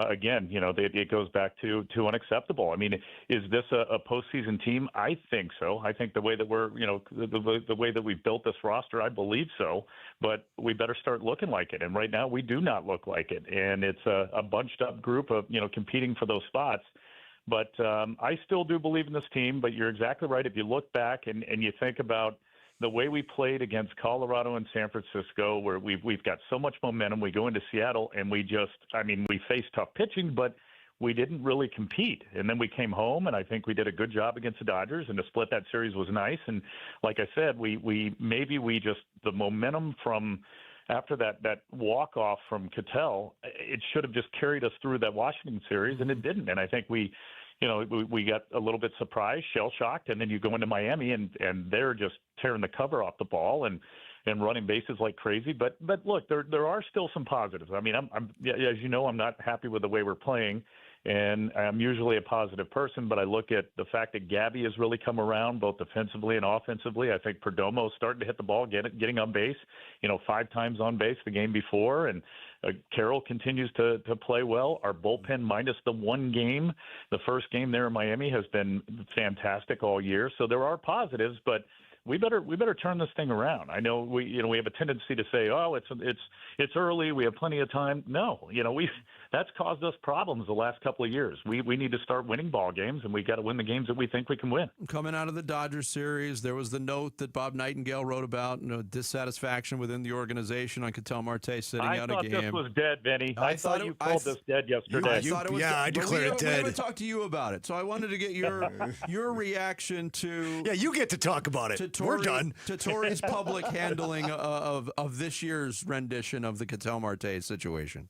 again, it goes back to unacceptable. I mean, is this a postseason team? I think so. I think the way that we're, the way that we've built this roster, I believe so. But we better start looking like it. And right now, we do not look like it. And it's a bunched up group of, competing for those spots. But I still do believe in this team. But you're exactly right. If you look back and you think about the way we played against Colorado and San Francisco, where we've got so much momentum, we go into Seattle and we faced tough pitching, but we didn't really compete. And then we came home, and I think we did a good job against the Dodgers, and to split that series was nice. And like I said, the momentum from after that walk-off from Cattell, it should have just carried us through that Washington series, and it didn't. And I think we got a little bit surprised, shell-shocked, and then you go into Miami, and they're just tearing the cover off the ball and running bases like crazy. But look, there are still some positives. I mean, I'm as you know, I'm not happy with the way we're playing, and I'm usually a positive person, but I look at the fact that Gabby has really come around both defensively and offensively. I think Perdomo is starting to hit the ball, getting on base, 5 times on base the game before. And Carroll continues to play well. Our bullpen, minus the one game, the first game there in Miami, has been fantastic all year. So there are positives, but we better turn this thing around. I know we have a tendency to say, oh, it's early, we have plenty of time. No, that's caused us problems the last couple of years. We need to start winning ball games, and we got to win the games that we think we can win. Coming out of the Dodgers series, there was the note that Bob Nightingale wrote about dissatisfaction within the organization on Ketel Marte sitting out a game. I thought this was dead, Vinny. I thought you called this dead yesterday. I declared it dead. We haven't talked to you about it, so I wanted to get your reaction to. Yeah, you get to talk about it. We're done. To Torey's public handling of this year's rendition of the Ketel Marte situation.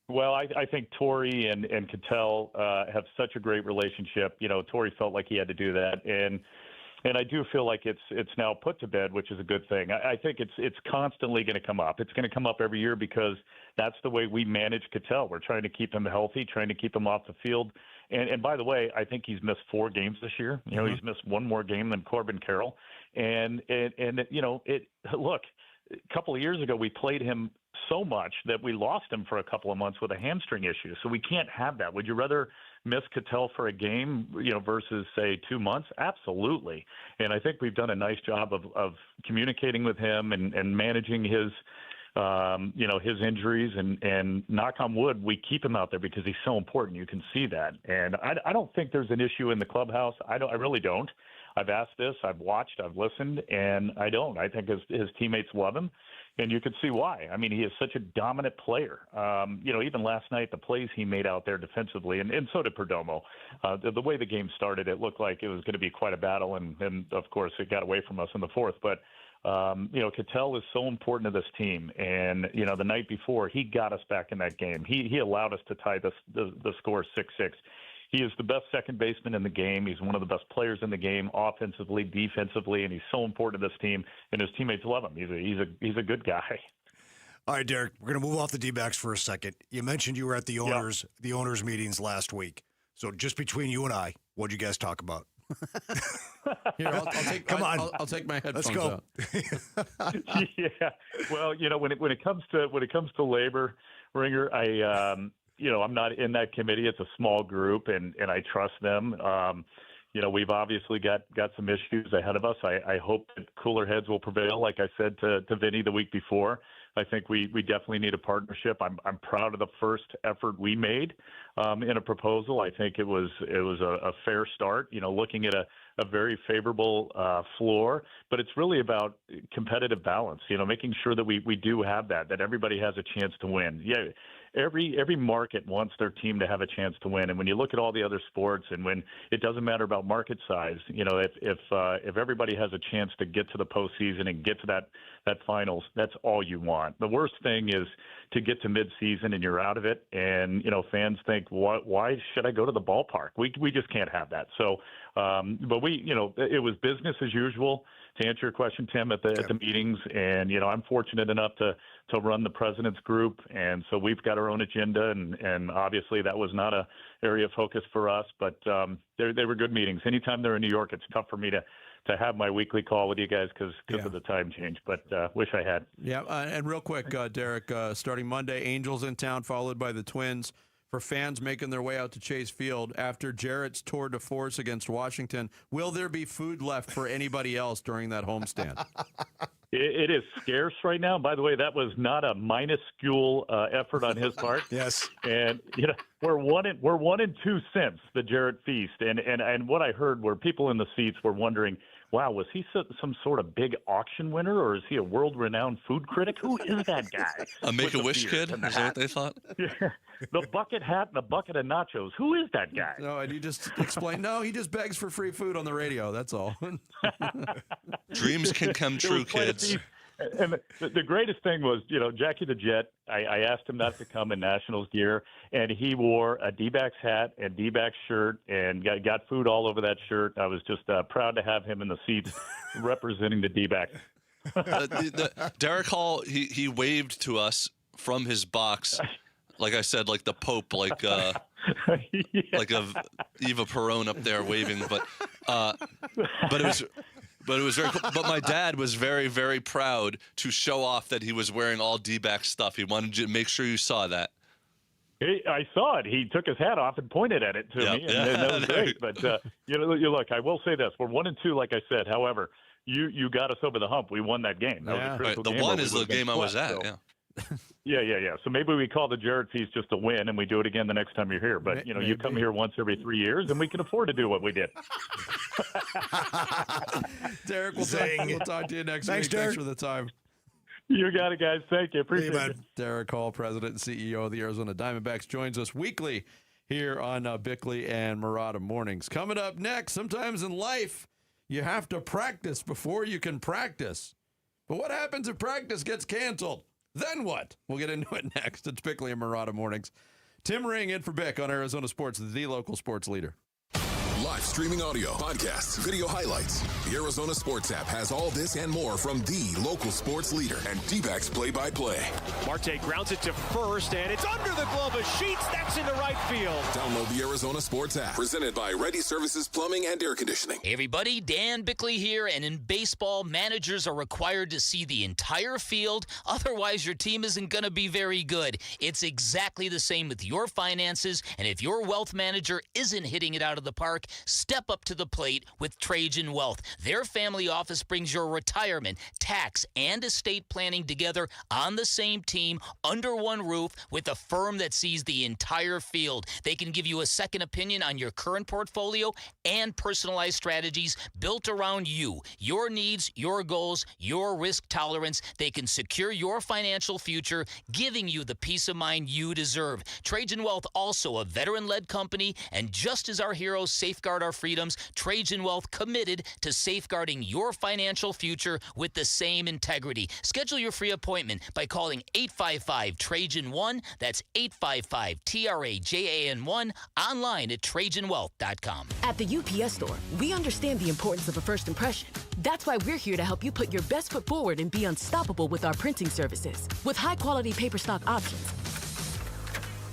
Well, I think Torey and Ketel have such a great relationship. Torey felt like he had to do that, and I do feel like it's now put to bed, which is a good thing. I think it's constantly going to come up. It's going to come up every year because that's the way we manage Ketel. We're trying to keep him healthy, trying to keep him off the field. And by the way, I think he's missed 4 games this year. He's missed one more game than Corbin Carroll. And look, a couple of years ago we played him so much that we lost him for a couple of months with a hamstring issue. So we can't have that. Would you rather miss Ketel for a game, versus say 2 months? Absolutely. And I think we've done a nice job of communicating with him and managing his injuries, and knock on wood, we keep him out there because he's so important. You can see that. And I don't think there's an issue in the clubhouse. I really don't. I've asked this, I've watched, I've listened, and I don't. I think his teammates love him, and you can see why. I mean, he is such a dominant player. Even last night, the plays he made out there defensively, and so did Perdomo. The way the game started, it looked like it was going to be quite a battle, and of course, it got away from us in the fourth. But Ketel is so important to this team, and the night before he got us back in that game. He allowed us to tie the score 6-6. He is the best second baseman in the game. He's one of the best players in the game, offensively, defensively, and he's so important to this team. And his teammates love him. He's a good guy. All right, Derek, we're going to move off the D-backs for a second. You mentioned you were at the owners meetings last week. So just between you and I, what did you guys talk about? Here, I'll take. Come on. I'll take my headphones Let's go. out. Yeah. Well, when it comes to labor, Ringer, I'm not in that committee. It's a small group, and I trust them. We've obviously got some issues ahead of us. I hope that cooler heads will prevail. Like I said to Vinny the week before, I think we definitely need a partnership. I'm proud of the first effort we made in a proposal. I think it was a fair start. Looking at a very favorable floor, but it's really about competitive balance. Making sure that we do have that everybody has a chance to win. Yeah. Every market wants their team to have a chance to win, and when you look at all the other sports, and when it doesn't matter about market size, if everybody has a chance to get to the postseason and get to that finals, that's all you want. The worst thing is to get to midseason and you're out of it, and fans think, why should I go to the ballpark? We just can't have that. So, but it was business as usual. To answer your question, Tim, at the meetings, and I'm fortunate enough to run the president's group, and so we've got our own agenda, and obviously that was not a area of focus for us, but they were good meetings. Anytime they're in New York, it's tough for me to have my weekly call with you guys because of the time change, but wish I had. Yeah, and real quick, Derek, starting Monday, Angels in town, followed by the Twins. For fans making their way out to Chase Field after Jarrett's tour de force against Washington, will there be food left for anybody else during that homestand? It is scarce right now. By the way, that was not a minuscule effort on his part. Yes, and we're 1 2 since the Jarrett feast, and what I heard were people in the seats were wondering, wow, was he some sort of big auction winner, or is he a world-renowned food critic? Who is that guy? A Make-A-Wish kid? Is that what they thought? Yeah. The bucket hat and the bucket of nachos. Who is that guy? No, and you just explain, no, he just begs for free food on the radio. That's all. Dreams can come true, kids. And the greatest thing was, Jackie the Jet, I asked him not to come in Nationals gear, and he wore a D-backs hat and D-backs shirt and got food all over that shirt. I was just proud to have him in the seats representing the D-backs. Derek Hall, he waved to us from his box, like I said, like the Pope, like like Eva Perón up there waving. But it But it was very cool. But my dad was very, very proud to show off that he was wearing all D-back stuff. He wanted you to make sure you saw that. I saw it. He took his hat off and pointed at it to me, and that was great. But look, I will say this: we're 1-2, like I said. However, you got us over the hump. We won that game. That was a critical game. The one is the game I was at. Yeah. So maybe we call the Jared fees just a win, and we do it again the next time you're here. But you come here once every 3 years, and we can afford to do what we did. Derek, we'll talk to you next week. Derek. Thanks for the time. You got it, guys. Thank you. Appreciate it. Derek Hall, President and CEO of the Arizona Diamondbacks, joins us weekly here on Bickley and Murata Mornings. Coming up next, sometimes in life, you have to practice before you can practice. But what happens if practice gets canceled? Then what? We'll get into it next. It's Bickley and Murata Mornings. Tim Ring in for Bick on Arizona Sports, the local sports leader. Live streaming audio, podcasts, video highlights. The Arizona Sports app has all this and more from the local sports leader and D-backs play-by-play. Marte grounds it to first, and it's under the glove of Sheets. That's into right field. Download the Arizona Sports app. Presented by Ready Services Plumbing and Air Conditioning. Hey everybody, Dan Bickley here, and in baseball, managers are required to see the entire field. Otherwise, your team isn't going to be very good. It's exactly the same with your finances, and if your wealth manager isn't hitting it out of the park, step up to the plate with Trajan Wealth. Their family office brings your retirement, tax, and estate planning together on the same team, under one roof, with a firm that sees the entire field. They can give you a second opinion on your current portfolio and personalized strategies built around you, your needs, your goals, your risk tolerance. They can secure your financial future, giving you the peace of mind you deserve. Trajan Wealth, also a veteran-led company, and just as our heroes safeguard our freedoms, Trajan Wealth committed to safeguarding your financial future with the same integrity. Schedule your free appointment by calling 855-TRAJAN-1. That's 855-TRAJAN-1, online at TrajanWealth.com. At the UPS store, we understand the importance of a first impression. That's why we're here to help you put your best foot forward and be unstoppable with our printing services. With high-quality paper stock options,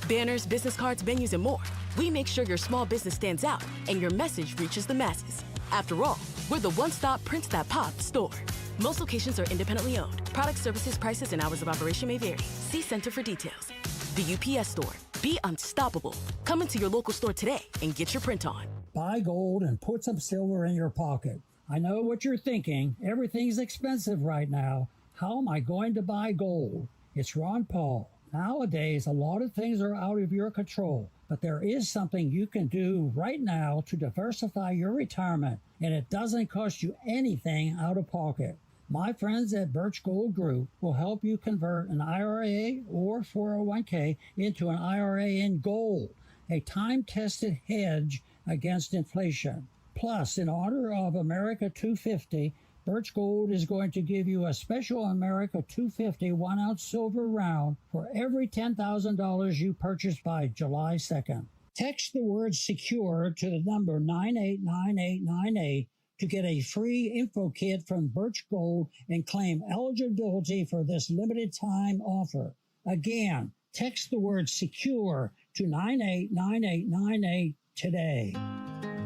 banners, business cards, menus, and more, we make sure your small business stands out and your message reaches the masses. After all, we're the one-stop prints that pop store. Most locations are independently owned. Product, services, prices, and hours of operation may vary. See Center for details. The UPS store. Be unstoppable. Come into your local store today and get your print on. Buy gold and put some silver in your pocket. I know what you're thinking. Everything's expensive right now. How am I going to buy gold? It's Ron Paul. Nowadays, a lot of things are out of your control, but there is something you can do right now to diversify your retirement, and it doesn't cost you anything out of pocket. My friends at Birch Gold Group will help you convert an IRA or 401k into an IRA in gold, a time-tested hedge against inflation. Plus, in honor of America 250, Birch Gold is going to give you a special America 250 1-ounce silver round for every $10,000 you purchase by July 2nd. Text the word SECURE to the number 989898 to get a free info kit from Birch Gold and claim eligibility for this limited time offer. Again, text the word SECURE to 989898 today.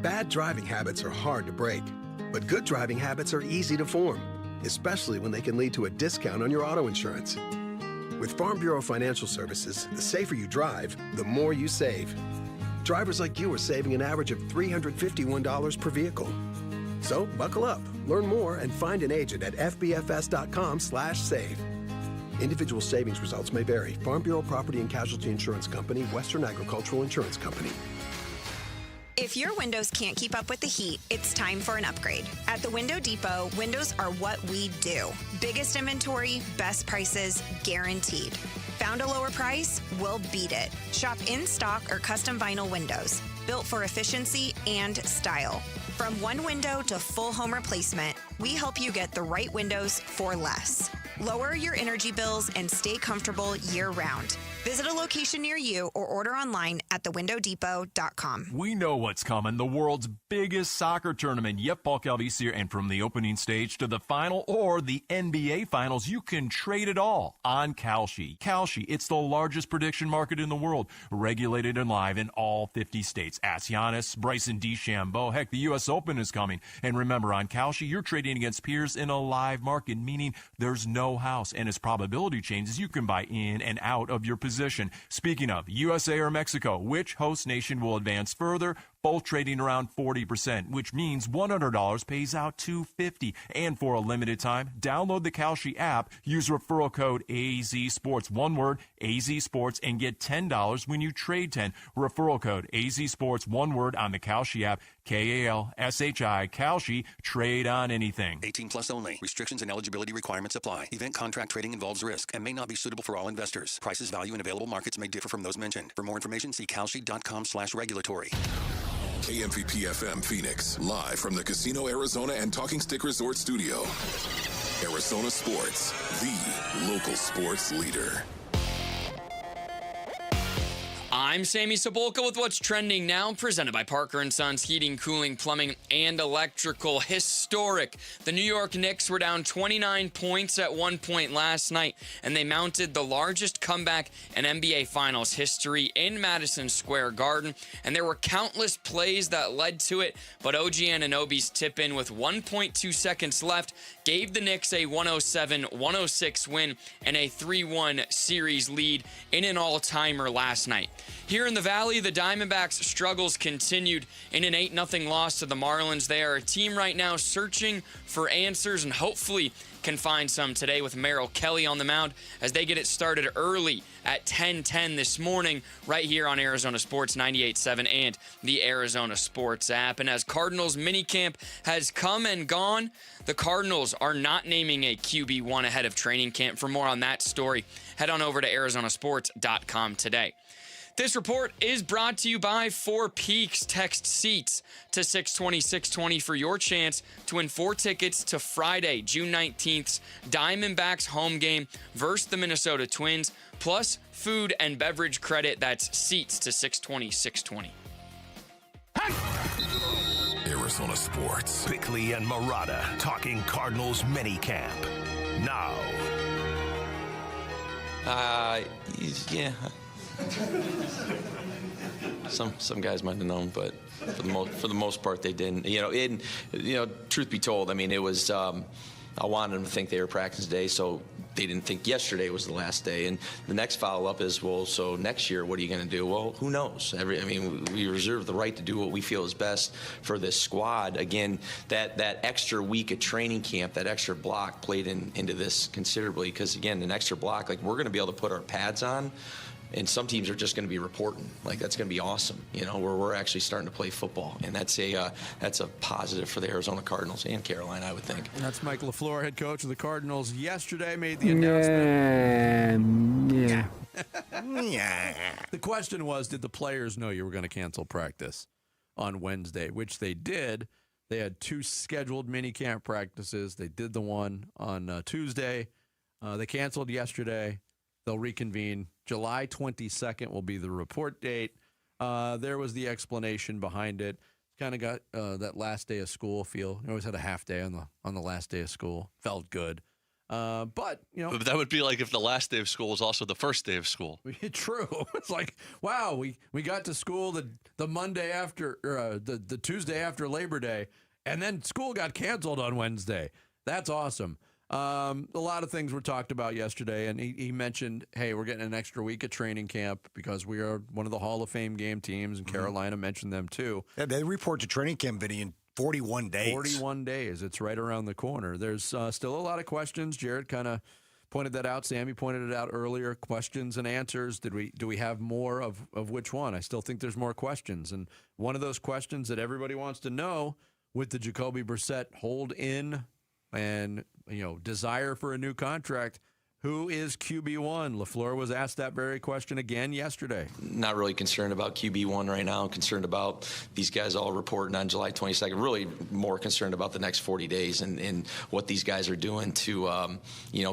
Bad driving habits are hard to break, but good driving habits are easy to form, especially when they can lead to a discount on your auto insurance. With Farm Bureau Financial Services, the safer you drive, the more you save. Drivers like you are saving an average of $351 per vehicle. So buckle up, learn more, and find an agent at fbfs.com/save. Individual savings results may vary. Farm Bureau Property and Casualty Insurance Company, Western Agricultural Insurance Company. If your windows can't keep up with the heat, it's time for an upgrade. At the Window Depot, windows are what we do. Biggest inventory, best prices, guaranteed. Found a lower price? We'll beat it. Shop in stock or custom vinyl windows, built for efficiency and style. From one window to full home replacement, we help you get the right windows for less. Lower your energy bills and stay comfortable year-round. Visit a location near you or order online at thewindow.depot.com. We know what's coming. The world's biggest soccer tournament. Yep, Paul Calvisi here. And from the opening stage to the final or the NBA finals, you can trade it all on Kalshi. Kalshi, it's the largest prediction market in the world. Regulated and live in all 50 states. Ask Giannis, Bryson DeChambeau. Heck, the U.S. Open is coming. And remember, on Kalshi, you're trading against peers in a live market, meaning there's no house. And as probability changes, you can buy in and out of your position. Speaking of USA or Mexico, which host nation will advance further? Both trading around 40%, which means $100 pays out $250. And for a limited time, download the Kalshi app, use referral code AZSports, one word, AZSports, and get $10 when you trade 10. Referral code AZSports, one word on the Kalshi app, Kalshi, Kalshi, trade on anything. 18 plus only. Restrictions and eligibility requirements apply. Event contract trading involves risk and may not be suitable for all investors. Prices, value, and available markets may differ from those mentioned. For more information, see kalshi.com/regulatory. KMVP FM Phoenix, live from the Casino Arizona and Talking Stick Resort Studio. Arizona Sports, the local sports leader. I'm Sammy Sabolka with what's trending now, presented by Parker & Sons Heating, Cooling, Plumbing, and Electrical. Historic. The New York Knicks were down 29 points at one point last night, and they mounted the largest comeback in NBA Finals history in Madison Square Garden, and there were countless plays that led to it, but OG Anunoby's tip-in with 1.2 seconds left gave the Knicks a 107-106 win and a 3-1 series lead in an all-timer last night. Here in the Valley, the Diamondbacks' struggles continued in an 8-0 loss to the Marlins. They are a team right now searching for answers and hopefully can find some today with Merrill Kelly on the mound as they get it started early at 10:10 this morning right here on Arizona Sports 98.7 and the Arizona Sports app. And as Cardinals minicamp has come and gone, the Cardinals are not naming a QB1 ahead of training camp. For more on that story, head on over to arizonasports.com today. This report is brought to you by Four Peaks. Text SEATS to 620-620 for your chance to win 4 tickets to Friday, June 19th's Diamondbacks home game versus the Minnesota Twins, plus food and beverage credit. That's SEATS to 620-620. Arizona Sports. Bickley and Murata talking Cardinals minicamp. Now. Yeah. Some guys might have known, but for the most part they didn't. Truth be told, I mean, it was. I wanted them to think they were practicing today, so they didn't think yesterday was the last day. And the next follow-up is, well, so next year, what are you going to do? Well, who knows? We reserve the right to do what we feel is best for this squad. Again, that extra week of training camp, that extra block played into this considerably because, again, an extra block, like we're going to be able to put our pads on. And some teams are just going to be reporting. Like, that's going to be awesome, where we're actually starting to play football. And that's a positive for the Arizona Cardinals and Carolina, I would think. And that's Mike LaFleur, head coach of the Cardinals, yesterday made the announcement. Yeah. The question was, did the players know you were going to cancel practice on Wednesday, which they did. They had 2 scheduled minicamp practices. They did the one on Tuesday. They canceled yesterday. They'll reconvene. July 22nd will be the report date. There was the explanation behind it. Kind of got that last day of school feel. You always had a half day on the last day of school. Felt good. But that would be like if the last day of school was also the first day of school. True. It's like, wow, we got to school the Monday after, or the Tuesday after Labor Day, and then school got canceled on Wednesday. That's awesome. A lot of things were talked about yesterday, and he mentioned, hey, we're getting an extra week of training camp because we are one of the Hall of Fame game teams, and Carolina mentioned them too. Yeah, they report to training camp, Vinny, in 41 days. 41 days. It's right around the corner. There's still a lot of questions. Jared kind of pointed that out. Sammy pointed it out earlier. Questions and answers. Do we have more of which one? I still think there's more questions. And one of those questions that everybody wants to know with the Jacoby Brissett hold in and desire for a new contract, Who is QB1? LaFleur was asked that very question again yesterday. Not really concerned about QB1 right now. Concerned about these guys all reporting on July 22nd. Really more concerned about the next 40 days and what these guys are doing to,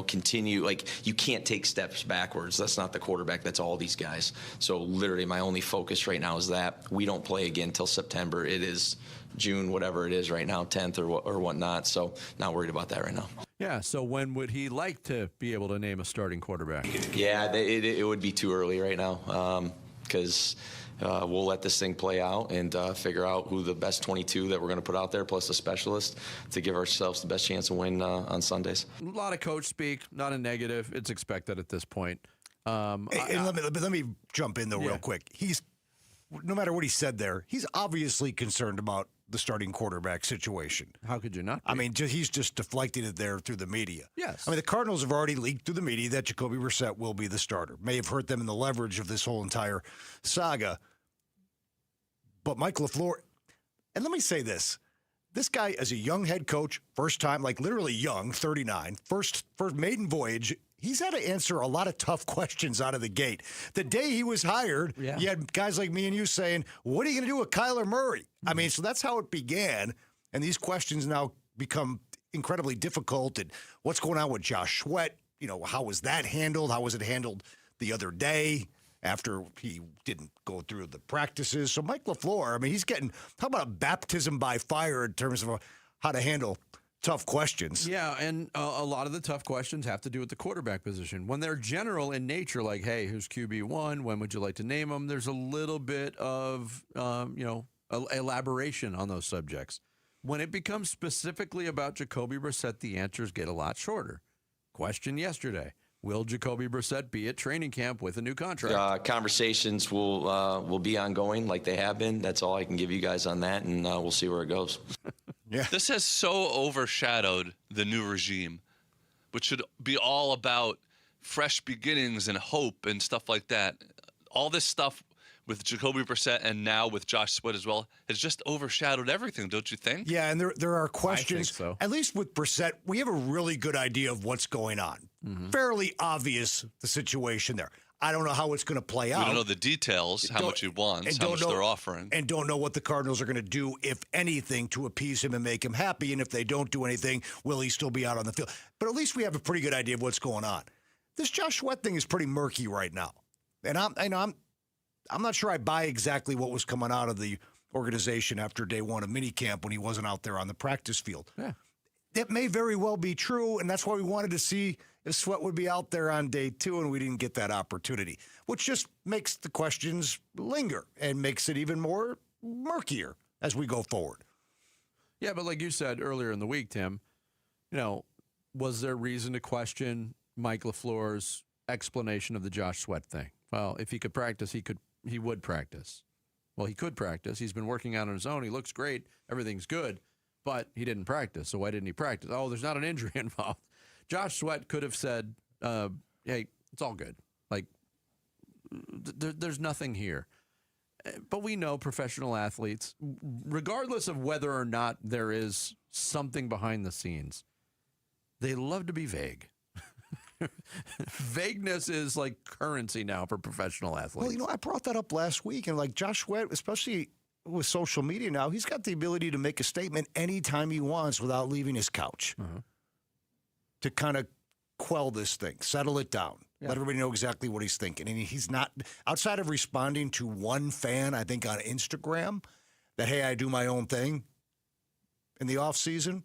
continue. Like, you can't take steps backwards. That's not the quarterback. That's all these guys. So literally my only focus right now is that. We don't play again until September. It is June, whatever it is right now, 10th or whatnot. So not worried about that right now. Yeah, so when would he like to be able to name a starting quarterback? Yeah, it would be too early right now because we'll let this thing play out and figure out who the best 22 that we're going to put out there, plus a specialist, to give ourselves the best chance to win on Sundays. A lot of coach speak, not a negative. It's expected at this point. Let me jump in, though, real quick. No matter what he said there, he's obviously concerned about the starting quarterback situation. How could you not be? I mean, he's just deflecting it there through the media. Yes. I mean, the Cardinals have already leaked through the media that Jacoby Brissett will be the starter. May have hurt them in the leverage of this whole entire saga. But Mike LaFleur, and let me say this. This guy, as a young head coach, first time, like literally young, 39, first maiden voyage, he's had to answer a lot of tough questions out of the gate. The day he was hired, you had guys like me and you saying, what are you going to do with Kyler Murray? I mean, so that's how it began. And these questions now become incredibly difficult. And what's going on with Josh Sweat? How was that handled? How was it handled the other day after he didn't go through the practices? So Mike LaFleur, I mean, he's getting, how about a baptism by fire in terms of how to handle tough questions. Yeah, and a lot of the tough questions have to do with the quarterback position. When they're general in nature, like, hey, who's QB1? When would you like to name them? There's a little bit of, elaboration on those subjects. When it becomes specifically about Jacoby Brissett, the answers get a lot shorter. Question yesterday. Will Jacoby Brissett be at training camp with a new contract? Conversations will be ongoing like they have been. That's all I can give you guys on that, and we'll see where it goes. Yeah. This has so overshadowed the new regime, which should be all about fresh beginnings and hope and stuff like that. All this stuff with Jacoby Brissett and now with Josh Sweat as well has just overshadowed everything, don't you think? Yeah, and there are questions. I think so. At least with Brissett, we have a really good idea of what's going on. Mm-hmm. Fairly obvious, the situation there. I don't know how it's going to play out. We don't know the details, how much he wants, how much they're offering. And don't know what the Cardinals are going to do, if anything, to appease him and make him happy. And if they don't do anything, will he still be out on the field? But at least we have a pretty good idea of what's going on. This Josh Sweat thing is pretty murky right now. And I'm not sure I buy exactly what was coming out of the organization after day one of minicamp when he wasn't out there on the practice field. Yeah. That may very well be true, and that's why we wanted to see if Sweat would be out there on day two, and we didn't get that opportunity, which just makes the questions linger and makes it even more murkier as we go forward. Yeah, but like you said earlier in the week, Tim, was there reason to question Mike LaFleur's explanation of the Josh Sweat thing? Well, if he could practice, he would practice. Well, he could practice. He's been working out on his own. He looks great. Everything's good. But he didn't practice. So why didn't he practice? Oh, there's not an injury involved. Josh Sweat could have said, hey, it's all good. Like, there's nothing here. But we know professional athletes, regardless of whether or not there is something behind the scenes, they love to be vague. Vagueness is like currency now for professional athletes. Well, I brought that up last week, and like Josh Sweat, especially with social media now, he's got the ability to make a statement anytime he wants without leaving his couch to kind of quell this thing, settle it down, let everybody know exactly what he's thinking. And he's not, outside of responding to one fan, I think on Instagram, that, hey, I do my own thing in the offseason,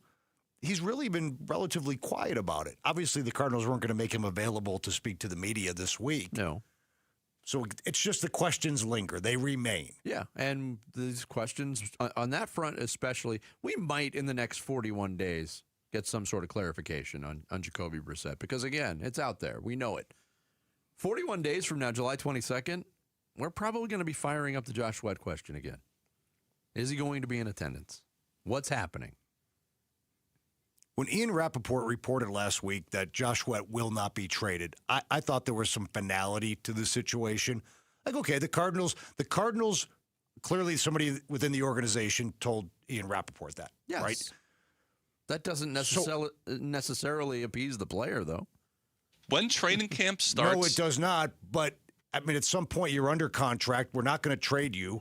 he's really been relatively quiet about it. Obviously, the Cardinals weren't going to make him available to speak to the media this week. No. So it's just the questions linger. They remain. Yeah, and these questions, on that front especially, we might in the next 41 days get some sort of clarification on Jacoby Brissett. Because, again, it's out there. We know it. 41 days from now, July 22nd, we're probably going to be firing up the Josh Sweat question again. Is he going to be in attendance? What's happening? When Ian Rappaport reported last week that Josh Sweat will not be traded, I thought there was some finality to the situation. Like, okay, the Cardinals, clearly somebody within the organization told Ian Rappaport that, yes. Right? That doesn't necessarily appease the player, though. When training camp starts... No, it does not. But, I mean, at some point you're under contract. We're not going to trade you.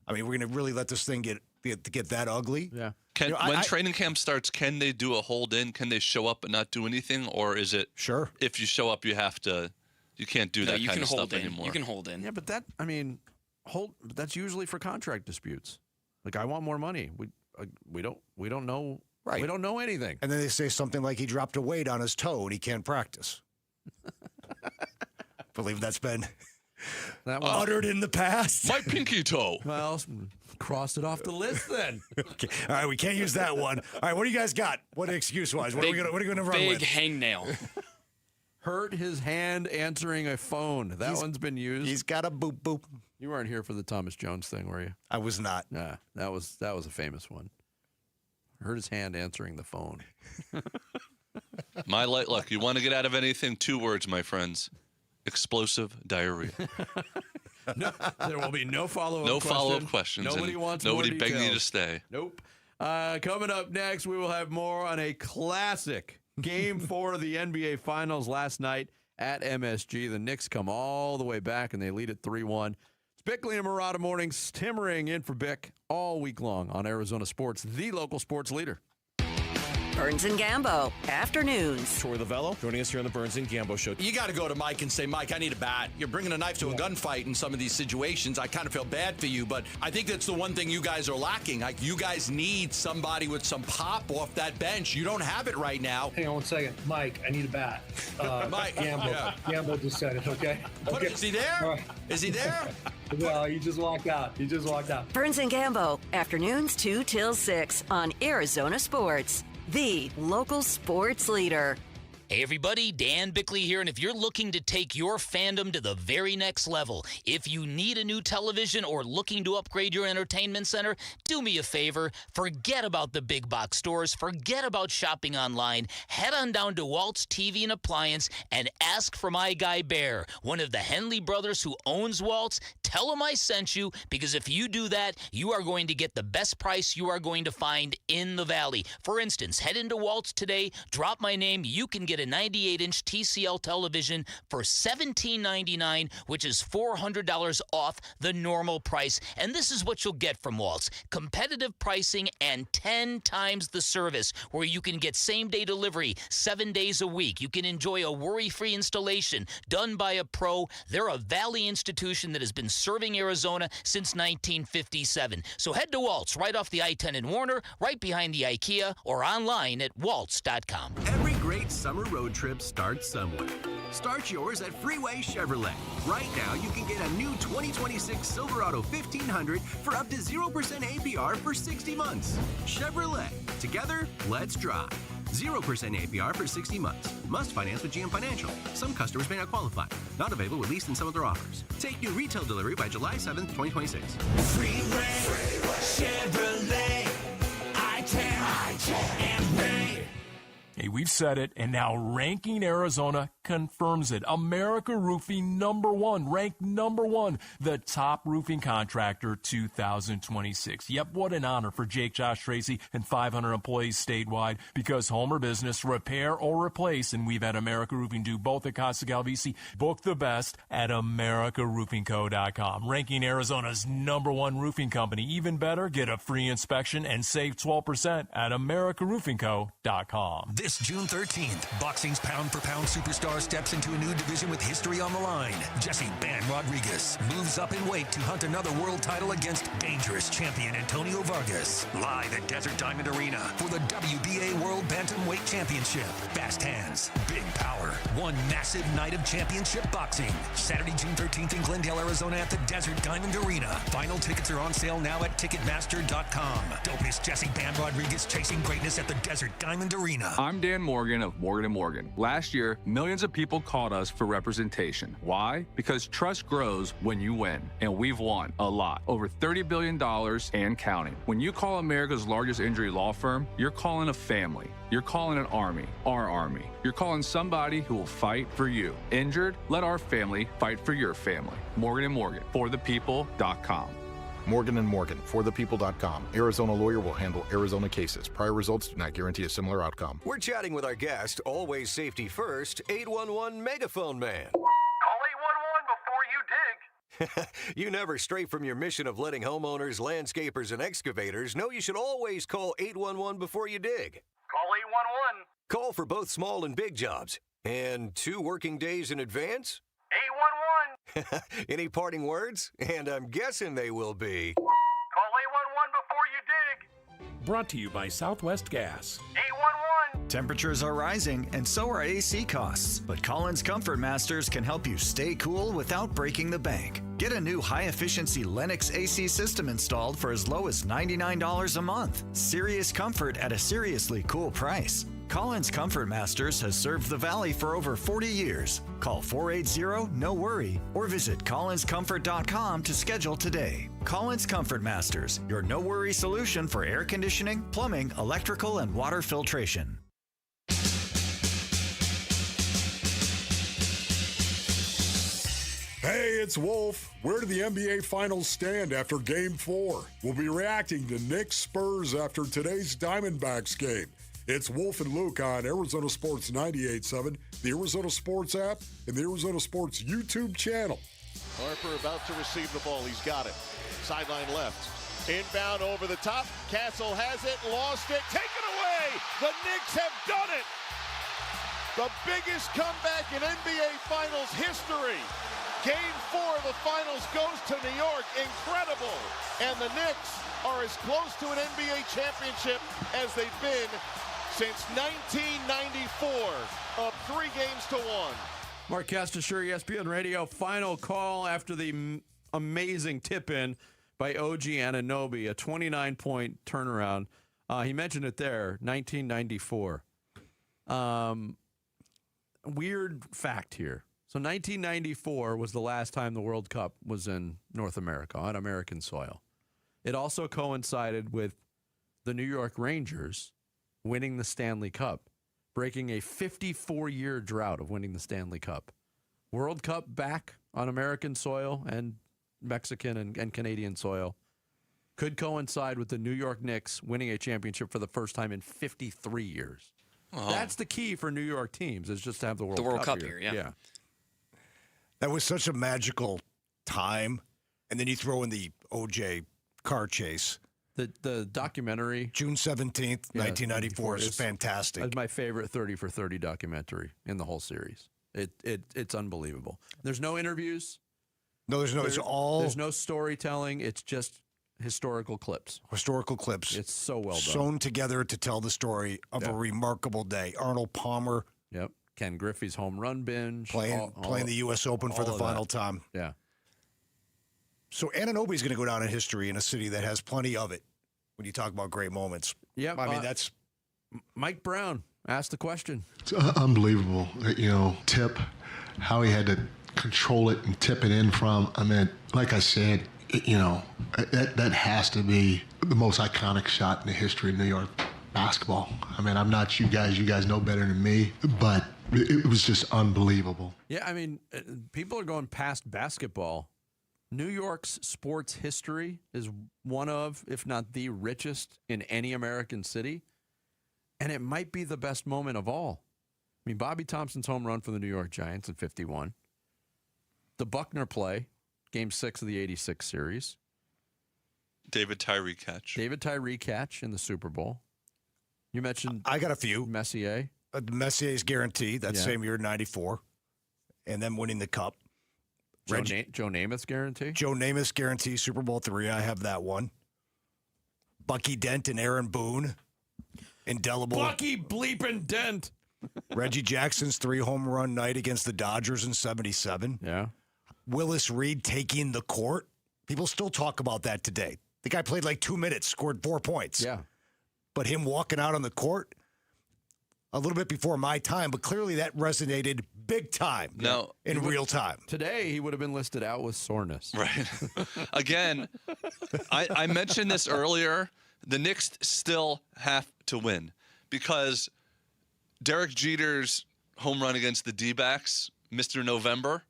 I mean, we're going to really let this thing get that ugly. Yeah. When training camp starts, can they do a hold-in? Can they show up and not do anything? Or is it... Sure. If you show up, you can't do that kind of stuff anymore. You can hold in. Yeah, but that's usually for contract disputes. Like, I want more money. We don't know. Right. We don't know anything. And then they say something like he dropped a weight on his toe and he can't practice. Believe that's been uttered in the past. My pinky toe. Well, crossed it off the list then. Okay. All right, we can't use that one. All right, what do you guys got? What excuse-wise? What are you going to run with? Big hangnail. Hurt his hand answering a phone. That one's been used. He's got a boop boop. You weren't here for the Thomas Jones thing, were you? I was not. Nah, that was a famous one. Hurt his hand answering the phone. My light luck. You want to get out of anything? 2 words, my friends. Explosive diarrhea. No, there will be no follow-up No follow-up questions. Nobody wants Nobody more begging you to details. stay. Nope. Coming up next, we will have more on a classic Game 4 of the NBA Finals last night at MSG. The Knicks come all the way back, and they lead at 3-1. It's Bickley and Murata Mornings. Tim Ring in for Bick all week long on Arizona Sports, the local sports leader. Burns and Gambo, afternoons. Troy Lavello joining us here on the Burns and Gambo Show. You got to go to Mike and say, Mike, I need a bat. You're bringing a knife to a gunfight in some of these situations. I kind of feel bad for you, but I think that's the one thing you guys are lacking. Like, you guys need somebody with some pop off that bench. You don't have it right now. Hang on 1 second. Mike, I need a bat. Mike, Gambo. yeah. Gambo just said it, okay? What, is he there? Right. Is he there? Well, he just walked out. Burns and Gambo, afternoons 2 till 6 on Arizona Sports, the local sports leader. Hey everybody, Dan Bickley here, and if you're looking to take your fandom to the very next level, if you need a new television or looking to upgrade your entertainment center, do me a favor, forget about the big box stores, forget about shopping online, head on down to Walt's TV and Appliance and ask for my guy Bear, one of the Henley brothers who owns Walt's. Tell him I sent you, because if you do that, you are going to get the best price you are going to find in the valley. For instance, head into Walt's today, drop my name, you can get a 98-inch TCL television for $17.99, which is $400 off the normal price. And this is what you'll get from Walt's: competitive pricing and 10 times the service, where you can get same-day delivery 7 days a week. You can enjoy a worry-free installation done by a pro. They're a Valley institution that has been serving Arizona since 1957. So head to Walt's right off the I-10 in Warner, right behind the IKEA, or online at waltz.com. Every great summer road trip starts somewhere. Start yours at Freeway Chevrolet. Right now, you can get a new 2026 Silverado 1500 for up to 0% APR for 60 months. Chevrolet. Together, let's drive. 0% APR for 60 months. Must finance with GM Financial. Some customers may not qualify. Not available with lease and some other offers. Take new retail delivery by July 7th, 2026. Freeway Chevrolet. I-10 and Ray. Hey, we've said it, and now Ranking Arizona confirms it. America Roofing #1, ranked #1, the top roofing contractor 2026. Yep, what an honor for Jake, Josh, Tracy, and 500 employees statewide, because home or business, repair or replace, and we've had America Roofing do both at Costa Galvisi. Book the best at AmericaRoofingCo.com. Ranking Arizona's #1 roofing company. Even better, get a free inspection and save 12% at AmericaRoofingCo.com. This June 13th, boxing's pound-for-pound superstar steps into a new division with history on the line. Jesse "Ban" Rodriguez moves up in weight to hunt another world title against dangerous champion Antonio Vargas. Live at Desert Diamond Arena for the WBA World Bantamweight Championship. Fast hands, big power, one massive night of championship boxing. Saturday, June 13th in Glendale, Arizona at the Desert Diamond Arena. Final tickets are on sale now at Ticketmaster.com. Don't miss Jesse "Ban" Rodriguez chasing greatness at the Desert Diamond Arena. I'm Dan Morgan of Morgan & Morgan. Last year, millions of people called us for representation. Why? Because trust grows when you win. And we've won a lot. Over $30 billion and counting. When you call America's largest injury law firm, you're calling a family. You're calling an army, our army. You're calling somebody who will fight for you. Injured? Let our family fight for your family. Morgan & Morgan, forthepeople.com. Morgan & Morgan, forthepeople.com. Arizona lawyer will handle Arizona cases. Prior results do not guarantee a similar outcome. We're chatting with our guest, always safety first, 811 Megaphone Man. Call 811 before you dig. You never stray from your mission of letting homeowners, landscapers, and excavators know you should always call 811 before you dig. Call 811. Call for both small and big jobs. And 2 working days in advance? 811. Any parting words? And I'm guessing they will be. Call 811 before you dig. Brought to you by Southwest Gas. 811. Temperatures are rising, and so are AC costs. But Collins Comfort Masters can help you stay cool without breaking the bank. Get a new high-efficiency Lennox AC system installed for as low as $99 a month. Serious comfort at a seriously cool price. Collins Comfort Masters has served the Valley for over 40 years. Call 480-NO-WORRY or visit collinscomfort.com to schedule today. Collins Comfort Masters, your no-worry solution for air conditioning, plumbing, electrical, and water filtration. Hey, it's Wolf. Where do the NBA Finals stand after Game 4? We'll be reacting to Knicks Spurs after today's Diamondbacks game. It's Wolf and Luke on Arizona Sports 98.7, the Arizona Sports app, and the Arizona Sports YouTube channel. Harper about to receive the ball. He's got it. Sideline left. Inbound over the top. Castle has it. Lost it. Taken away. The Knicks have done it. The biggest comeback in NBA Finals history. Game 4 of the Finals goes to New York. Incredible. And the Knicks are as close to an NBA championship as they've been since 1994, up 3-1. Mark Castasher, ESPN Radio. Final call after the amazing tip-in by OG Anunoby, a 29-point turnaround. He mentioned it there, 1994. Weird fact here. So 1994 was the last time the World Cup was in North America, on American soil. It also coincided with the New York Rangers winning the Stanley Cup, breaking a 54-year drought of winning the Stanley Cup. World Cup back on American soil and Mexican and Canadian soil could coincide with the New York Knicks winning a championship for the first time in 53 years. Oh. That's the key for New York teams, is just to have the World Cup here. Yeah. That was such a magical time. And then you throw in the OJ car chase. The documentary, June 17th, 1994, is fantastic. That's my favorite 30 for 30 documentary in the whole series. It's unbelievable. There's no interviews. No, there's there's no storytelling. It's just historical clips. Historical clips. It's so well done. Sewn together to tell the story of a remarkable day. Arnold Palmer. Yep. Ken Griffey's home run binge. Playing the U.S. Open for the final time. Yeah. So Anunoby's going to go down in history in a city that has plenty of it when you talk about great moments. Yeah, I mean, that's... Mike Brown asked the question. It's unbelievable, tip, how he had to control it and tip it in from. I mean, like I said, that has to be the most iconic shot in the history of New York basketball. I mean, I'm not you guys know better than me, but it was just unbelievable. Yeah, I mean, people are going past basketball. New York's sports history is one of, if not the richest in any American city, and it might be the best moment of all. I mean, Bobby Thompson's home run for the New York Giants in 51. The Buckner play, Game 6 of the 86 series. David Tyree catch. David Tyree catch in the Super Bowl. You mentioned... I got a few. Messier. Messier's guarantee, that same year, 94. And then winning the Cup. Joe Namath's guarantee? Joe Namath's guarantee, Super Bowl III. I have that one. Bucky Dent and Aaron Boone. Indelible. Bucky bleeping Dent. Reggie Jackson's 3-home run night against the Dodgers in 77. Yeah. Willis Reed taking the court. People still talk about that today. The guy played like 2 minutes, scored 4 points. Yeah. But him walking out on the court, a little bit before my time, but clearly that resonated big time in real time. Today, he would have been listed out with soreness. Right. Again, I mentioned this earlier. The Knicks still have to win because Derek Jeter's home run against the D-backs, Mr. November,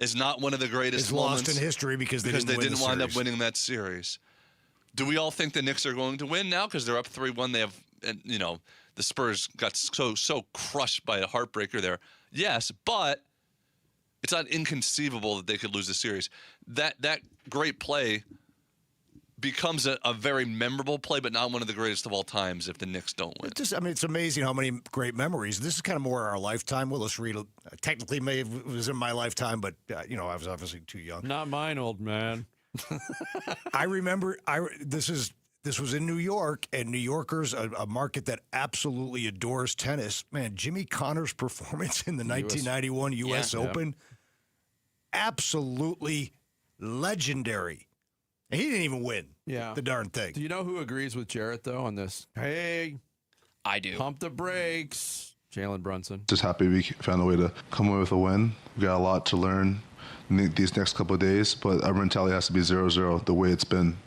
is not one of the greatest It's moments. lost in history because they didn't wind up series. winning that series. Do we all think the Knicks are going to win now because they're up 3-1? They have, and, you know, the Spurs got so crushed by a heartbreaker there. Yes, but it's not inconceivable that they could lose the series. That great play becomes a very memorable play, but not one of the greatest of all times if the Knicks don't win. It's amazing how many great memories. This is kind of more our lifetime. Willis Reed technically was in my lifetime, but I was obviously too young. Not mine, old man. I remember. This was in New York, and New Yorkers, a market that absolutely adores tennis. Man, Jimmy Connor's performance in the 1991 U.S. Open, absolutely legendary. And he didn't even win. Yeah, the darn thing. Do you know who agrees with Jarrett though on this? Hey, I do. Pump the brakes, Jalen Brunson. Just happy we found a way to come away with a win. We got a lot to learn in these next couple of days, but our mentality has to be 0-0 the way it's been.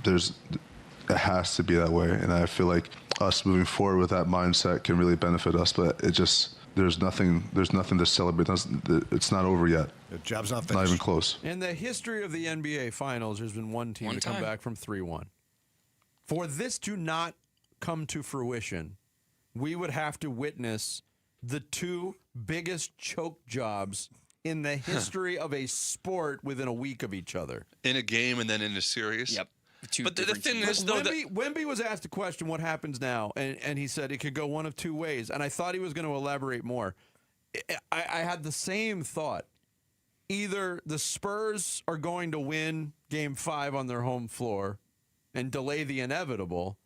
It has to be that way, and I feel like us moving forward with that mindset can really benefit us. But there's nothing to celebrate. It's not over yet. The job's not finished. Not even close. In the history of the NBA Finals, there's been one team to come back from 3-1. For this to not come to fruition, we would have to witness the two biggest choke jobs in the history of a sport within a week of each other. In a game and then in a series? Yep. But the thing is, though, Wemby was asked a question, what happens now? And he said it could go one of two ways. And I thought he was going to elaborate more. I had the same thought. Either the Spurs are going to win Game 5 on their home floor and delay the inevitable,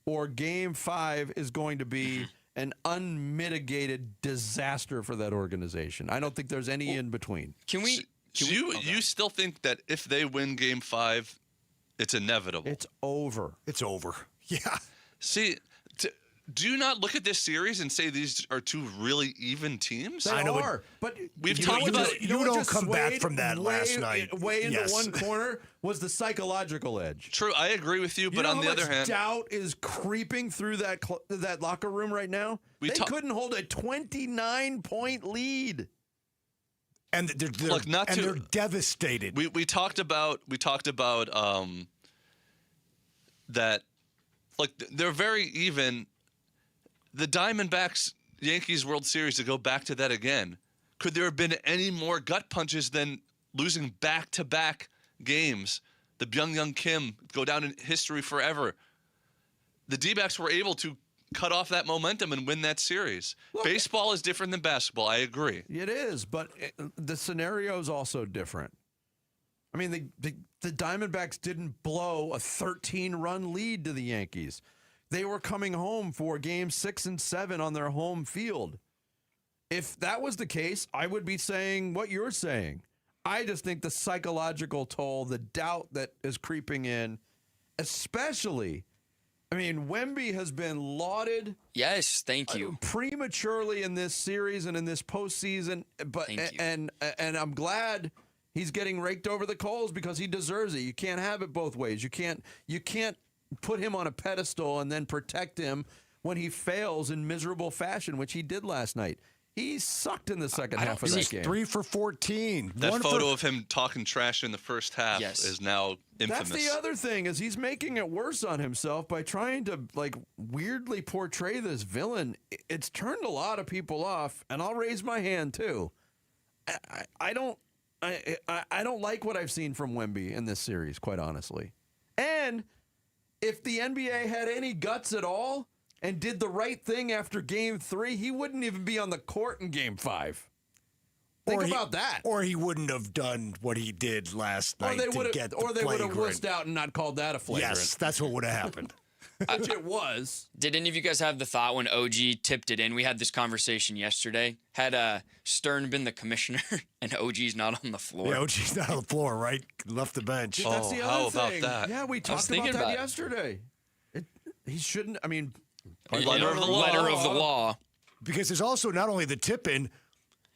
or Game 5 is going to be an unmitigated disaster for that organization. I don't think there's any in between. You still think that if they win Game 5, it's inevitable? It's over. It's over. Yeah. See, do you not look at this series and say these are two really even teams? They are, but we've talked about it. You don't come back from that last night. Way into one corner was the psychological edge. True, I agree with you, but on the other hand, doubt is creeping through that locker room right now. They couldn't hold a 29-point lead. And they're devastated. We talked about that, like, they're very even. The Diamondbacks Yankees World Series, to go back to that again, could there have been any more gut punches than losing back-to-back games? The Byung-Young Kim go down in history forever. The D-backs were able to cut off that momentum and win that series. Look, baseball is different than basketball. I agree. It is, but the scenario is also different. I mean, the Diamondbacks didn't blow a 13-run lead to the Yankees. They were coming home for Games 6 and 7 on their home field. If that was the case, I would be saying what you're saying. I just think the psychological toll, the doubt that is creeping in, especially, I mean, Wemby has been lauded. Yes, thank you. Prematurely in this series and in this postseason, but and I'm glad he's getting raked over the coals because he deserves it. You can't have it both ways. You can't put him on a pedestal and then protect him when he fails in miserable fashion, which he did last night. He sucked in the second half of that game. 3 for 14. That photo of him talking trash in the first half is now infamous. That's the other thing, is he's making it worse on himself by trying to, like, weirdly portray this villain. It's turned a lot of people off, and I'll raise my hand too. I don't like what I've seen from Wemby in this series, quite honestly. And if the NBA had any guts at all and did the right thing after Game 3, he wouldn't even be on the court in Game 5. Think about that. Or he wouldn't have done what he did last night to get the Or they would have flagrant. wussed out and not called that a flagrant. Yes, that's what would have happened. Which it was. Did any of you guys have the thought when OG tipped it in? We had this conversation yesterday. Had Stern been the commissioner and OG's not on the floor? Yeah, OG's not on the floor, right? Left the bench. That's the other thing. That? Yeah, we talked about that yesterday. He shouldn't, I mean... Letter of the law. Because there's also not only the tip-in,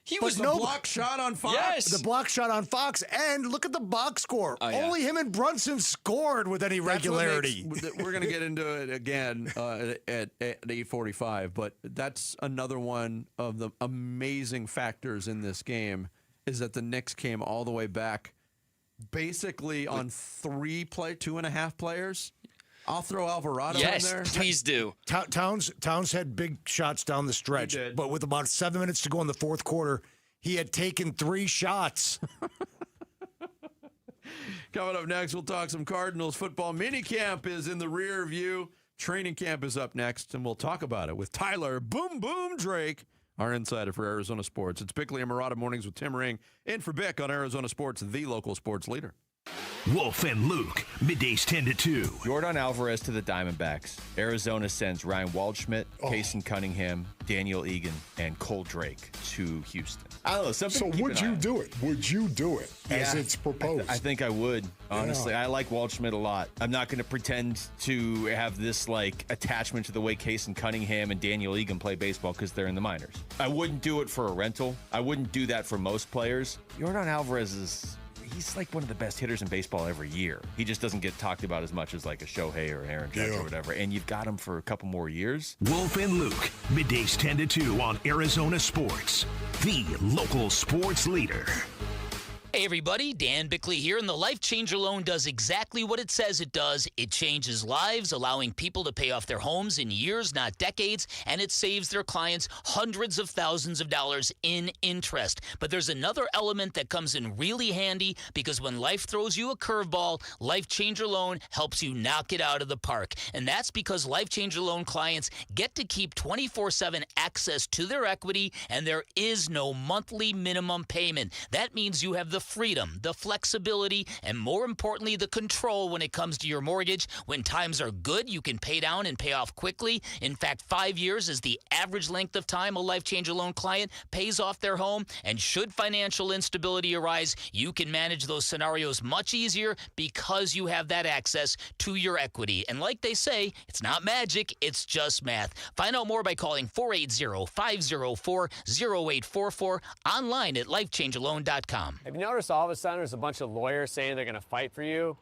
He was the block shot on Fox. Yes. The block shot on Fox, and look at the box score. Oh, yeah. Only him and Brunson scored with any regularity. We're going to get into it again at 8:45, but that's another one of the amazing factors in this game. is that the Knicks came all the way back basically on 2.5 players. I'll throw Alvarado in there. Yes, please do. Towns had big shots down the stretch, but with about 7 minutes to go in the fourth quarter, he had taken 3 shots. Coming up next, we'll talk some Cardinals football. Minicamp is in the rear view. Training camp is up next, and we'll talk about it with Tyler Boom Boom Drake, our insider for Arizona Sports. It's Bickley and Murata Mornings with Tim Ring in for Bick on Arizona Sports, the local sports leader. Wolf and Luke, middays 10 to 2. Jordan Alvarez to the Diamondbacks. Arizona sends Ryan Waldschmidt, Payson Cunningham, Daniel Egan, and Cole Drake to Houston. I don't know. So would you do it? Would you do it as it's proposed? I think I would, honestly. I like Waldschmidt a lot. I'm not going to pretend to have this attachment to the way Payson Cunningham and Daniel Egan play baseball because they're in the minors. I wouldn't do it for a rental. I wouldn't do that for most players. Jordan Alvarez he's like one of the best hitters in baseball every year. He just doesn't get talked about as much as like a Shohei or Aaron Judge or whatever. And you've got him for a couple more years. Wolf and Luke, middays 10 to 2 on Arizona Sports, the local sports leader. Hey everybody, Dan Bickley here, and the Life Changer loan does exactly what it says it does. It changes lives, allowing people to pay off their homes in years, not decades, and it saves their clients hundreds of thousands of dollars in interest. But there's another element that comes in really handy, because when life throws you a curveball, Life Changer loan helps you knock it out of the park. And that's because Life Changer loan clients get to keep 24/7 access to their equity, and there is no monthly minimum payment. That means you have the freedom, the flexibility, and more importantly, the control when it comes to your mortgage. When times are good, you can pay down and pay off quickly. In fact, 5 years is the average length of time a Life Changer loan client pays off their home. And should financial instability arise, you can manage those scenarios much easier because you have that access to your equity. And like they say, it's not magic, it's just math. Find out more by calling 480-504-0844, online at lifechangerloan.com. Have you noticed all of a sudden there's a bunch of lawyers saying they're going to fight for you?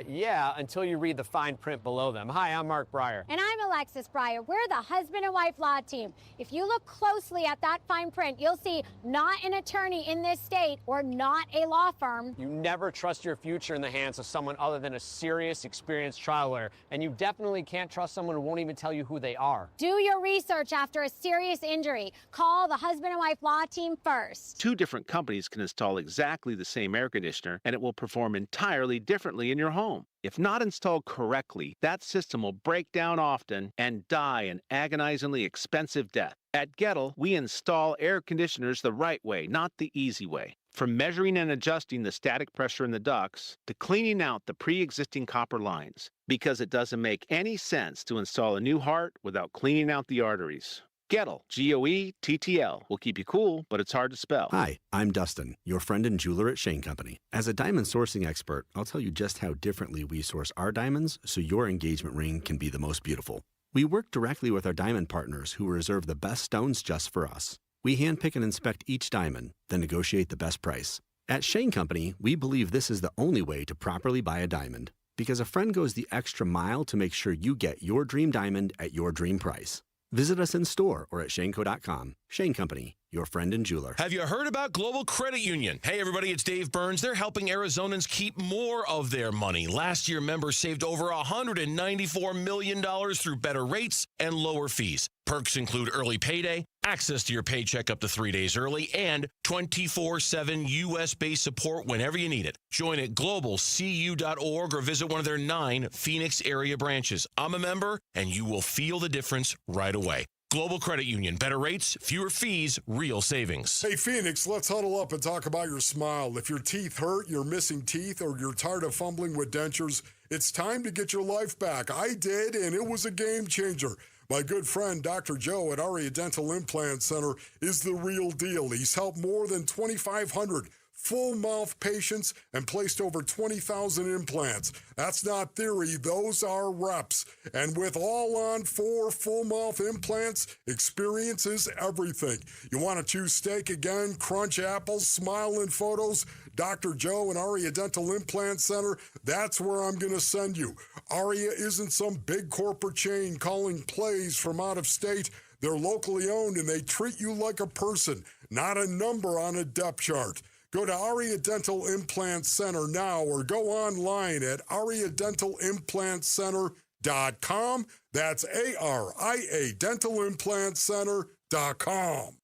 Yeah, until you read the fine print below them. Hi, I'm Mark Breyer. And I'm Alexis Breyer. We're the husband and wife law team. If you look closely at that fine print, you'll see not an attorney in this state or not a law firm. You never trust your future in the hands of someone other than a serious, experienced trial lawyer. And you definitely can't trust someone who won't even tell you who they are. Do your research after a serious injury. Call the husband and wife law team first. 2 different companies can install exactly the same air conditioner, and it will perform entirely differently in your home. If not installed correctly, that system will break down often and die an agonizingly expensive death. At Gettle, we install air conditioners the right way, not the easy way. From measuring and adjusting the static pressure in the ducts to cleaning out the pre-existing copper lines, because it doesn't make any sense to install a new heart without cleaning out the arteries. Gettle, Goettl, will keep you cool, but it's hard to spell. Hi, I'm Dustin, your friend and jeweler at Shane Company. As a diamond sourcing expert, I'll tell you just how differently we source our diamonds so your engagement ring can be the most beautiful. We work directly with our diamond partners who reserve the best stones just for us. We handpick and inspect each diamond, then negotiate the best price. At Shane Company, we believe this is the only way to properly buy a diamond, because a friend goes the extra mile to make sure you get your dream diamond at your dream price. Visit us in store or at shaneco.com. Shane Company, your friend and jeweler. Have you heard about Global Credit Union? Hey, everybody, it's Dave Burns. They're helping Arizonans keep more of their money. Last year, members saved over $194 million through better rates and lower fees. Perks include early payday, access to your paycheck up to 3 days early, and 24/7 U.S.-based support whenever you need it. Join at globalcu.org or visit one of their 9 Phoenix area branches. I'm a member, and you will feel the difference right away. Global Credit Union. Better rates, fewer fees, real savings. Hey, Phoenix, let's huddle up and talk about your smile. If your teeth hurt, you're missing teeth, or you're tired of fumbling with dentures, it's time to get your life back. I did, and it was a game changer. My good friend, Dr. Joe at Aria Dental Implant Center, is the real deal. He's helped more than 2,500 full-mouth patients and placed over 20,000 implants. That's not theory, those are reps. And with all-on-4 full-mouth implants, experience is everything. You want to choose steak again, crunch apples, smile in photos? Dr. Joe and Aria Dental Implant Center, that's where I'm going to send you. Aria isn't some big corporate chain calling plays from out of state. They're locally owned, and they treat you like a person, not a number on a depth chart. Go to Aria Dental Implant Center now or go online at ariadentalimplantcenter.com. That's ARIA dentalimplantcenter.com.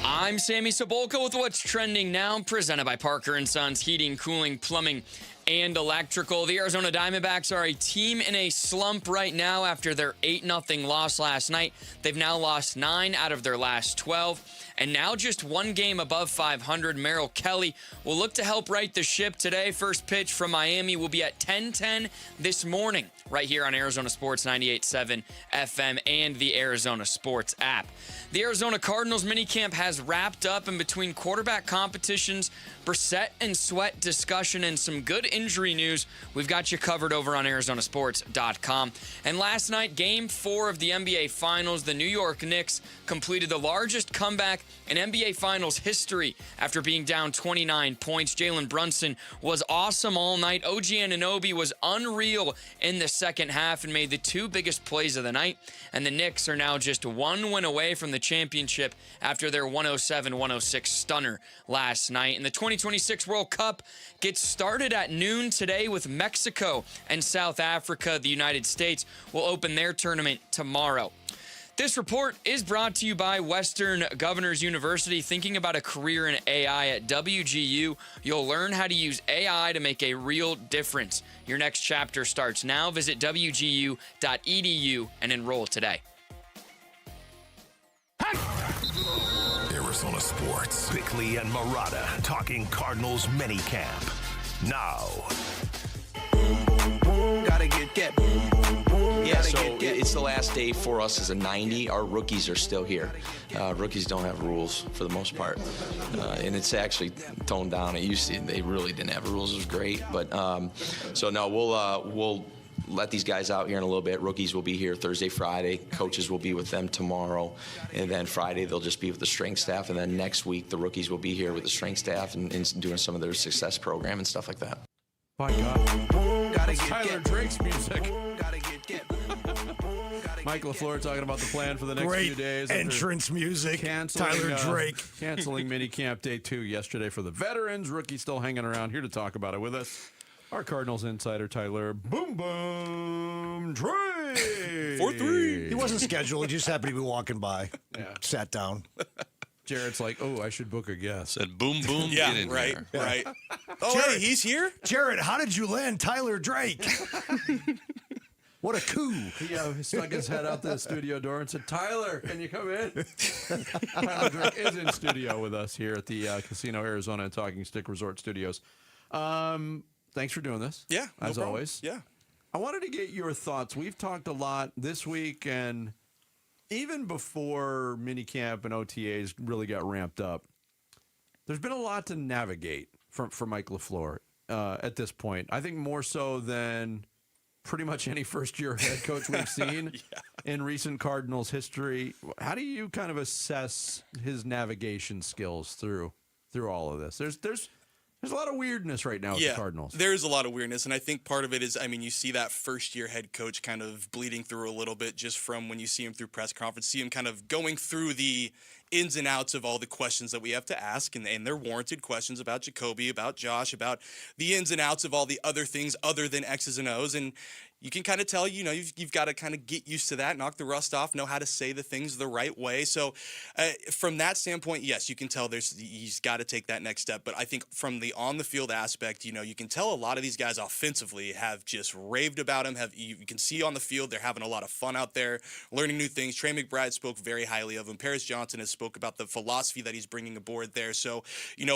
I'm Sammy Sabolka with what's trending now, presented by Parker & Sons Heating, Cooling, Plumbing, and Electrical. The Arizona Diamondbacks are a team in a slump right now after their 8-0 loss last night. They've now lost 9 out of their last 12, and now just one game above 500. Merrill Kelly will look to help right the ship today. First pitch from Miami will be at 10:10 this morning, right here on Arizona Sports 98.7 FM and the Arizona Sports app. The Arizona Cardinals minicamp has wrapped up, and between quarterback competitions, Brissett and Sweat discussion, and some good injury news, we've got you covered over on ArizonaSports.com. And last night, Game 4 of the NBA Finals, the New York Knicks completed the largest comeback in NBA Finals history after being down 29 points. Jalen Brunson was awesome all night. OG Anunoby was unreal in the second half and made the 2 biggest plays of the night. And the Knicks are now just 1 win away from the championship after their 107-106 stunner last night. And the 2026 World Cup gets started at noon today with Mexico and South Africa. The United States will open their tournament tomorrow. This report is brought to you by Western Governors University. Thinking about a career in AI at WGU, you'll learn how to use AI to make a real difference. Your next chapter starts now. Visit wgu.edu and enroll today. Arizona Sports. Bickley and Murata talking Cardinals minicamp. Now. Gotta get that. Yeah, so it's the last day for us as a 90. Our rookies are still here. Rookies don't have rules for the most part. And it's actually toned down. It used to, they really didn't have rules. It was great. But so no, we'll let these guys out here in a little bit. Rookies will be here Thursday, Friday. Coaches will be with them tomorrow. And then Friday, they'll just be with the strength staff. And then next week, the rookies will be here with the strength staff and doing some of their success program and stuff like that. My God. That's Tyler Drake's music. Mike LaFleur talking about the plan for the next few days. Entrance music. Tyler Drake. Canceling minicamp day 2 yesterday for the veterans. Rookie still hanging around here to talk about it with us. Our Cardinals insider, Tyler Boom Boom Drake. 4-3. He wasn't scheduled. He just happened to be walking by. Yeah. Sat down. Jared's like, oh, I should book a guest. Said boom, boom, yeah, get in right, here. right. Oh, Jared, hey, he's here? Jared, how did you land Tyler Drake? What a coup. He stuck his head out the studio door and said, Tyler, can you come in? Tyler Drake is in studio with us here at the Casino Arizona and Talking Stick Resort Studios. Thanks for doing this. Yeah, no as problem. always. Yeah. I wanted to get your thoughts. We've talked a lot this week, and even before minicamp and OTAs really got ramped up, there's been a lot to navigate for Mike LaFleur at this point. I think more so than pretty much any first-year head coach we've seen in recent Cardinals history. How do you kind of assess his navigation skills through all of this? There's a lot of weirdness right now with the Cardinals. There's a lot of weirdness, and I think part of it is, I mean, you see that first-year head coach kind of bleeding through a little bit just from when you see him through press conference, see him kind of going through the ins and outs of all the questions that we have to ask, and they're warranted questions about Jacoby, about Josh, about the ins and outs of all the other things other than X's and O's, and you can kind of tell, you've got to kind of get used to that, knock the rust off, know how to say the things the right way. So from that standpoint, yes, you can tell he's got to take that next step. But I think from the on-the-field aspect, you can tell a lot of these guys offensively have just raved about him. You can see on the field they're having a lot of fun out there, learning new things. Trey McBride spoke very highly of him. Paris Johnson has spoke about the philosophy that he's bringing aboard there. So,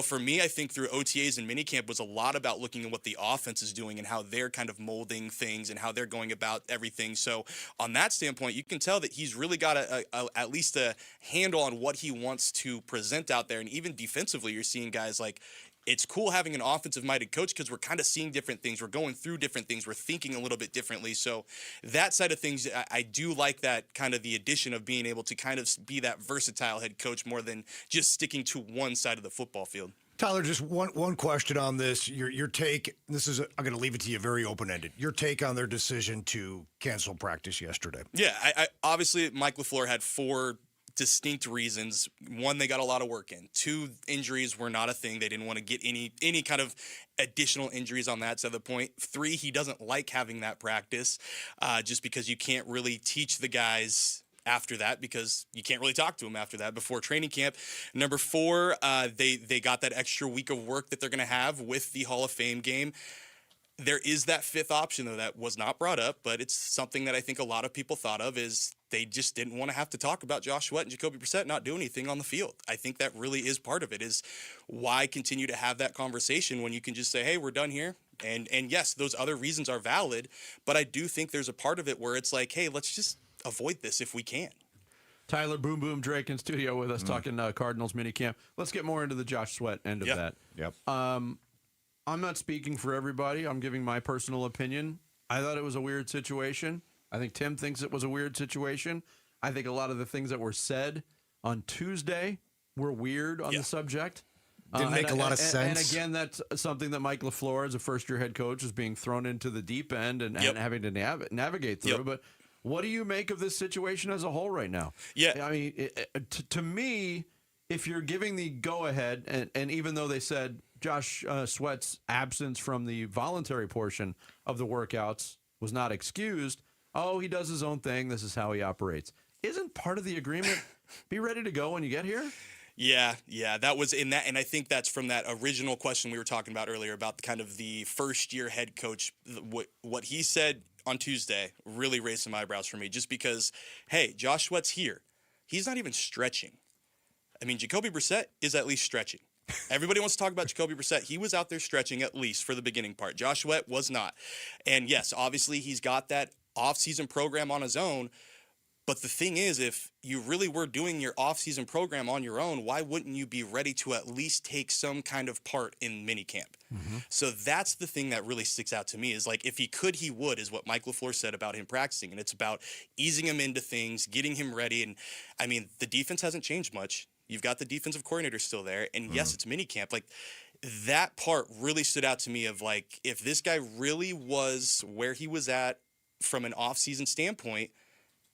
for me, I think through OTAs and minicamp was a lot about looking at what the offense is doing and how they're kind of molding things and how they're going about everything. So on that standpoint, you can tell that he's really got at least a handle on what he wants to present out there. And even defensively, you're seeing guys like, it's cool having an offensive-minded coach because we're kind of seeing different things. We're going through different things. We're thinking a little bit differently. So that side of things, I do like that kind of the addition of being able to kind of be that versatile head coach more than just sticking to one side of the football field. Tyler, just one question on this. Your take, I'm going to leave it to you very open-ended. Your take on their decision to cancel practice yesterday. Yeah, I obviously Mike LaFleur had 4 distinct reasons. One, they got a lot of work in. Two, injuries were not a thing. They didn't want to get any kind of additional injuries on that side of the point. Three, he doesn't like having that practice just because you can't really teach the guys after that, because you can't really talk to them after that before training camp. Number four, they got that extra week of work that they're going to have with the Hall of Fame game. There is that fifth option, though, that was not brought up, but it's something that I think a lot of people thought of, is they just didn't want to have to talk about Josh Sweat and Jacoby Brissett not doing anything on the field. I think that really is part of it, is why continue to have that conversation when you can just say, hey, we're done here. And yes, those other reasons are valid, but I do think there's a part of it where it's like, hey, let's just avoid this if we can. Tyler Boom Boom Drake in studio with us talking Cardinals minicamp. Let's get more into the Josh Sweat end of that. Yep. I'm not speaking for everybody. I'm giving my personal opinion. I thought it was a weird situation. I think Tim thinks it was a weird situation. I think a lot of the things that were said on Tuesday were weird on the subject. Didn't make a lot of sense. And again, that's something that Mike LaFleur, as a first-year head coach, is being thrown into the deep end and having to navigate through. But what do you make of this situation as a whole right now? Yeah. I mean, to me, if you're giving the go-ahead, and even though they said Josh Sweat's absence from the voluntary portion of the workouts was not excused, he does his own thing, this is how he operates. Isn't part of the agreement be ready to go when you get here? Yeah, that was in that, and I think that's from that original question we were talking about earlier about kind of the first-year head coach. What he said on Tuesday really raised some eyebrows for me, just because, hey, Josh Sweat's here. He's not even stretching. I mean, Jacoby Brissett is at least stretching. Everybody wants to talk about Jacoby Brissett. He was out there stretching at least for the beginning part. Josh Sweat was not. And yes, obviously he's got that off-season program on his own. But the thing is, if you really were doing your off-season program on your own, why wouldn't you be ready to at least take some kind of part in minicamp? Mm-hmm. So that's the thing that really sticks out to me, is like, if he could, he would, is what Mike LaFleur said about him practicing. And it's about easing him into things, getting him ready. And I mean, the defense hasn't changed much. You've got the defensive coordinator still there. And yes, it's minicamp. Like, that part really stood out to me, of like, if this guy really was where he was at from an off-season standpoint,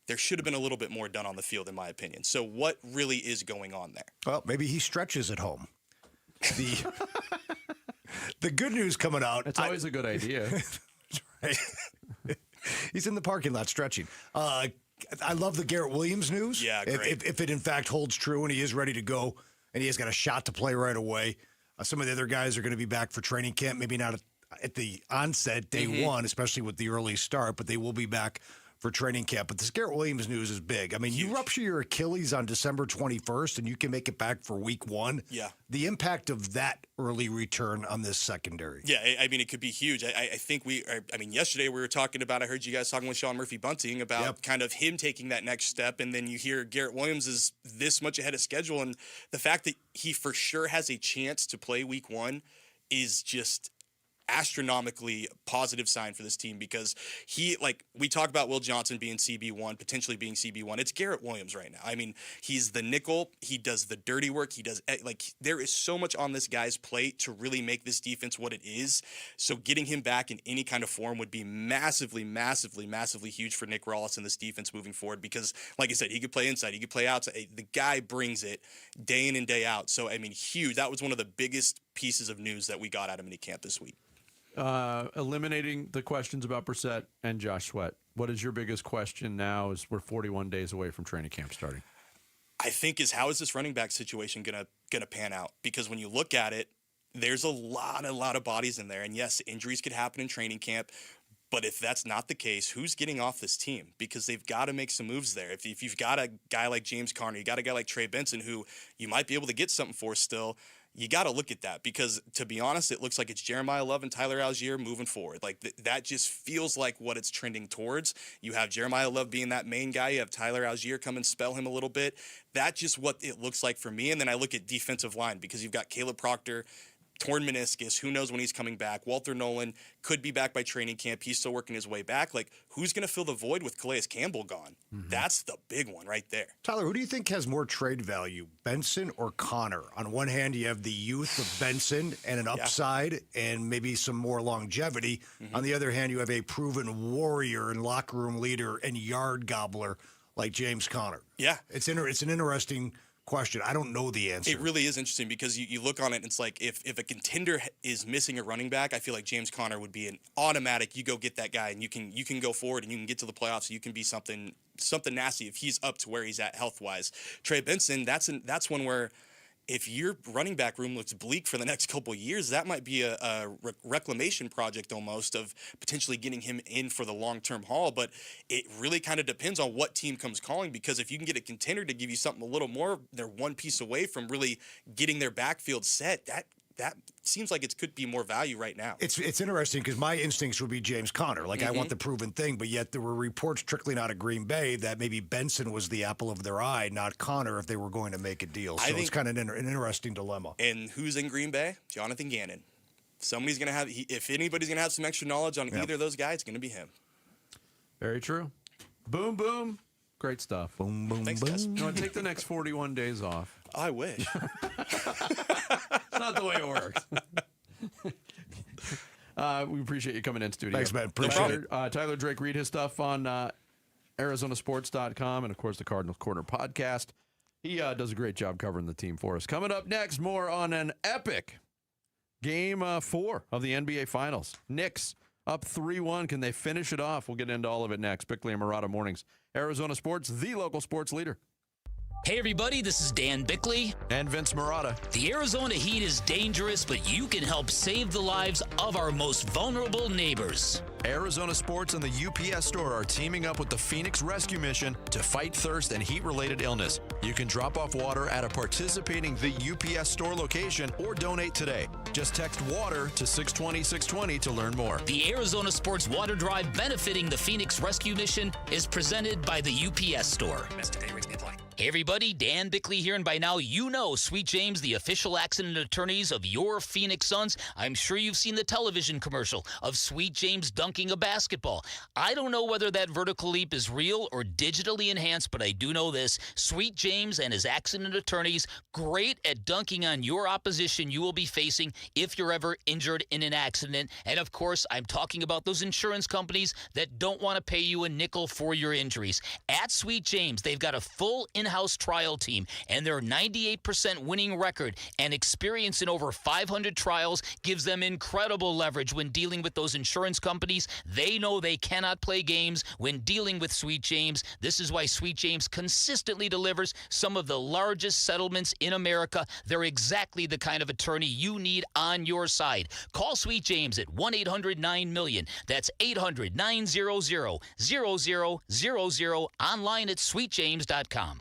there should have been a little bit more done on the field, in my opinion. So what really is going on there? Well, maybe he stretches at home. The good news coming out. It's always a good idea. Right. He's in the parking lot stretching. I love the Garrett Williams news. Yeah, great. If it in fact holds true and he is ready to go and he has got a shot to play right away. Some of the other guys are going to be back for training camp, maybe not at the onset, day one, especially with the early start, but they will be back for training camp. But this Garrett Williams news is big. I mean, you rupture your Achilles on December 21st and you can make it back for week one. Yeah. The impact of that early return on this secondary. Yeah, I mean, it could be huge. I think yesterday we were talking about, I heard you guys talking with Sean Murphy-Bunting about kind of him taking that next step, and then you hear Garrett Williams is this much ahead of schedule, and the fact that he for sure has a chance to play week one is just astronomically positive sign for this team, because we talk about Will Johnson being CB1, potentially being CB1. It's Garrett Williams right now. I mean, he's the nickel. He does the dirty work. He does, there is so much on this guy's plate to really make this defense what it is. So getting him back in any kind of form would be massively, massively, massively huge for Nick Rawls and this defense moving forward, because like I said, he could play inside, he could play outside. The guy brings it day in and day out. So, I mean, huge. That was one of the biggest pieces of news that we got out of minicamp this week. Eliminating the questions about Brissett and Josh Sweat, what is your biggest question now as we're 41 days away from training camp starting? I think is, how is this running back situation gonna pan out? Because when you look at it, there's a lot of bodies in there. And yes, injuries could happen in training camp. But if that's not the case, who's getting off this team? Because they've got to make some moves there. If you've got a guy like James Conner, you got a guy like Trey Benson, who you might be able to get something for still, you got to look at that, because to be honest, it looks like it's Jeremiah Love and Tyler Algier moving forward. Like that just feels like what it's trending towards. You have Jeremiah Love being that main guy. You have Tyler Algier come and spell him a little bit. That's just what it looks like for me. And then I look at defensive line, because you've got Caleb Proctor, torn meniscus, who knows when he's coming back. Walter Nolan could be back by training camp. He's still working his way back. Like, who's going to fill the void with Calais Campbell gone? Mm-hmm. That's the big one right there. Tyler, who do you think has more trade value, Benson or Connor? On one hand, you have the youth of Benson and an upside and maybe some more longevity. Mm-hmm. On the other hand, you have a proven warrior and locker room leader and yard gobbler like James Conner? Yeah. It's an interesting question. I don't know the answer. It really is interesting because you look on it and it's like if a contender is missing a running back, I feel like James Conner would be an automatic. You go get that guy and you can go forward and you can get to the playoffs. You can be something nasty if he's up to where he's at health wise. Trey Benson, that's one where if your running back room looks bleak for the next couple of years, that might be a reclamation project almost of potentially getting him in for the long-term haul. But it really kind of depends on what team comes calling, because if you can get a contender to give you something a little more, they're one piece away from really getting their backfield set. That seems like it could be more value right now. It's interesting because my instincts would be James Conner. Like, I want the proven thing, but yet there were reports trickling out of Green Bay that maybe Benson was the apple of their eye, not Conner, if they were going to make a deal. So it's kind of an interesting dilemma. And who's in Green Bay? Jonathan Gannon. Somebody's going to have, if anybody's going to have some extra knowledge on either of those guys, it's going to be him. Very true. Boom, boom. Great stuff. Boom, boom, Thanks, boom. guys. You want to take the next 41 days off? I wish. It's not the way it works. We appreciate you coming in studio. Thanks, man. Appreciate it. Tyler Drake, read his stuff on ArizonaSports.com and, of course, the Cardinals Corner podcast. He does a great job covering the team for us. Coming up next, more on an epic Game 4 of the NBA Finals. Knicks up 3-1. Can they finish it off? We'll get into all of it next. Bickley and Murata Mornings. Arizona Sports, the local sports leader. Hey everybody, this is Dan Bickley. And Vince Murata. The Arizona heat is dangerous, but you can help save the lives of our most vulnerable neighbors. Arizona Sports and the UPS Store are teaming up with the Phoenix Rescue Mission to fight thirst and heat-related illness. You can drop off water at a participating The UPS Store location or donate today. Just text WATER to 620-620 to learn more. The Arizona Sports Water Drive benefiting the Phoenix Rescue Mission is presented by the UPS Store. Hey everybody, Dan Bickley here, and by now you know Sweet James, the official accident attorneys of your Phoenix Suns. I'm sure you've seen the television commercial of Sweet James dunking a basketball. I don't know whether that vertical leap is real or digitally enhanced, but I do know this. Sweet James and his accident attorneys, great at dunking on your opposition you will be facing if you're ever injured in an accident. And of course, I'm talking about those insurance companies that don't want to pay you a nickel for your injuries. At Sweet James, they've got a full in-house trial team, and their 98% winning record and experience in over 500 trials gives them incredible leverage when dealing with those insurance companies. They know they cannot play games when dealing with Sweet James. This is why Sweet James consistently delivers some of the largest settlements in America. They're exactly the kind of attorney you need on your side. Call Sweet James at 1-800-9-MILLION. That's 800-900-0000, online at sweetjames.com.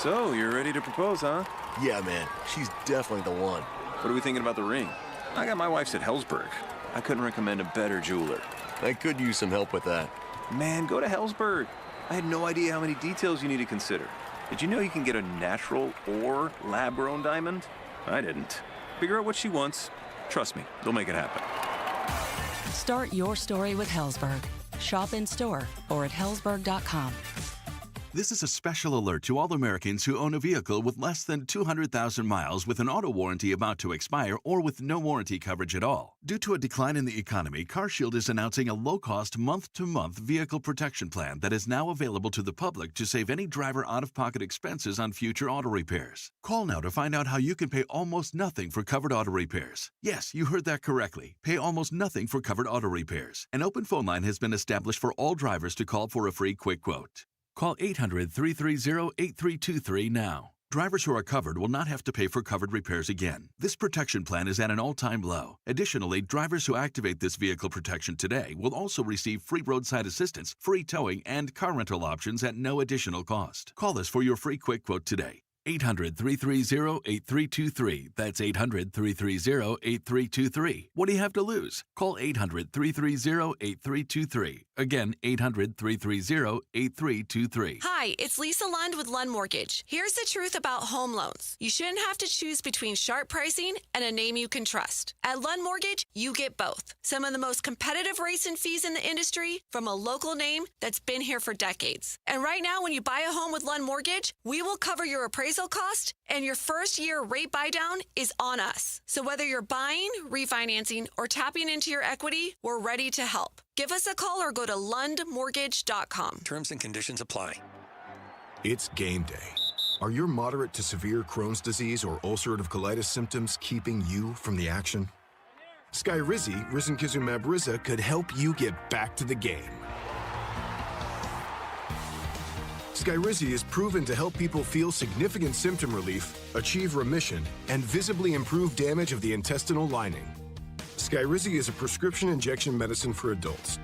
So, you're ready to propose, huh? Yeah, man. She's definitely the one. What are we thinking about the ring? I got my wife's at Hellsberg. I couldn't recommend a better jeweler. I could use some help with that. Man, go to Hellsberg. I had no idea how many details you need to consider. Did you know you can get a natural or lab-grown diamond? I didn't. Figure out what she wants. Trust me, they'll make it happen. Start your story with Hellsberg. Shop in store or at hellsberg.com. This is a special alert to all Americans who own a vehicle with less than 200,000 miles with an auto warranty about to expire or with no warranty coverage at all. Due to a decline in the economy, CarShield is announcing a low-cost month-to-month vehicle protection plan that is now available to the public to save any driver out-of-pocket expenses on future auto repairs. Call now to find out how you can pay almost nothing for covered auto repairs. Yes, you heard that correctly. Pay almost nothing for covered auto repairs. An open phone line has been established for all drivers to call for a free quick quote. Call 800-330-8323 now. Drivers who are covered will not have to pay for covered repairs again. This protection plan is at an all-time low. Additionally, drivers who activate this vehicle protection today will also receive free roadside assistance, free towing, and car rental options at no additional cost. Call us for your free quick quote today. 800-330-8323. That's 800-330-8323. What do you have to lose? Call 800-330-8323. Again, 800-330-8323. Hi, it's Lisa Lund with Lund Mortgage. Here's the truth about home loans. You shouldn't have to choose between sharp pricing and a name you can trust. At Lund Mortgage, you get both. Some of the most competitive rates and fees in the industry from a local name that's been here for decades. And right now, when you buy a home with Lund Mortgage, we will cover your appraisal appraisal cost, and your first year rate buydown is on us. So whether you're buying, refinancing, or tapping into your equity, we're ready to help. Give us a call or go to lundmortgage.com. Terms and conditions apply. It's game day. Are your moderate to severe Crohn's disease or ulcerative colitis symptoms keeping you from the action? Skyrizi, risankizumab Riza, could help you get back to the game. Skyrizi is proven to help people feel significant symptom relief, achieve remission, and visibly improve damage of the intestinal lining. Skyrizi is a prescription injection medicine for adults.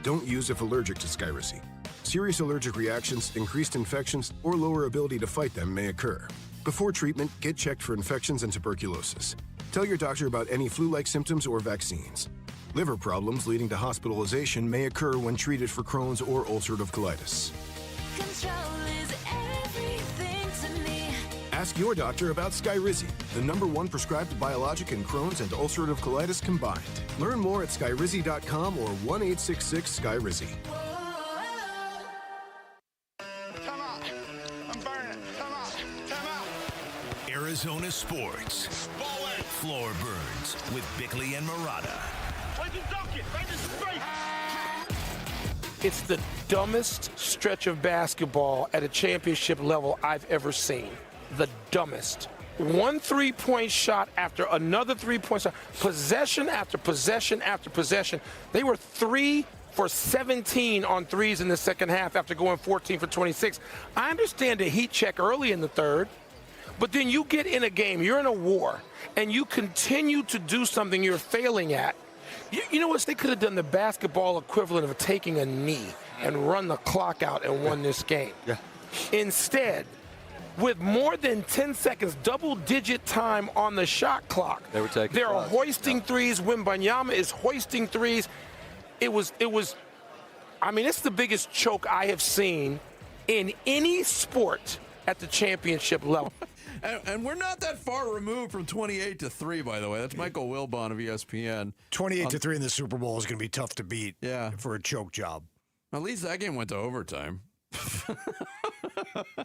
Don't use if allergic to Skyrizi. Serious allergic reactions, increased infections, or lower ability to fight them may occur. Before treatment, get checked for infections and tuberculosis. Tell your doctor about any flu-like symptoms or vaccines. Liver problems leading to hospitalization may occur when treated for Crohn's or ulcerative colitis. Control is everything to me. Ask your doctor about Skyrizi, the #1 prescribed biologic in Crohn's and ulcerative colitis combined. Learn more at skyrizi.com or 1-866-SKYRIZI. Arizona Sports. Floor Burns with Bickley and Murata. It's the dumbest stretch of basketball at a championship level I've ever seen. The dumbest. One three-point shot after another three-point shot. Possession after possession after possession. They were 3 for 17 on threes in the second half after going 14 for 26. I understand the heat check early in the third, but then you get in a game, you're in a war, and you continue to do something you're failing at. You know what? They could have done the basketball equivalent of taking a knee and run the clock out and won this game. Yeah. Instead, with more than 10 seconds, double-digit time on the shot clock, they're hoisting threes. Wembanyama is hoisting threes. It was. I mean, it's the biggest choke I have seen in any sport at the championship level. And we're not that far removed from 28-3, by the way. That's Michael Wilbon of ESPN. 28-3 in the Super Bowl is going to be tough to beat for a choke job. At least that game went to overtime.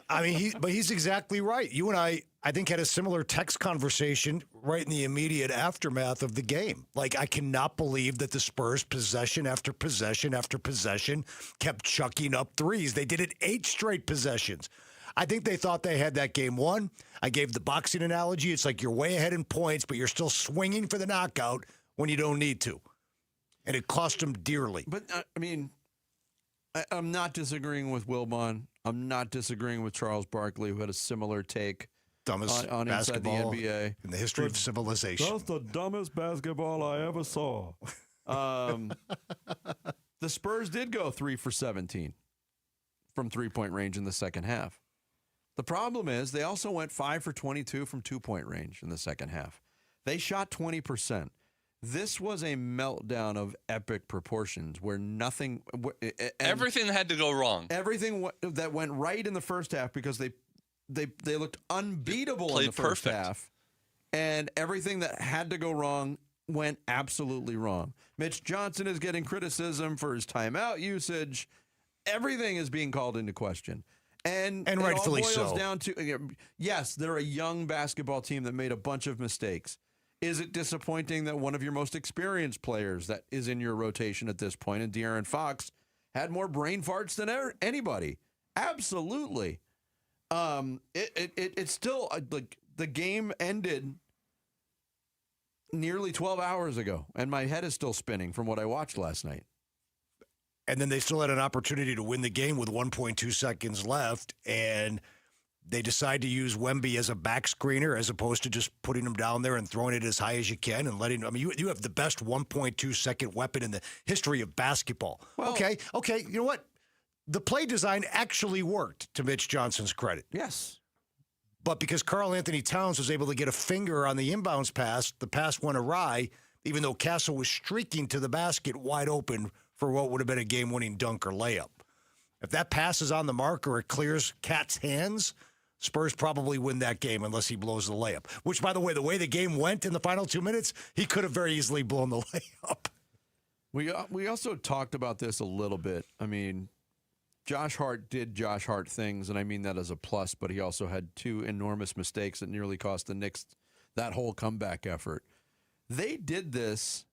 I mean, he's exactly right. You and I think, had a similar text conversation right in the immediate aftermath of the game. Like, I cannot believe that the Spurs, possession after possession after possession, kept chucking up threes. They did it 8 straight possessions. I think they thought they had that game won. I gave the boxing analogy. It's like you're way ahead in points, but you're still swinging for the knockout when you don't need to. And it cost them dearly. But, I mean, I'm not disagreeing with Wilbon. I'm not disagreeing with Charles Barkley, who had a similar take dumbest on Inside the NBA. In the history of civilization. That's the dumbest basketball I ever saw. The Spurs did go 3 for 17 from three-point range in the second half. The problem is they also went 5 for 22 from two-point range in the second half. They shot 20%. This was a meltdown of epic proportions where nothing... Everything had to go wrong. Everything that went right in the first half because they looked unbeatable in the first half. And everything that had to go wrong went absolutely wrong. Mitch Johnson is getting criticism for his timeout usage. Everything is being called into question. And rightfully it all boils so. down to, yes, they're a young basketball team that made a bunch of mistakes. Is it disappointing that one of your most experienced players that is in your rotation at this point, and De'Aaron Fox, had more brain farts than anybody? Absolutely. It's still like the game ended nearly 12 hours ago, and my head is still spinning from what I watched last night. And then they still had an opportunity to win the game with 1.2 seconds left, and they decide to use Wemby as a back screener as opposed to just putting him down there and throwing it as high as you can and letting. I mean, you have the best 1.2 second weapon in the history of basketball. Well, okay. You know what? The play design actually worked, to Mitch Johnson's credit. Yes. But because Karl Anthony Towns was able to get a finger on the inbounds pass, the pass went awry, even though Castle was streaking to the basket wide open for what would have been a game-winning dunk or layup. If that pass is on the mark or it clears Cat's hands, Spurs probably win that game unless he blows the layup. Which, by the way the game went in the final 2 minutes, he could have very easily blown the layup. We also talked about this a little bit. I mean, Josh Hart did Josh Hart things, and I mean that as a plus, but he also had 2 enormous mistakes that nearly cost the Knicks that whole comeback effort. They did this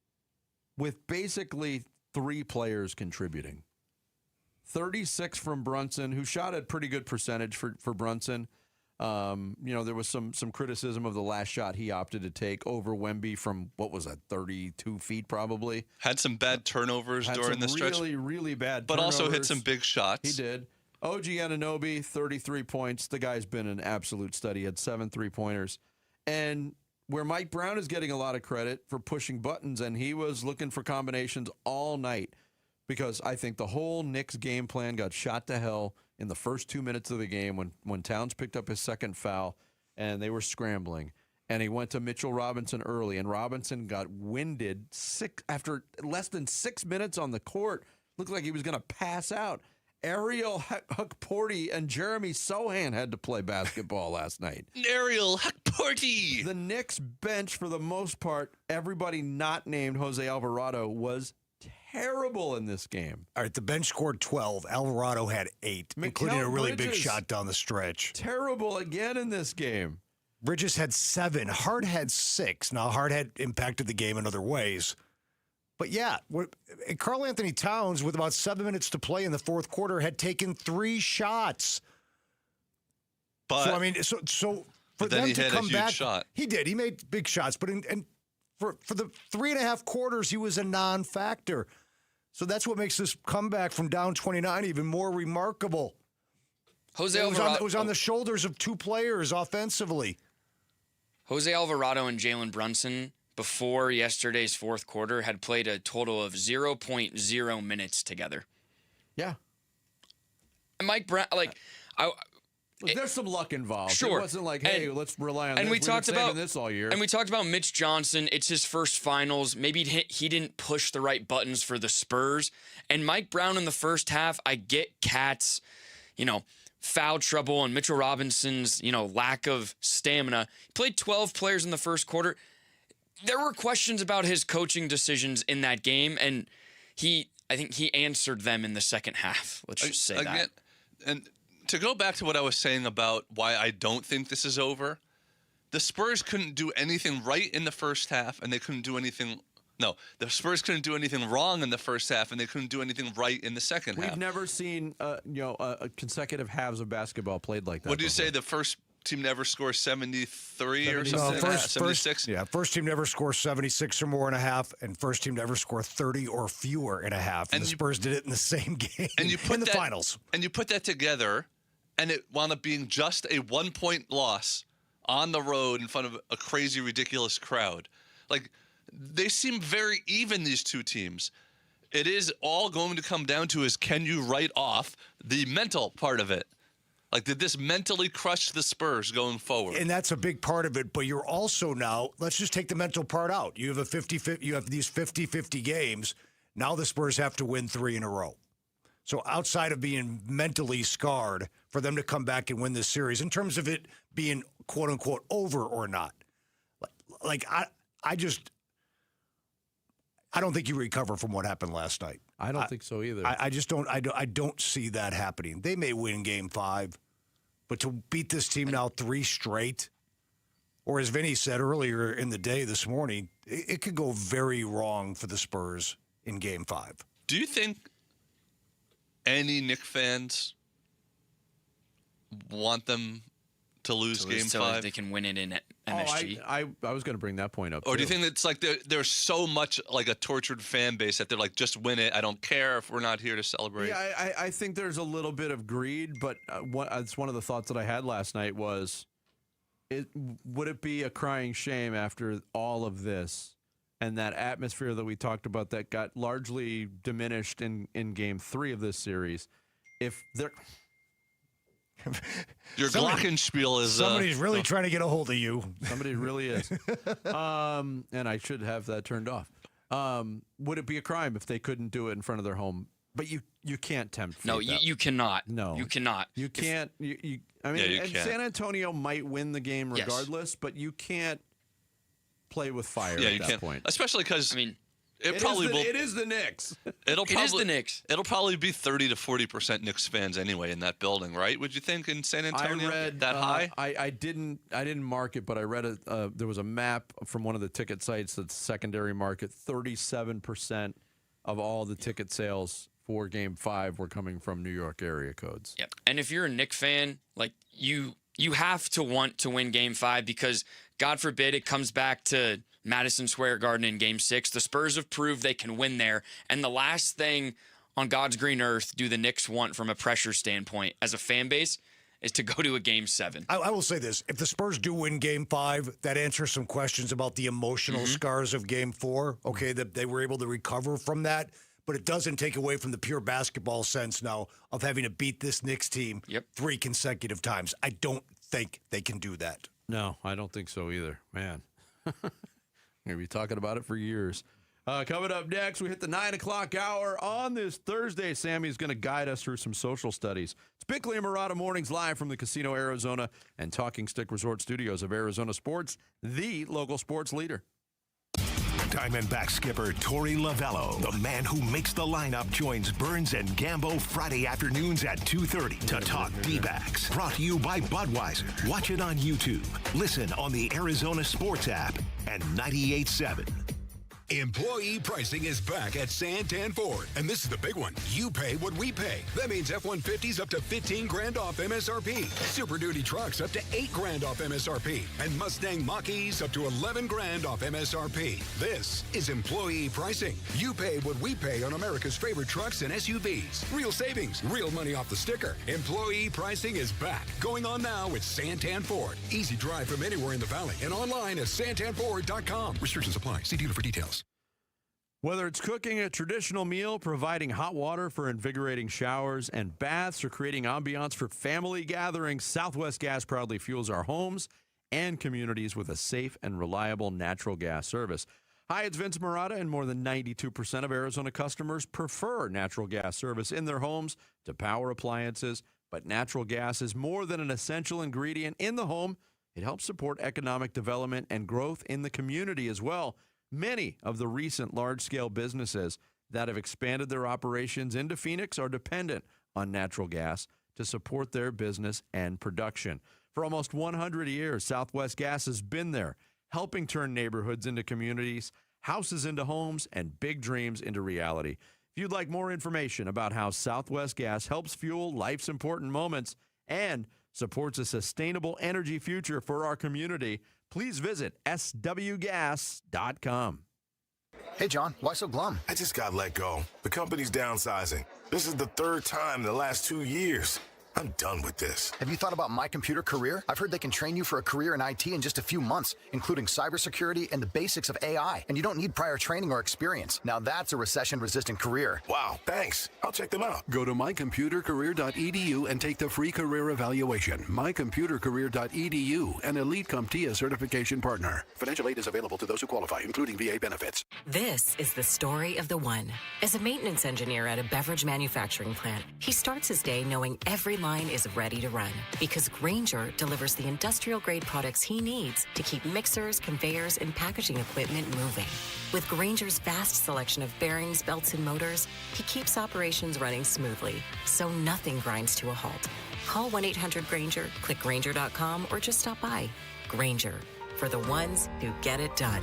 with basically 3 players contributing. 36 from Brunson, who shot at pretty good percentage for Brunson. There was some criticism of the last shot he opted to take over Wemby from, 32 feet probably. Had some bad turnovers during the stretch. Really, really bad but turnovers. also hit some big shots. He did. OG Anunoby, 33 points. The guy's been an absolute stud. He had 7 3-pointers. And where Mike Brown is getting a lot of credit for pushing buttons, and he was looking for combinations all night, because I think the whole Knicks game plan got shot to hell in the first 2 minutes of the game when Towns picked up his second foul and they were scrambling. And he went to Mitchell Robinson early, and Robinson got winded after less than 6 minutes on the court. Looked like he was going to pass out. Ariel Hukporti and Jeremy Sohan had to play basketball last night. Ariel Hukporti! The Knicks bench, for the most part, everybody not named Jose Alvarado, was terrible in this game. All right, the bench scored 12. Alvarado had 8, including a really big shot down the stretch. Terrible again in this game. Bridges had 7. Hart had 6. Now, Hart had impacted the game in other ways. But yeah, Karl Anthony Towns, with about 7 minutes to play in the fourth quarter, had taken 3 shots. But so I mean, so for them to come back, shot. He did. He made big shots, but for the 3.5 quarters, he was a non-factor. So that's what makes this comeback from down 29 even more remarkable. It was on the shoulders of 2 players offensively. Jose Alvarado and Jalen Brunson, before yesterday's fourth quarter, had played a total of 0.0 minutes together. Yeah. And Mike Brown, there's some luck involved. Sure. It wasn't like, hey, let's rely on and this. We've been saving this all year. And we talked about Mitch Johnson. It's his first finals. Maybe he didn't push the right buttons for the Spurs. And Mike Brown in the first half, I get Cat's, foul trouble and Mitchell Robinson's, lack of stamina. He played 12 players in the first quarter. There were questions about his coaching decisions in that game, and I think he answered them in the second half. Let's just say that. And to go back to what I was saying about why I don't think this is over, the Spurs couldn't do anything right in the first half, and they couldn't do anything. No, the Spurs couldn't do anything wrong in the first half, and they couldn't do anything right in the second half. We've never seen, consecutive halves of basketball played like that. What do you say? The first team never scores 73 or something? No, 76? First team never scores 76 or more in a half, and first team never score 30 or fewer in a half. And the Spurs did it in the same game in the finals. And you put that together, and it wound up being just a 1-point loss on the road in front of a crazy, ridiculous crowd. They seem very even, these two teams. It is all going to come down to is, can you write off the mental part of it? Did this mentally crush the Spurs going forward? And that's a big part of it, but you're also now, let's just take the mental part out. You have you have these 50-50 games. Now the Spurs have to win 3 in a row. So outside of being mentally scarred, for them to come back and win this series, in terms of it being quote unquote over or not, I don't think you recover from what happened last night. I don't think so either. I just don't. I don't see that happening. They may win Game 5, but to beat this team now 3 straight, or as Vinny said earlier in the day this morning, it could go very wrong for the Spurs in Game 5. Do you think any Knicks fans want them to lose Game 5? So they can win it in MSG. I was going to bring that point up. Or do you think it's there's so much like a tortured fan base that they're like, just win it. I don't care if we're not here to celebrate. Yeah, I think there's a little bit of greed, but it's one of the thoughts that I had last night was, would it be a crying shame after all of this and that atmosphere that we talked about that got largely diminished in Game 3 of this series, if they're... Your glockenspiel is... Somebody's really trying to get a hold of you. Somebody really is. And I should have that turned off. Would it be a crime if they couldn't do it in front of their home? But you can't tempt fate. No, you cannot. No. You cannot. You can't. You can't. San Antonio might win the game regardless, but you can't play with fire at that point. Especially because, It is the Knicks. It is the Knicks. It'll probably be 30 to 40% Knicks fans anyway in that building, right? Would you think in San Antonio? I read that high? I didn't mark it, but I read there was a map from one of the ticket sites that's secondary market. 37% of all the ticket sales for Game 5 were coming from New York area codes. Yep. And if you're a Knicks fan, like you have to want to win Game 5 because God forbid it comes back to Madison Square Garden in Game 6. The Spurs have proved they can win there. And the last thing on God's green earth do the Knicks want from a pressure standpoint as a fan base is to go to a Game 7. I will say this. If the Spurs do win Game 5, that answers some questions about the emotional scars of Game 4. Okay, that they were able to recover from that. But it doesn't take away from the pure basketball sense now of having to beat this Knicks team 3 consecutive times. I don't think they can do that. No, I don't think so either. Man, we're going to be talking about it for years. Coming up next, we hit the 9 o'clock hour on this Thursday. Sammy's going to guide us through some social studies. It's Bickley and Murata Mornings live from the Casino Arizona and Talking Stick Resort Studios of Arizona Sports, the local sports leader. Diamondback skipper Torey Lavello, the man who makes the lineup, joins Burns and Gambo Friday afternoons at 2:30 to talk D-backs. Brought to you by Budweiser. Watch it on YouTube. Listen on the Arizona Sports app and 98.7. Employee pricing is back at Santan Ford, and this is the big one. You pay what we pay. That means F-150s up to $15,000 off MSRP. Super Duty trucks up to $8,000 off MSRP, and Mustang Mach-E's up to $11,000 off MSRP. This is employee pricing. You pay what we pay on America's favorite trucks and SUVs. Real savings, real money off the sticker. Employee pricing is back. Going on now with Santan Ford. Easy drive from anywhere in the valley and online at santanford.com. Restrictions apply. See dealer for details. Whether it's cooking a traditional meal, providing hot water for invigorating showers and baths, or creating ambiance for family gatherings, Southwest Gas proudly fuels our homes and communities with a safe and reliable natural gas service. Hi, it's Vince Murata, and more than 92% of Arizona customers prefer natural gas service in their homes to power appliances. But natural gas is more than an essential ingredient in the home. It helps support economic development and growth in the community as well. Many of the recent large-scale businesses that have expanded their operations into Phoenix are dependent on natural gas to support their business and production. For almost 100 years, Southwest Gas has been there, helping turn neighborhoods into communities, houses into homes, and big dreams into reality. If you'd like more information about how Southwest Gas helps fuel life's important moments and supports a sustainable energy future for our community, please visit swgas.com. Hey, John, why so glum? I just got let go. The company's downsizing. This is the third time in the last 2 years. I'm done with this. Have you thought about My Computer Career? I've heard they can train you for a career in IT in just a few months, including cybersecurity and the basics of AI. And you don't need prior training or experience. Now that's a recession-resistant career. Wow, thanks. I'll check them out. Go to mycomputercareer.edu and take the free career evaluation. mycomputercareer.edu, an Elite CompTIA certification partner. Financial aid is available to those who qualify, including VA benefits. This is the story of the one. As a maintenance engineer at a beverage manufacturing plant, he starts his day knowing every line is ready to run because Grainger delivers the industrial-grade products he needs to keep mixers, conveyors, and packaging equipment moving. With Grainger's vast selection of bearings, belts, and motors, he keeps operations running smoothly, so nothing grinds to a halt. Call 1-800-GRAINGER, click Grainger.com, or just stop by. Grainger, for the ones who get it done.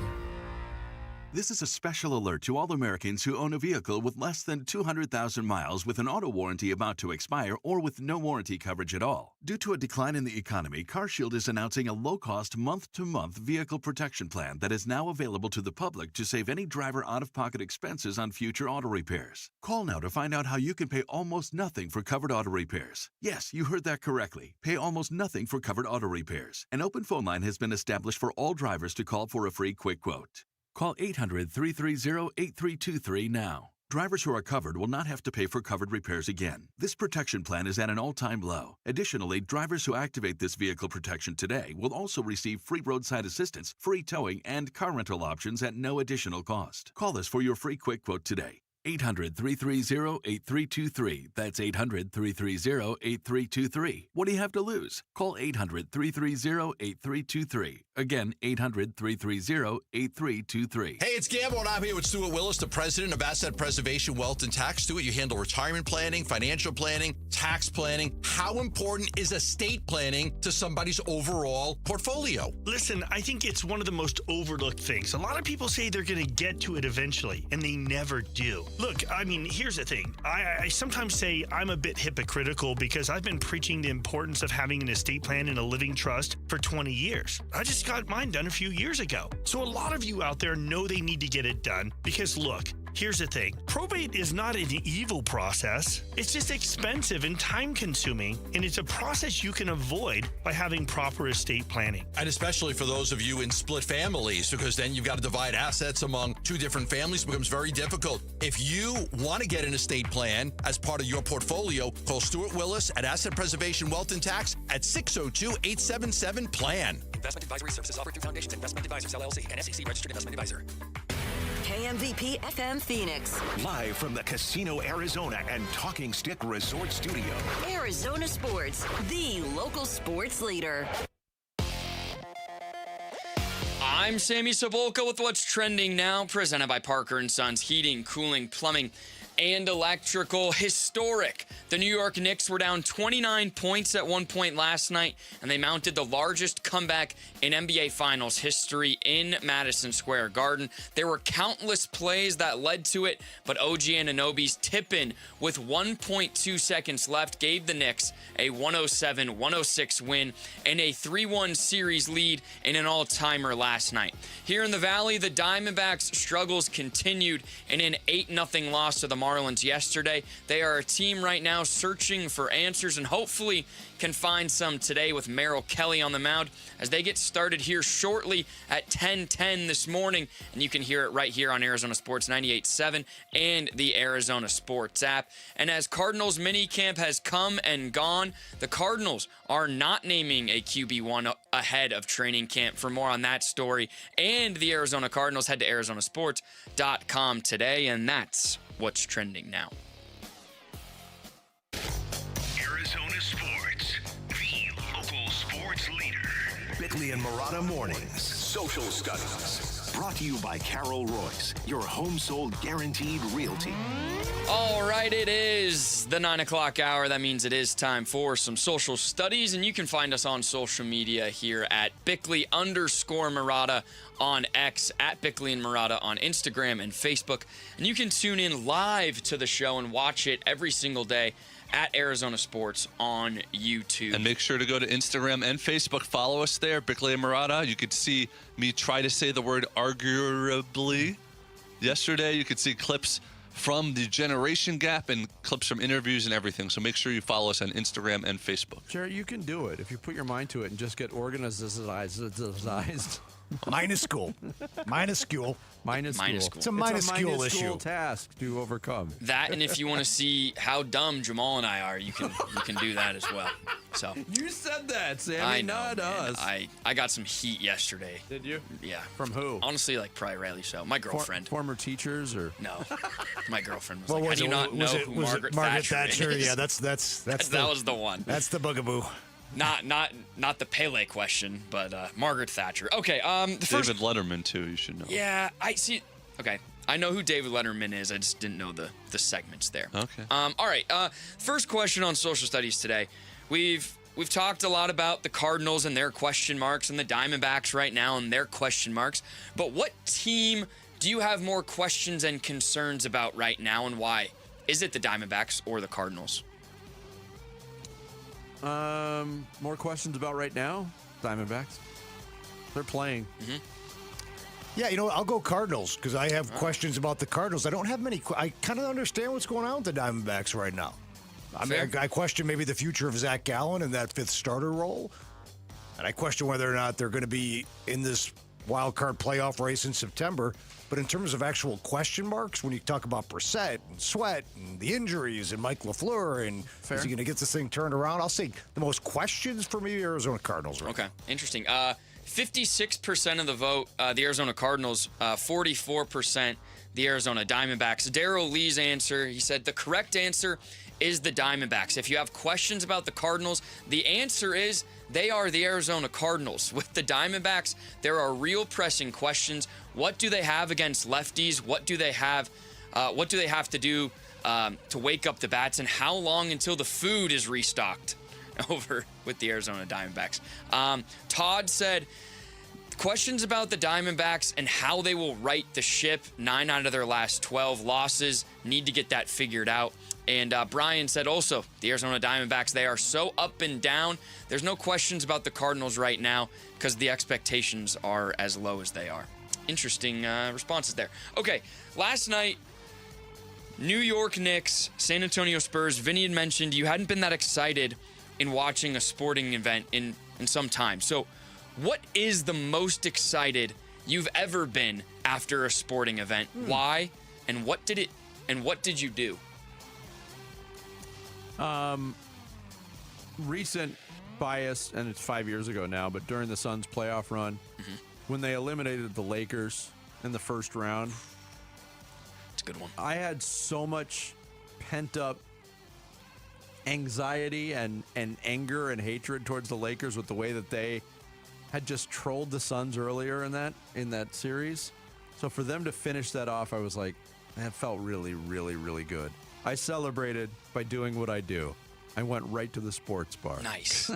This is a special alert to all Americans who own a vehicle with less than 200,000 miles with an auto warranty about to expire or with no warranty coverage at all. Due to a decline in the economy, CarShield is announcing a low-cost month-to-month vehicle protection plan that is now available to the public to save any driver out-of-pocket expenses on future auto repairs. Call now to find out how you can pay almost nothing for covered auto repairs. Yes, you heard that correctly. Pay almost nothing for covered auto repairs. An open phone line has been established for all drivers to call for a free quick quote. Call 800-330-8323 now. Drivers who are covered will not have to pay for covered repairs again. This protection plan is at an all-time low. Additionally, drivers who activate this vehicle protection today will also receive free roadside assistance, free towing, and car rental options at no additional cost. Call us for your free quick quote today. 800-330-8323. That's 800-330-8323. What do you have to lose? Call 800-330-8323. Again, 800-330-8323. Hey, it's Gamble, and I'm here with Stuart Willis, the president of Asset Preservation Wealth and Tax. Stuart, you handle retirement planning, financial planning, tax planning. How important is estate planning to somebody's overall portfolio? Listen, I think it's one of the most overlooked things. A lot of people say they're going to get to it eventually, and they never do. Look, I mean, here's the thing. I sometimes say I'm a bit hypocritical because I've been preaching the importance of having an estate plan and a living trust for 20 years. I just got mine done a few years ago. So a lot of you out there know they need to get it done because, look, here's the thing. Probate is not an evil process. It's just expensive and time-consuming, and it's a process you can avoid by having proper estate planning. And especially for those of you in split families, because then you've got to divide assets among two different families. It becomes very difficult. If you want to get an estate plan as part of your portfolio, call Stuart Willis at Asset Preservation Wealth and Tax at 602-877-PLAN. Investment advisory services offered through Foundations Investment Advisors, LLC, and SEC registered investment advisor. KMVP FM Phoenix. Live from the Casino Arizona and Talking Stick Resort Studio. Arizona Sports, the local sports leader. I'm Sammy Sabolka with what's trending now, presented by Parker & Sons Heating, Cooling, Plumbing, and Electrical. Historic. The New York Knicks were down 29 points at one point last night, and they mounted the largest comeback in NBA Finals history in Madison Square Garden. There were countless plays that led to it, but OG Anunoby's tip-in with 1.2 seconds left gave the Knicks a 107-106 win and a 3-1 series lead in an all-timer last night. Here in the Valley, the Diamondbacks' struggles continued in an 8-0 loss to the Marlins yesterday. They are a team right now searching for answers and hopefully can find some today with Merrill Kelly on the mound as they get started here shortly at 10:10 this morning. And you can hear it right here on Arizona Sports 98.7 and the Arizona Sports app. And as Cardinals minicamp has come and gone, the Cardinals are not naming a QB1 ahead of training camp. For more on that story and the Arizona Cardinals, head to arizonasports.com today. And that's what's trending now. Arizona Sports, the local sports leader. Bickley and Marotta Mornings. Social Studies. Brought to you by Carol Royce, your home sold guaranteed realty. All right, it is the 9 o'clock hour. That means it is time for some social studies, and you can find us on social media here at Bickley_Marotta on X, at Bickley and Marotta on Instagram and Facebook. And you can tune in live to the show and watch it every single day at Arizona Sports on YouTube. And make sure to go to Instagram and Facebook. Follow us there, Bickley and Marotta. You could see me try to say the word arguably. Yesterday, you could see clips from the generation gap and clips from interviews and everything. So make sure you follow us on Instagram and Facebook. Jerry, you can do it if you put your mind to it and just get organized. Minuscule. Minuscule. Minuscule. It's a minuscule It's a issue. task to overcome. That, and if you want to see how dumb Jamal and I are, you can do that as well. So You said that, Sammy, I know, not man. us. I got some heat yesterday. Did you? Yeah. From who? Honestly, like probably Riley Show. My girlfriend. Former teachers or? No. My girlfriend was What like, was how do you it? not know Was it- who was it Margaret Thatcher is? Yeah, that's that was the one. That's the bugaboo. Not the Pele question, but Margaret Thatcher. Okay, the first. David Letterman, too, you should know. Yeah, I see. Okay, I know who David Letterman is. I just didn't know the segments there. Okay. All right. First question on social studies today. We've talked a lot about the Cardinals and their question marks and the Diamondbacks right now and their question marks. But what team do you have more questions and concerns about right now, and why? Is it the Diamondbacks or the Cardinals? More questions about right now? Diamondbacks. They're playing. Mm-hmm. Yeah, I'll go Cardinals because I have questions about the Cardinals. I don't have many. I kind of understand what's going on with the Diamondbacks right now. I mean, I question maybe the future of Zach Gallen in that fifth starter role. And I question whether or not they're going to be in this wild card playoff race in September. But in terms of actual question marks, when you talk about Brissett and Sweat and the injuries and Mike LaFleur and is he going to get this thing turned around, I'll say the most questions for me, Arizona Cardinals. Right Okay, interesting. 56% of the vote, the Arizona Cardinals, 44% the Arizona Diamondbacks. Darryl Lee's answer, he said, the correct answer is the Diamondbacks. If you have questions about the Cardinals, the answer is they are the Arizona Cardinals. With the Diamondbacks, there are real pressing questions. What do they have against lefties? What do they have to do to wake up the bats? And how long until the food is restocked over with the Arizona Diamondbacks? Todd said, questions about the Diamondbacks and how they will right the ship. 9 out of their last 12 losses. Need to get that figured out. And Brian said also, the Arizona Diamondbacks, they are so up and down. There's no questions about the Cardinals right now because the expectations are as low as they are. Interesting responses there. Okay, last night, New York Knicks, San Antonio Spurs. Vinny had mentioned you hadn't been that excited in watching a sporting event in some time. So what is the most excited you've ever been after a sporting event? Why? And what did you do? Recent bias, and it's 5 years ago now, but during the Suns playoff run, when they eliminated the Lakers in the first round. It's a good one. I had so much pent-up anxiety and anger and hatred towards the Lakers with the way that they had just trolled the Suns earlier in that series. So for them to finish that off, I was like, that felt really, really, really good. I celebrated by doing what I do. I went right to the sports bar. Nice.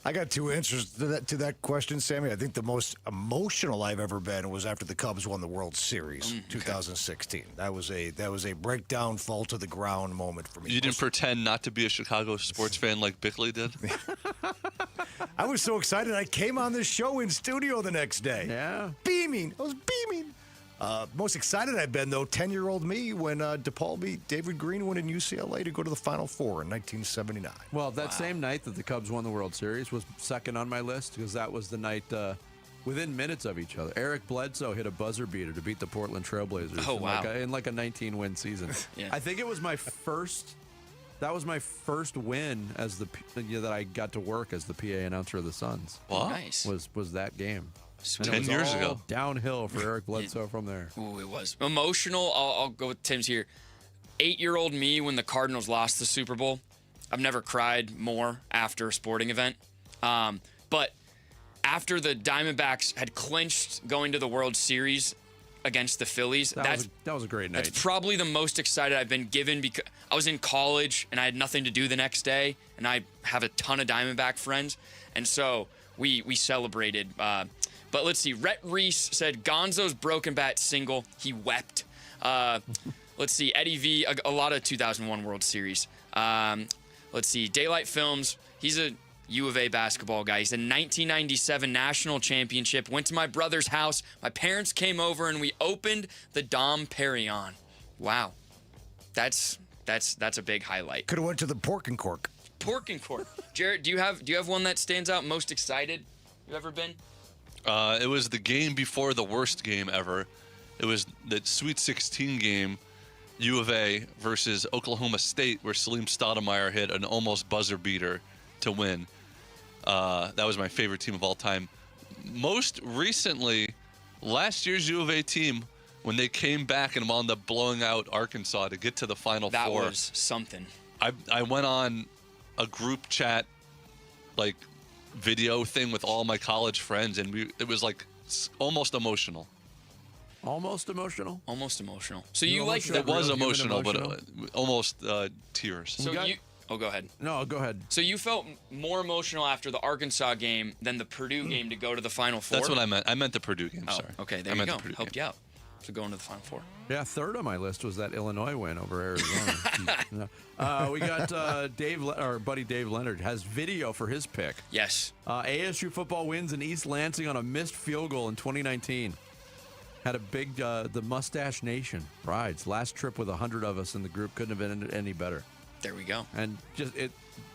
I got two answers to that question, Sammy. I think the most emotional I've ever been was after the Cubs won the World Series, 2016. That was a breakdown, fall to the ground moment for me. You didn't pretend not to be a Chicago sports fan like Bickley did? I was so excited. I came on this show in studio the next day. Yeah. Beaming. I was beaming. Most excited I've been, though, 10-year-old me when DePaul beat David Greenwood in UCLA to go to the Final Four in 1979. Well, that same night that the Cubs won the World Series was second on my list because that was the night within minutes of each other. Eric Bledsoe hit a buzzer beater to beat the Portland Trailblazers in like a 19-win season. Yeah. I think it was my first. That was my first win as that I got to work as the PA announcer of the Suns. Wow. Nice. Was that game. 10 years ago. Downhill for Eric Bledsoe from there. Ooh, it was. Emotional, I'll go with Tim's here. 8-year-old me when the Cardinals lost the Super Bowl. I've never cried more after a sporting event. But after the Diamondbacks had clinched going to the World Series against the Phillies, that was a great night. That's probably the most excited I've been given because I was in college and I had nothing to do the next day, and I have a ton of Diamondback friends, and so we celebrated. But let's see. Rhett Reese said Gonzo's broken bat single. He wept. Let's see. Eddie V, a lot of 2001 World Series. Let's see. Daylight Films. He's a U of A basketball guy. He's a 1997 national championship. Went to my brother's house. My parents came over and we opened the Dom Perignon. Wow. That's a big highlight. Could have went to the Pork and Cork. Pork and Cork. Jared, do you have one that stands out? Most excited you've ever been? It was the game before the worst game ever. It was the Sweet 16 game, U of A versus Oklahoma State, where Salim Stoudemire hit an almost buzzer beater to win. That was my favorite team of all time. Most recently, last year's U of A team, when they came back and wound up blowing out Arkansas to get to the Final Four. That was something. I went on a group chat, like, video thing with all my college friends, and it was like almost emotional. Almost emotional? Almost emotional. So you like it was emotional, but almost tears. So go ahead. No, go ahead. So you felt more emotional after the Arkansas game than the Purdue game to go to the Final Four? That's what I meant. I meant the Purdue game, sorry. Okay, there you go. Helped you out. So going to the Final Four. Yeah, third on my list was that Illinois win over Arizona. We got our buddy Dave Leonard has video for his pick. Yes. ASU football wins in East Lansing on a missed field goal in 2019. Had a big, the Mustache Nation rides. Last trip with 100 of us in the group couldn't have been any better. There we go. And just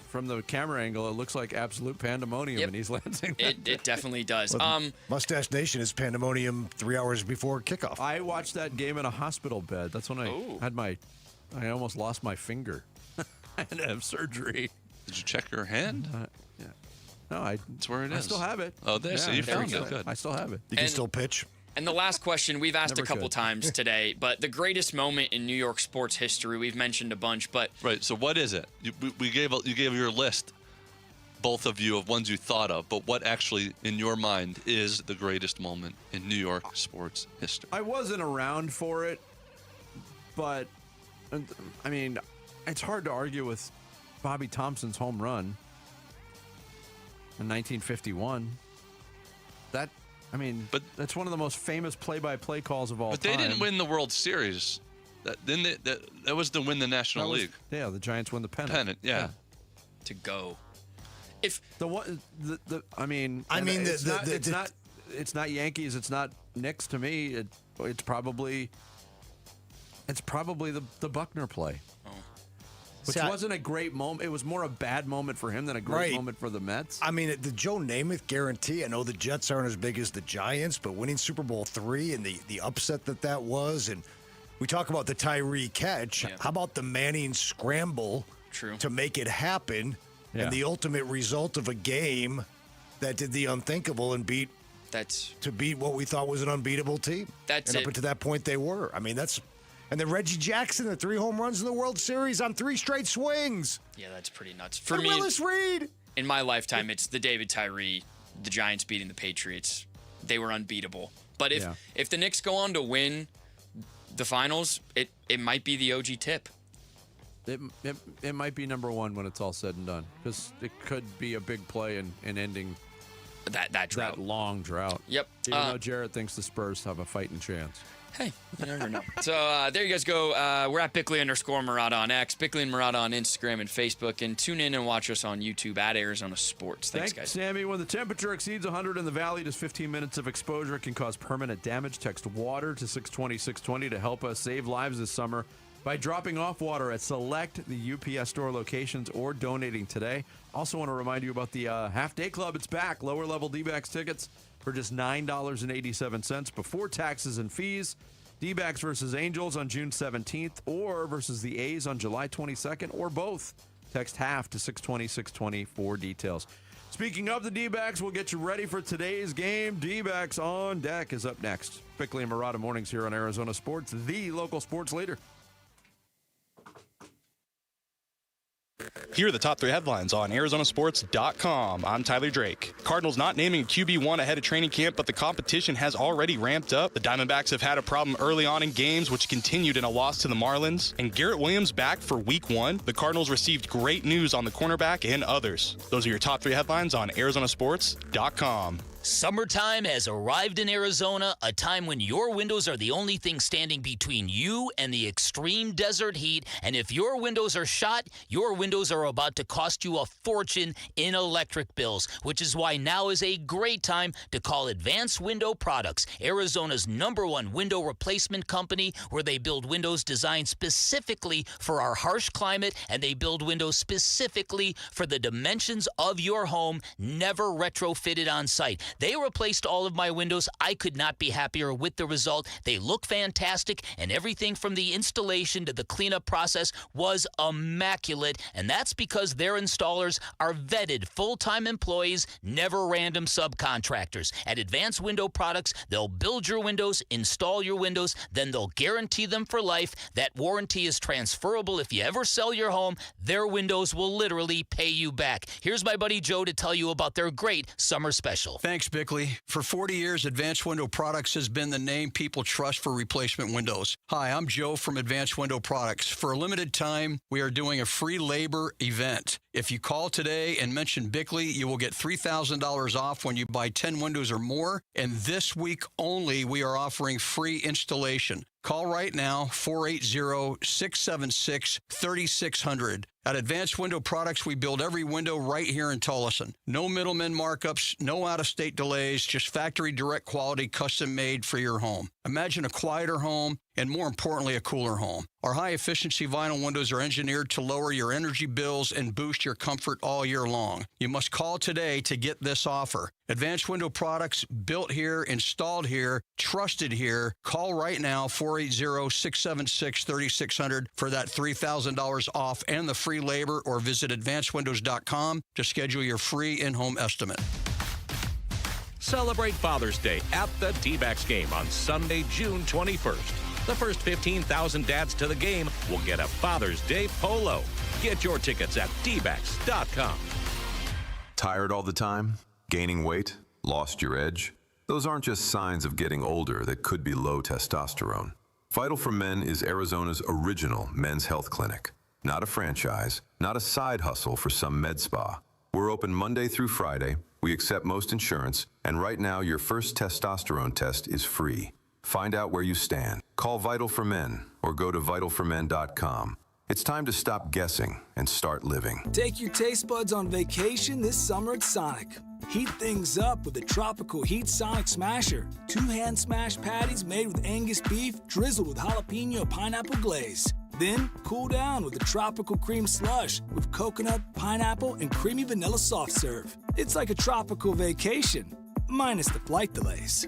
from the camera angle, it looks like absolute pandemonium in East Lansing. It definitely does. Well, Mustache Nation is pandemonium 3 hours before kickoff. I watched that game in a hospital bed. That's when I almost lost my finger. I had to have surgery. Did you check your hand? Yeah. No, that's where it is. I still have it. Oh, there. So you found it. Good. I still have it. You can still pitch. And the last question we've asked Never a couple could. times today, but the greatest moment in New York sports history, we've mentioned a bunch, but Right. So what is it? You gave your list, both of you, of ones you thought of, but what actually, in your mind, is the greatest moment in New York sports history? I wasn't around for it, but I mean, it's hard to argue with Bobby Thompson's home run in 1951. That's one of the most famous play-by-play calls of all time. But they didn't win the World Series. That was to win the National League. Yeah, the Giants won the pennant. Yeah. To go. If the one, it's not Yankees. It's not Knicks to me. It's probably the Buckner play. Which wasn't a great moment. It was more a bad moment for him than a great moment for the Mets. I mean, the Joe Namath guarantee, I know the Jets aren't as big as the Giants, but winning Super Bowl III and the upset that was, and we talk about the Tyree catch. Yeah. How about the Manning scramble to make it happen, and the ultimate result of a game that did the unthinkable and beat what we thought was an unbeatable team. That's and up until that point, they were. I mean, that's... And then Reggie Jackson, the 3 home runs in the World Series on 3 straight swings. Yeah, that's pretty nuts. For and me, Willis Reed. In my lifetime, it's the David Tyree, the Giants beating the Patriots. They were unbeatable. But if the Knicks go on to win the finals, it might be the OG tip. It might be number one when it's all said and done, because it could be a big play in ending that drought. That long drought. Yep. Even though Jarrett thinks the Spurs have a fighting chance. Hey, you never know. So there you guys go. We're at Bickley_Murata on X, Bickley and Murata on Instagram and Facebook, and tune in and watch us on YouTube at Arizona Sports. Thanks, guys. Sammy. When the temperature exceeds 100 in the valley, just 15 minutes of exposure can cause permanent damage. Text WATER to 620-620 to help us save lives this summer by dropping off water at select the UPS store locations or donating today. Also want to remind you about the Half Day Club. It's back. Lower level D-backs tickets for just $9.87 before taxes and fees. D-backs versus Angels on June 17th or versus the A's on July 22nd or both. Text HALF to 620-620 for details. Speaking of the D-backs, we'll get you ready for today's game. D-backs on deck is up next. Bickley and Murata mornings here on Arizona Sports, the local sports leader. Here are the top 3 headlines on ArizonaSports.com. I'm Tyler Drake. Cardinals not naming a QB1 ahead of training camp, but the competition has already ramped up. The Diamondbacks have had a problem early on in games, which continued in a loss to the Marlins. And Garrett Williams back for Week 1. The Cardinals received great news on the cornerback and others. Those are your top 3 headlines on ArizonaSports.com. Summertime has arrived in Arizona, a time when your windows are the only thing standing between you and the extreme desert heat. And if your windows are shot, your windows are about to cost you a fortune in electric bills, which is why now is a great time to call Advanced Window Products, Arizona's #1 window replacement company, where they build windows designed specifically for our harsh climate, and they build windows specifically for the dimensions of your home, never retrofitted on site. They replaced all of my windows. I could not be happier with the result. They look fantastic, and everything from the installation to the cleanup process was immaculate, and that's because their installers are vetted full-time employees, never random subcontractors. At Advanced Window Products, they'll build your windows, install your windows, then they'll guarantee them for life. That warranty is transferable. If you ever sell your home, their windows will literally pay you back. Here's my buddy Joe to tell you about their great summer special. Thanks, Bickley. For 40 years, Advanced Window Products has been the name people trust for replacement windows. Hi, I'm Joe from Advanced Window Products. For a limited time, we are doing a free labor event. If you call today and mention Bickley, you will get $3,000 off when you buy 10 windows or more. And this week only, we are offering free installation. Call right now, 480-676-3600. At Advanced Window Products, we build every window right here in Tullison. No middlemen markups, no out-of-state delays, just factory direct quality, custom made for your home. Imagine a quieter home and, more importantly, a cooler home. Our high-efficiency vinyl windows are engineered to lower your energy bills and boost your comfort all year long. You must call today to get this offer. Advanced Window Products, built here, installed here, trusted here. Call right now, 480-676-3600 for that $3,000 off and the free labor, or visit advancedwindows.com to schedule your free in-home estimate. Celebrate Father's Day at the D-backs game on Sunday, June 21st. The first 15,000 dads to the game will get a Father's Day polo. Get your tickets at dbacks.com. Tired all the time? Gaining weight? Lost your edge? Those aren't just signs of getting older that could be low testosterone. Vital for Men is Arizona's original men's health clinic. Not a franchise, not a side hustle for some med spa. We're open Monday through Friday. We accept most insurance, and right now your first testosterone test is free. Find out where you stand. Call Vital for Men or go to vitalformen.com. It's time to stop guessing and start living. Take your taste buds on vacation this summer at Sonic. Heat things up with the Tropical Heat Sonic Smasher. 2 hand smash patties made with Angus beef drizzled with jalapeno pineapple glaze. Then cool down with a tropical cream slush with coconut, pineapple, and creamy vanilla soft serve. It's like a tropical vacation, minus the flight delays.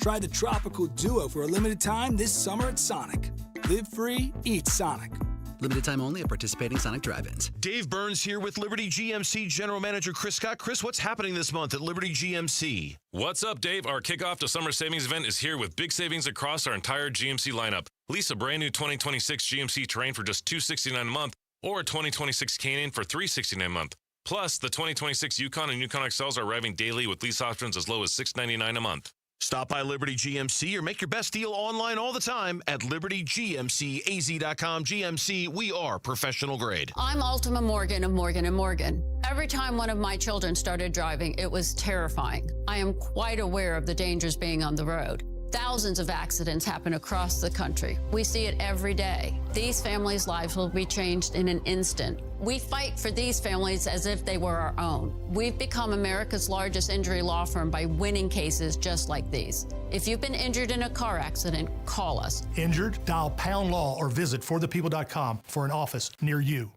Try the Tropical Duo for a limited time this summer at Sonic. Live free, eat Sonic. Limited time only at participating Sonic drive-ins. Dave Burns here with Liberty GMC General Manager Chris Scott. Chris, what's happening this month at Liberty GMC? What's up, Dave? Our kickoff to summer savings event is here with big savings across our entire GMC lineup. Lease a brand new 2026 GMC Terrain for just $269 a month or a 2026 Canyon for $369 a month. Plus, the 2026 Yukon and Yukon XLs are arriving daily with lease options as low as $699 a month. Stop by Liberty GMC or make your best deal online all the time at libertygmcaz.com. GMC, we are professional grade. I'm Ultima Morgan of Morgan & Morgan. Every time one of my children started driving, it was terrifying. I am quite aware of the dangers being on the road. Thousands of accidents happen across the country. We see it every day. These families' lives will be changed in an instant. We fight for these families as if they were our own. We've become America's largest injury law firm by winning cases just like these. If you've been injured in a car accident, call us. Injured? Dial # law or visit forthepeople.com for an office near you.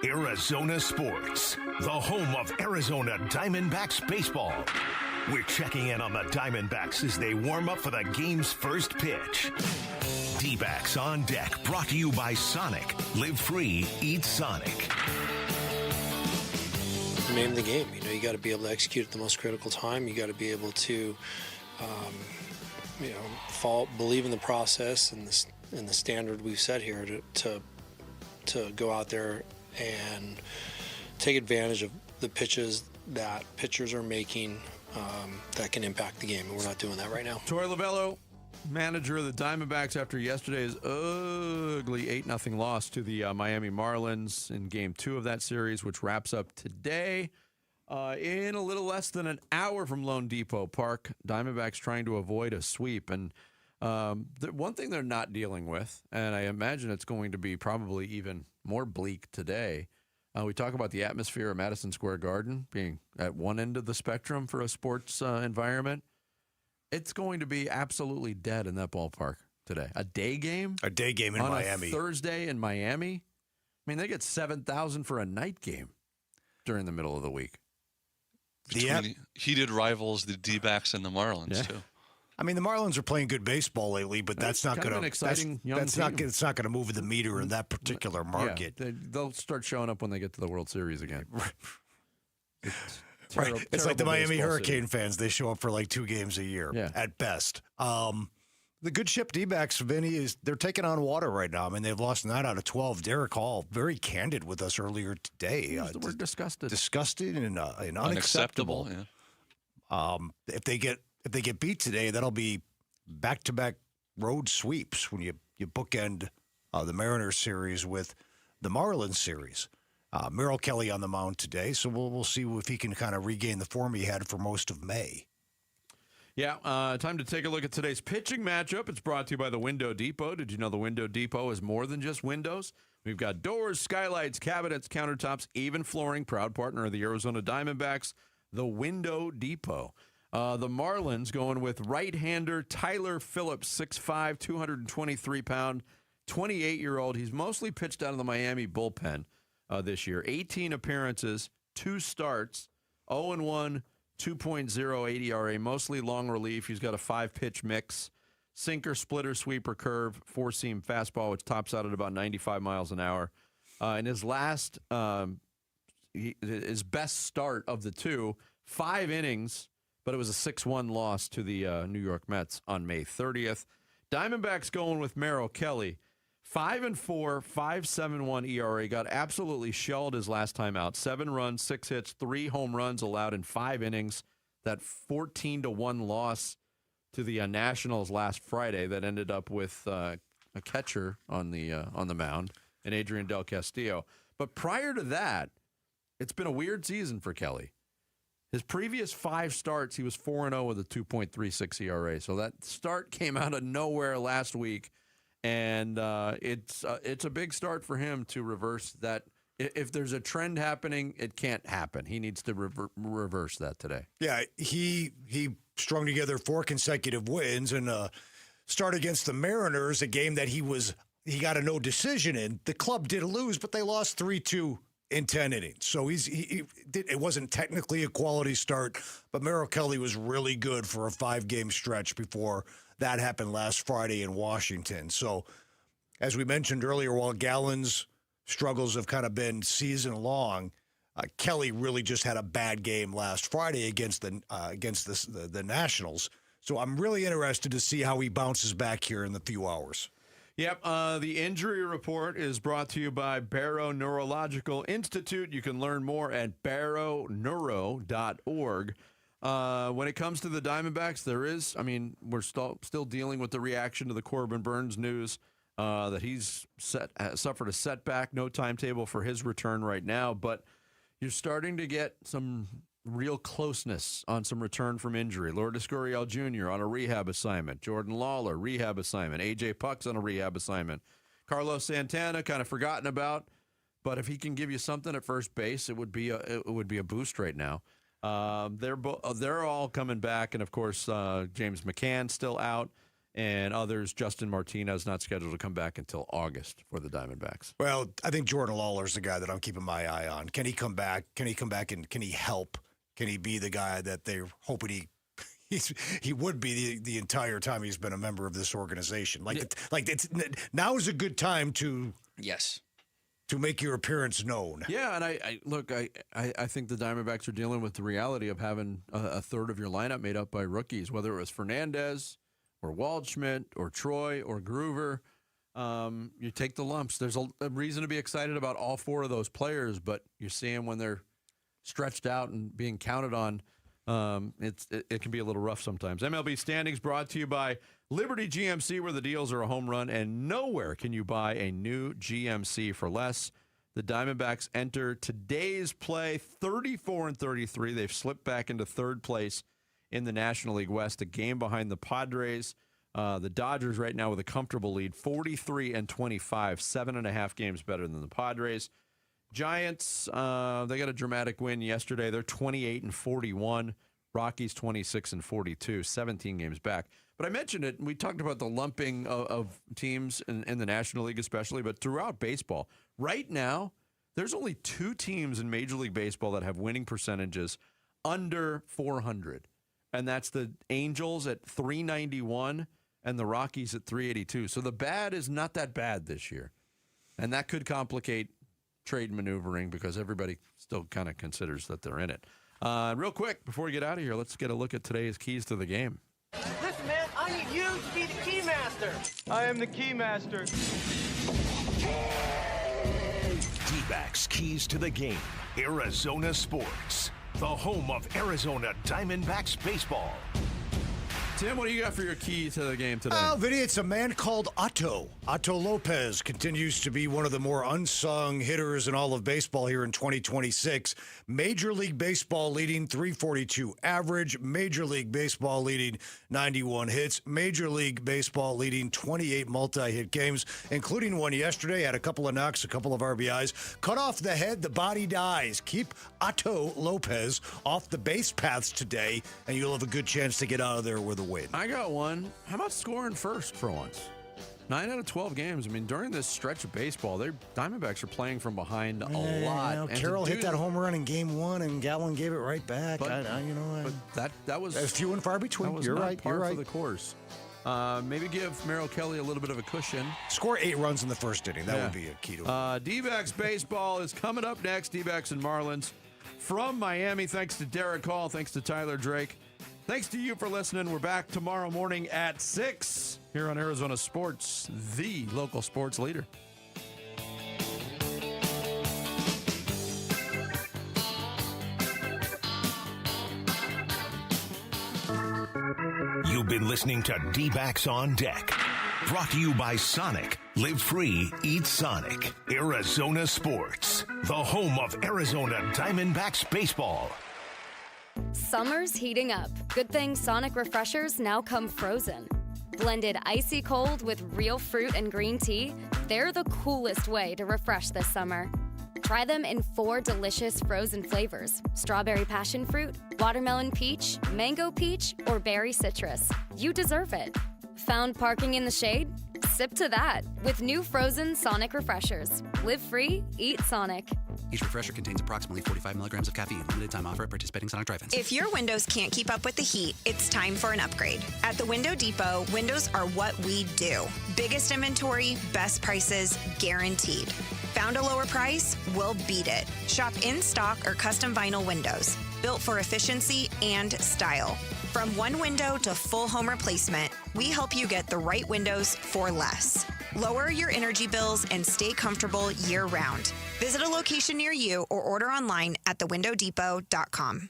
Arizona Sports, the home of Arizona Diamondbacks baseball. We're checking in on the Diamondbacks as they warm up for the game's first pitch. D-backs on deck, brought to you by Sonic. Live free, eat Sonic. Name the game. You know, you got to be able to execute at the most critical time. You got to be able to, believe in the process and the standard we've set here to go out there and take advantage of the pitches that pitchers are making that can impact the game, and we're not doing that right now. Torey Lovullo, manager of the Diamondbacks, after yesterday's ugly 8-0 loss to the Miami Marlins in Game 2 of that series, which wraps up today in a little less than an hour from Lone Depot Park. Diamondbacks trying to avoid a sweep, and the one thing they're not dealing with, and I imagine it's going to be probably even more bleak today. We talk about the atmosphere of Madison Square Garden being at one end of the spectrum for a sports environment. It's going to be absolutely dead in that ballpark today. A day game? A day game in on Miami. A Thursday in Miami? I mean, they get 7,000 for a night game during the middle of the week. Between the heated rivals, the D-backs and the Marlins, too. I mean, the Marlins are playing good baseball lately, but that's not going to it's not going to move the meter in that particular market. Yeah, they'll start showing up when they get to the World Series again. It's like the Miami Hurricane fans. They show up for like 2 games a year at best. The good ship D-backs, Vinny, they're taking on water right now. I mean, they've lost 9 out of 12. Derek Hall, very candid with us earlier today. We're disgusted. Disgusted and unacceptable. Yeah. If they get beat today, that'll be back-to-back road sweeps when you bookend the Mariners series with the Marlins series. Merrill Kelly on the mound today, so we'll see if he can kind of regain the form he had for most of May. Yeah, time to take a look at today's pitching matchup. It's brought to you by the Window Depot. Did you know the Window Depot is more than just windows? We've got doors, skylights, cabinets, countertops, even flooring. Proud partner of the Arizona Diamondbacks, the Window Depot. The Marlins going with right-hander Tyler Phillips, 6'5", 223-pound, 28-year-old. He's mostly pitched out of the Miami bullpen this year. 18 appearances, 2 starts, 0-1, 2.08 ERA, mostly long relief. He's got a 5-pitch mix, sinker, splitter, sweeper, curve, 4-seam fastball, which tops out at about 95 miles an hour. In his his best start of the 2, 5 innings, but it was a 6-1 loss to the New York Mets on May 30th. Diamondbacks going with Merrill Kelly. 5-4, 5.71 ERA. Got absolutely shelled his last time out. 7 runs, 6 hits, 3 home runs allowed in 5 innings. That 14-1 loss to the Nationals last Friday that ended up with a catcher on the mound, and Adrian Del Castillo. But prior to that, it's been a weird season for Kelly. His previous 5 starts, he was 4-0 with a 2.36 ERA. So that start came out of nowhere last week, and it's a big start for him to reverse that. If there's a trend happening, it can't happen. He needs to reverse that today. Yeah, he strung together 4 consecutive wins and start against the Mariners, a game that he got a no decision in. The club did lose, but they lost 3-2 in 10 innings. So it wasn't technically a quality start, but Merrill Kelly was really good for a 5-game stretch before that happened last Friday in Washington. So as we mentioned earlier, while Gallen's struggles have kind of been season long, Kelly really just had a bad game last Friday against the Nationals. So I'm really interested to see how he bounces back here in the few hours. Yep. The injury report is brought to you by Barrow Neurological Institute. You can learn more at barrowneuro.org. When it comes to the Diamondbacks, we're still dealing with the reaction to the Corbin Burns news. That he's suffered a setback, no timetable for his return right now, but you're starting to get some real closeness on some return from injury. Lourdes Gurriel Jr. on a rehab assignment. Jordan Lawler, rehab assignment. A.J. Puck's on a rehab assignment. Carlos Santana, kind of forgotten about, but if he can give you something at first base, it would be a boost right now. They're all coming back, and of course, James McCann still out. And others, Justin Martinez, not scheduled to come back until August for the Diamondbacks. Well, I think Jordan Lawler's the guy that I'm keeping my eye on. Can he come back? Can he come back and can he help? Can he be the guy that they're hoping he would be the entire time he's been a member of this organization? Now is a good time to make your appearance known. Yeah, and I think the Diamondbacks are dealing with the reality of having a third of your lineup made up by rookies, whether it was Fernandez or Waldschmidt, or Troy, or Groover. You take the lumps. There's a reason to be excited about all 4 of those players, but you see them when they're stretched out and being counted on. It can be a little rough sometimes. MLB Standings brought to you by Liberty GMC, where the deals are a home run, and nowhere can you buy a new GMC for less. The Diamondbacks enter today's play 34-33. They've slipped back into 3rd place in the National League West, a game behind the Padres. The Dodgers right now with a comfortable lead, 43-25, 7.5 games better than the Padres. Giants, they got a dramatic win yesterday. They're 28-41. Rockies 26-42, 17 games back. But I mentioned it, and we talked about the lumping of teams in the National League especially, but throughout baseball. Right now, there's only 2 teams in Major League Baseball that have winning percentages under 400. And that's the Angels at 391 and the Rockies at 382. So the bad is not that bad this year. And that could complicate trade maneuvering because everybody still kind of considers that they're in it. Real quick, before we get out of here, let's get a look at today's keys to the game. Listen, man, I need you to be the key master. I am the key master. D-backs keys to the game. Arizona Sports, the home of Arizona Diamondbacks baseball. Tim, what do you got for your key to the game today? Oh, Vinny, it's a man called Otto. Otto Lopez continues to be one of the more unsung hitters in all of baseball here in 2026. Major League Baseball leading 342 average. Major League Baseball leading 91 hits. Major League Baseball leading 28 multi-hit games, including one yesterday. Had a couple of knocks, a couple of RBIs. Cut off the head, the body dies. Keep Otto Lopez off the base paths today, and you'll have a good chance to get out of there with a win. I got one. How about scoring first for once? 9 out of 12 games. I mean, during this stretch of baseball, their Diamondbacks are playing from behind a lot. You know, Carroll hit that home run in Game 1, and Gallen gave it right back. But that was few and far between. That was You're not right. par You're right. for the course. Maybe give Merrill Kelly a little bit of a cushion. Score 8 runs in the first inning. That would be a key to it. D-backs baseball is coming up next. D-backs and Marlins from Miami. Thanks to Derek Hall. Thanks to Tyler Drake. Thanks to you for listening. We're back tomorrow morning at 6 here on Arizona Sports, the local sports leader. You've been listening to D-Backs on Deck. Brought to you by Sonic. Live free, eat Sonic. Arizona Sports, the home of Arizona Diamondbacks baseball. Summer's heating up. Good thing Sonic Refreshers now come frozen. Blended icy cold with real fruit and green tea, they're the coolest way to refresh this summer. Try them in 4 delicious frozen flavors: strawberry passion fruit, watermelon peach, mango peach, or berry citrus. You deserve it. Found parking in the shade? Sip to that with new frozen Sonic Refreshers. Live free, eat Sonic. Each refresher contains approximately 45 milligrams of caffeine. Limited time offer at participating Sonic drive-ins. If your windows can't keep up with the heat, it's time for an upgrade. At the Window Depot, windows are what we do. Biggest inventory, best prices, guaranteed. Found a lower price? We'll beat it. Shop in stock or custom vinyl windows, built for efficiency and style. From one window to full home replacement, we help you get the right windows for less. Lower your energy bills and stay comfortable year-round. Visit a location near you or order online at thewindowdepot.com.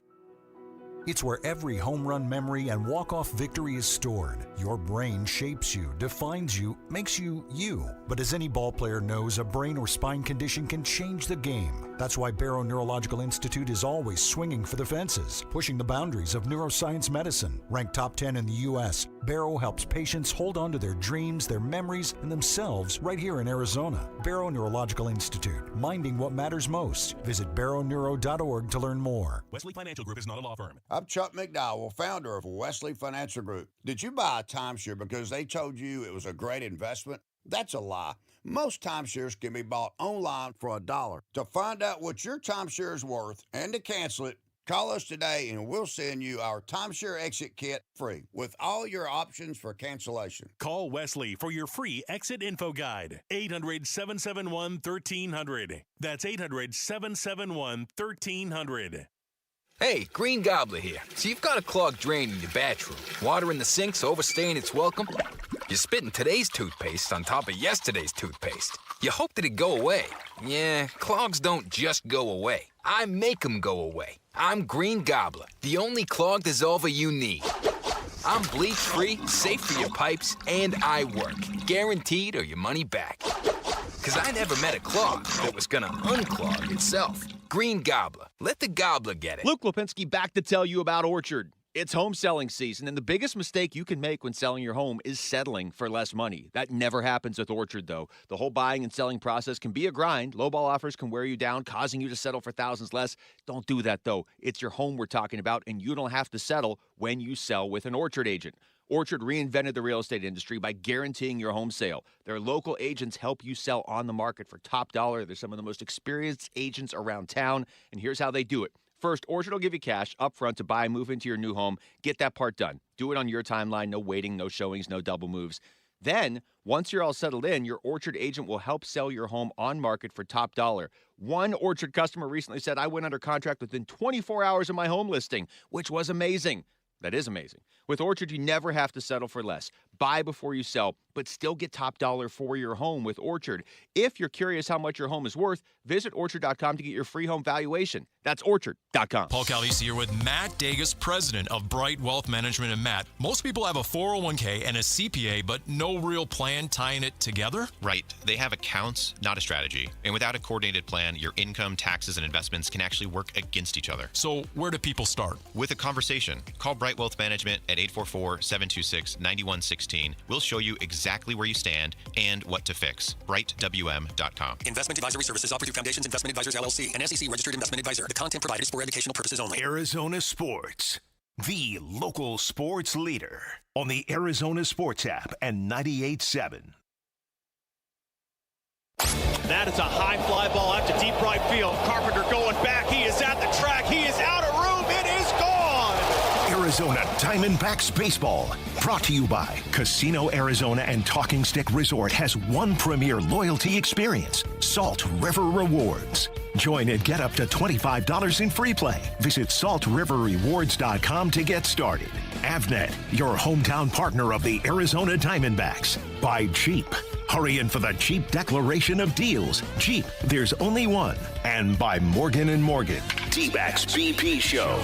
It's where every home run memory and walk-off victory is stored. Your brain shapes you, defines you, makes you you. But as any ball player knows, a brain or spine condition can change the game. That's why Barrow Neurological Institute is always swinging for the fences, pushing the boundaries of neuroscience medicine. Ranked top 10 in the U.S., Barrow helps patients hold on to their dreams, their memories, and themselves right here in Arizona. Barrow Neurological Institute, minding what matters most. Visit barrowneuro.org to learn more. Wesley Financial Group is not a law firm. I'm Chuck McDowell, founder of Wesley Financial Group. Did you buy a timeshare because they told you it was a great investment? That's a lie. Most timeshares can be bought online for $1. To find out what your timeshare is worth and to cancel it, call us today and we'll send you our timeshare exit kit free with all your options for cancellation. Call Wesley for your free exit info guide. 800-771-1300. That's 800-771-1300. Hey, Green Gobbler here. So you've got a clogged drain in your bathroom. Water in the sink's overstaying its welcome. You're spitting today's toothpaste on top of yesterday's toothpaste. You hope that it go away. Yeah, clogs don't just go away. I make them go away. I'm Green Gobbler, the only clog dissolver you need. I'm bleach-free, safe for your pipes, and I work. Guaranteed or your money back. Because I never met a clog that was gonna unclog itself. Green Gobbler. Let the gobbler get it. Luke Lipinski back to tell you about Orchard. It's home selling season, and the biggest mistake you can make when selling your home is settling for less money. That never happens with Orchard, though. The whole buying and selling process can be a grind. Lowball offers can wear you down, causing you to settle for thousands less. Don't do that, though. It's your home we're talking about, and you don't have to settle when you sell with an Orchard agent. Orchard reinvented the real estate industry by guaranteeing your home sale. Their local agents help you sell on the market for top dollar. They're some of the most experienced agents around town, and here's how they do it. First, Orchard will give you cash up front to buy and move into your new home. Get that part done. Do it on your timeline. No waiting, no showings, no double moves. Then, once you're all settled in, your Orchard agent will help sell your home on market for top dollar. One Orchard customer recently said, I went under contract within 24 hours of my home listing, which was amazing. That is amazing. With Orchard, you never have to settle for less. Buy before you sell, but still get top dollar for your home with Orchard. If you're curious how much your home is worth, visit Orchard.com to get your free home valuation. That's Orchard.com. Paul Calvisi here with Matt Dagus, president of Bright Wealth Management. And Matt, most people have a 401k and a CPA, but no real plan tying it together? Right. They have accounts, not a strategy. And without a coordinated plan, your income, taxes, and investments can actually work against each other. So where do people start? With a conversation. Call Bright Wealth Management at 844-726-9116. We'll show you exactly where you stand and what to fix. BrightWM.com. Investment advisory services offered through Foundations Investment Advisors, LLC, an SEC registered investment advisor. The content provided is for educational purposes only. Arizona Sports, the local sports leader on the Arizona Sports app and 98.7. That is a high fly ball out to deep right field. Carpenter going back. He is at the track. He is out of room. It is gone. Arizona Diamondbacks baseball, brought to you by Casino Arizona and Talking Stick Resort has one premier loyalty experience, Salt River Rewards. Join and get up to $25 in free play. Visit saltriverrewards.com to get started. Avnet, your hometown partner of the Arizona Diamondbacks. By Jeep. Hurry in for the Jeep declaration of deals. Jeep, there's only one. And by Morgan & Morgan. D-Backs BP Show.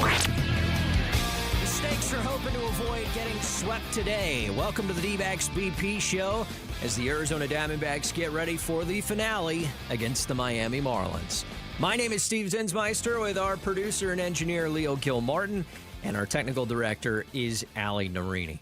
The Stakes are hoping to avoid getting swept today. Welcome to the D-Backs BP Show as the Arizona Diamondbacks get ready for the finale against the Miami Marlins. My name is Steve Zinsmeister with our producer and engineer Leo Gilmartin, and our technical director is Allie Narini.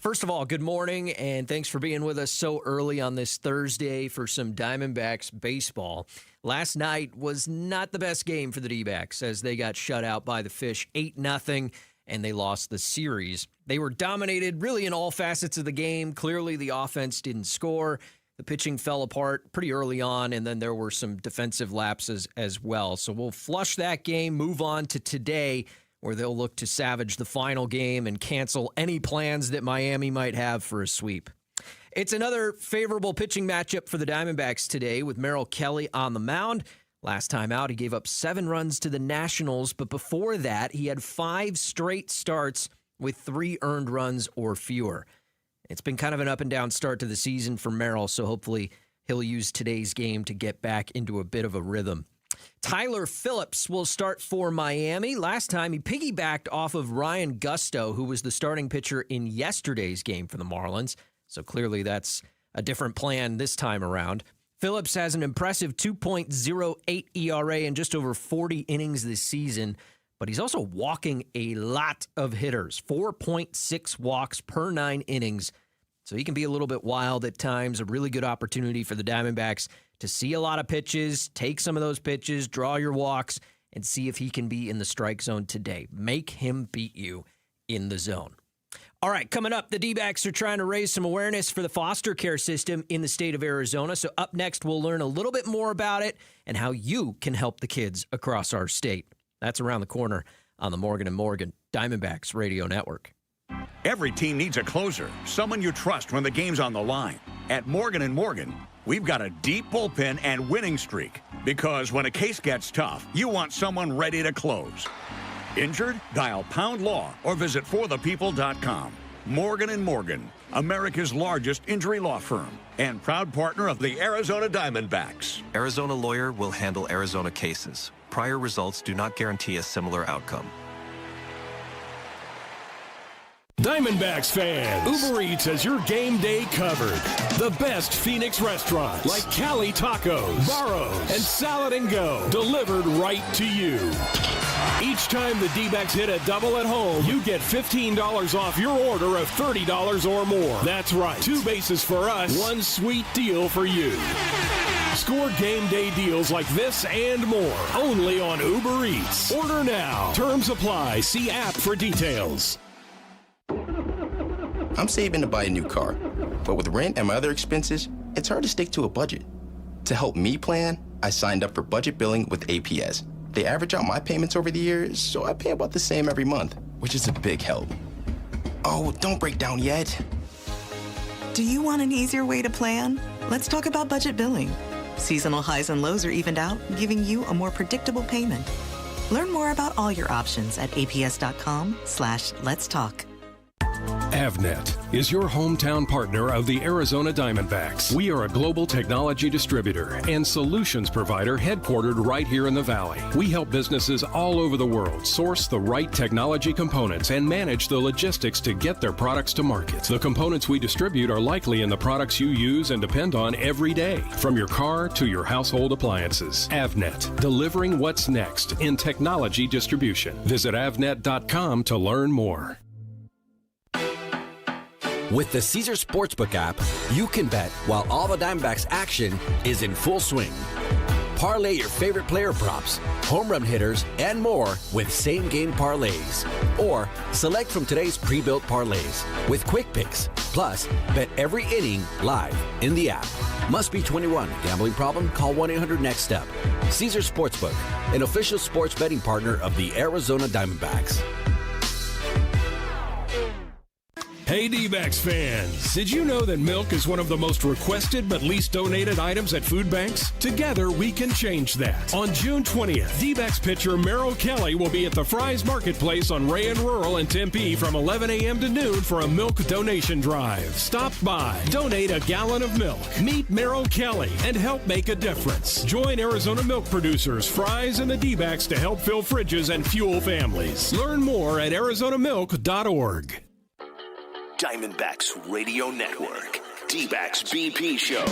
First of all, good morning, and thanks for being with us so early on this Thursday for some Diamondbacks baseball. Last night was not the best game for the D-backs as they got shut out by the Fish 8-0, and they lost the series. They were dominated really in all facets of the game. Clearly, the offense didn't score. The pitching fell apart pretty early on, and then there were some defensive lapses as well. So we'll flush that game, move on to today, where they'll look to salvage the final game and cancel any plans that Miami might have for a sweep. It's another favorable pitching matchup for the Diamondbacks today with Merrill Kelly on the mound. Last time out, he gave up 7 runs to the Nationals, but before that, he had 5 straight starts with 3 earned runs or fewer. It's been kind of an up-and-down start to the season for Merrill, so hopefully he'll use today's game to get back into a bit of a rhythm. Tyler Phillips will start for Miami. Last time, he piggybacked off of Ryan Gusto, who was the starting pitcher in yesterday's game for the Marlins. So clearly that's a different plan this time around. Phillips has an impressive 2.08 ERA in just over 40 innings this season, but he's also walking a lot of hitters, 4.6 walks per 9 innings. So he can be a little bit wild at times, a really good opportunity for the Diamondbacks to see a lot of pitches, take some of those pitches, draw your walks, and see if he can be in the strike zone today. Make him beat you in the zone. All right, coming up, the D-backs are trying to raise some awareness for the foster care system in the state of Arizona. So up next, we'll learn a little bit more about it and how you can help the kids across our state. That's around the corner on the Morgan & Morgan Diamondbacks Radio Network. Every team needs a closer, someone you trust when the game's on the line. At Morgan & Morgan, we've got a deep bullpen and winning streak because when a case gets tough, you want someone ready to close. Injured? Dial Pound Law or visit forthepeople.com. Morgan & Morgan, America's largest injury law firm and proud partner of the Arizona Diamondbacks. Arizona Lawyer will handle Arizona cases. Prior results do not guarantee a similar outcome. Diamondbacks fans, Uber Eats has your game day covered. The best Phoenix restaurants like Cali Tacos, Barro's, and Salad and Go delivered right to you. Each time the D-backs hit a double at home, you get $15 off your order of $30 or more. That's right. 2 bases for us, 1 sweet deal for you. Score game day deals like this and more only on Uber Eats. Order now. Terms apply. See app for details. I'm saving to buy a new car, but with rent and my other expenses, it's hard to stick to a budget. To help me plan, I signed up for budget billing with APS. They average out my payments over the years, so I pay about the same every month, which is a big help. Oh, don't break down yet. Do you want an easier way to plan? Let's talk about budget billing. Seasonal highs and lows are evened out, giving you a more predictable payment. Learn more about all your options at aps.com/let's talk. Avnet is your hometown partner of the Arizona Diamondbacks. We are a global technology distributor and solutions provider headquartered right here in the Valley. We help businesses all over the world source the right technology components and manage the logistics to get their products to market. The components we distribute are likely in the products you use and depend on every day, from your car to your household appliances. Avnet, delivering what's next in technology distribution. Visit avnet.com to learn more. With the Caesar Sportsbook app, you can bet while all the Diamondbacks action is in full swing. Parlay your favorite player props, home run hitters, and more with same-game parlays. Or select from today's pre-built parlays with quick picks. Plus, bet every inning live in the app. Must be 21. Gambling problem? Call 1-800-NEXT-STEP. Caesar Sportsbook, an official sports betting partner of the Arizona Diamondbacks. Hey, D-backs fans, did you know that milk is one of the most requested but least donated items at food banks? Together, we can change that. On June 20th, D-backs pitcher Merrill Kelly will be at the Fry's Marketplace on Ray and Rural in Tempe from 11 a.m. to noon for a milk donation drive. Stop by, donate a gallon of milk, meet Merrill Kelly, and help make a difference. Join Arizona milk producers, Fry's, and the D-backs to help fill fridges and fuel families. Learn more at arizonamilk.org. Diamondbacks Radio Network, D-backs BP Show.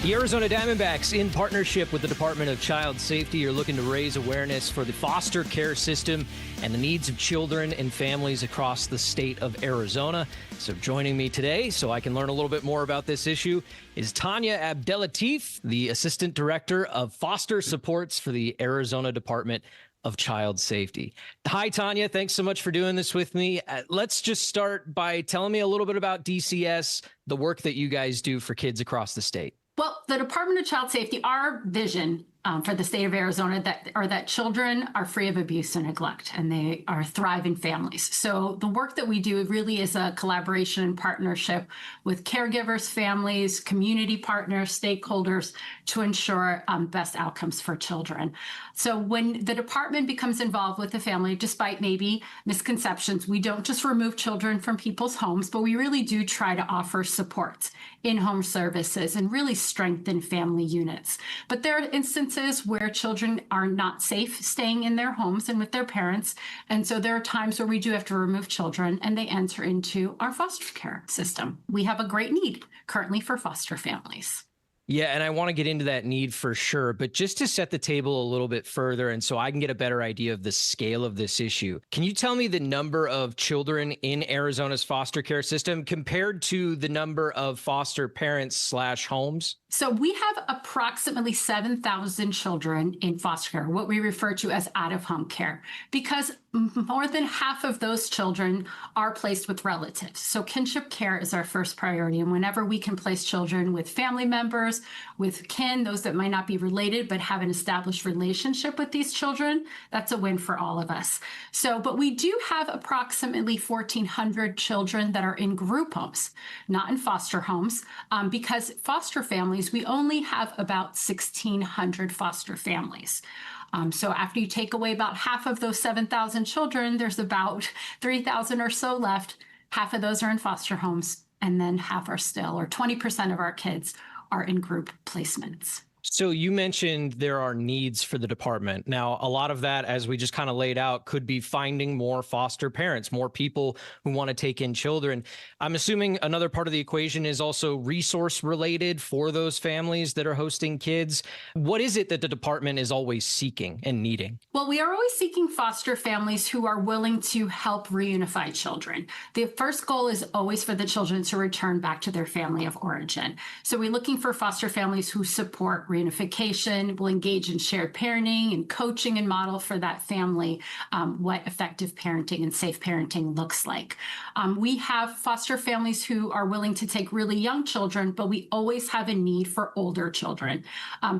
The Arizona Diamondbacks, in partnership with the Department of Child Safety, are looking to raise awareness for the foster care system and the needs of children and families across the state of Arizona. So joining me today, so I can learn a little bit more about this issue, is Tanya Abdelatif, the Assistant Director of Foster Supports for the Arizona Department of Child Safety. Hi, Tanya. Thanks so much for doing this with me. Let's just start by telling me a little bit about DCS, the work that you guys do for kids across the state. Well, the Department of Child Safety, our vision for the state of Arizona that children are free of abuse and neglect, and they are thriving families. So the work that we do really is a collaboration and partnership with caregivers, families, community partners, stakeholders to ensure best outcomes for children. So when the department becomes involved with the family, despite maybe misconceptions, we don't just remove children from people's homes, but we really do try to offer support, in-home services, and really strengthen family units. But there are instances where children are not safe staying in their homes and with their parents. And so there are times where we do have to remove children and they enter into our foster care system. We have a great need currently for foster families. Yeah, and I want to get into that need for sure, but just to set the table a little bit further and so I can get a better idea of the scale of this issue, can you tell me the number of children in Arizona's foster care system compared to the number of foster parents / homes? So we have approximately 7,000 children in foster care, what we refer to as out-of-home care, because more than half of those children are placed with relatives. So kinship care is our first priority. And whenever we can place children with family members, with kin, those that might not be related but have an established relationship with these children, that's a win for all of us. So, but we do have approximately 1,400 children that are in group homes, not in foster homes, because foster families, we only have about 1,600 foster families. So after you take away about half of those 7,000 children, there's about 3,000 or so left. Half of those are in foster homes, and then half are still, or 20% of our kids are in group placements. So you mentioned there are needs for the department. Now, a lot of that, as we just kind of laid out, could be finding more foster parents, more people who want to take in children. I'm assuming another part of the equation is also resource related for those families that are hosting kids. What is it that the department is always seeking and needing? Well, we are always seeking foster families who are willing to help reunify children. The first goal is always for the children to return back to their family of origin. So we're looking for foster families who support reunification, will engage in shared parenting and coaching and model for that family what effective parenting and safe parenting looks like. We have foster families who are willing to take really young children, but we always have a need for older children.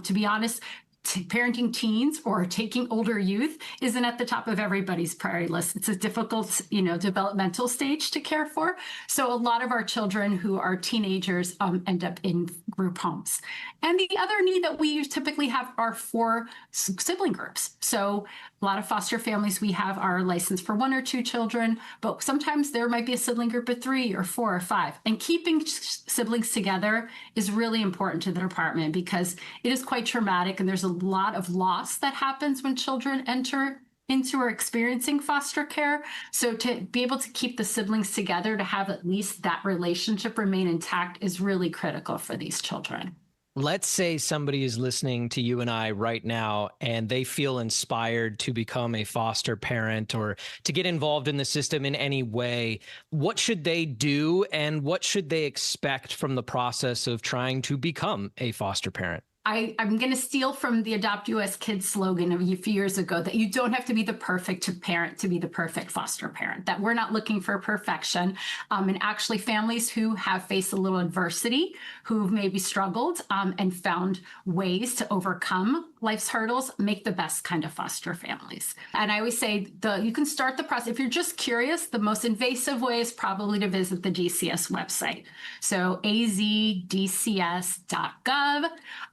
To be honest, parenting teens or taking older youth isn't at the top of everybody's priority list. It's a difficult, developmental stage to care for. So a lot of our children who are teenagers end up in group homes. And the other need that we typically have are for sibling groups. So a lot of foster families, we have our license for 1 or 2 children, but sometimes there might be a sibling group of 3 or 4 or 5. And keeping siblings together is really important to the department because it is quite traumatic, and there's a lot of loss that happens when children enter into or experiencing foster care. So to be able to keep the siblings together, to have at least that relationship remain intact is really critical for these children. Let's say somebody is listening to you and I right now, and they feel inspired to become a foster parent or to get involved in the system in any way. What should they do, and what should they expect from the process of trying to become a foster parent? I'm going to steal from the Adopt US Kids slogan of a few years ago that you don't have to be the perfect parent to be the perfect foster parent, that we're not looking for perfection. And actually families who have faced a little adversity, who've maybe struggled and found ways to overcome life's hurdles make the best kind of foster families. And I always say you can start the process. If you're just curious, the most invasive way is probably to visit the DCS website. So azdcs.gov.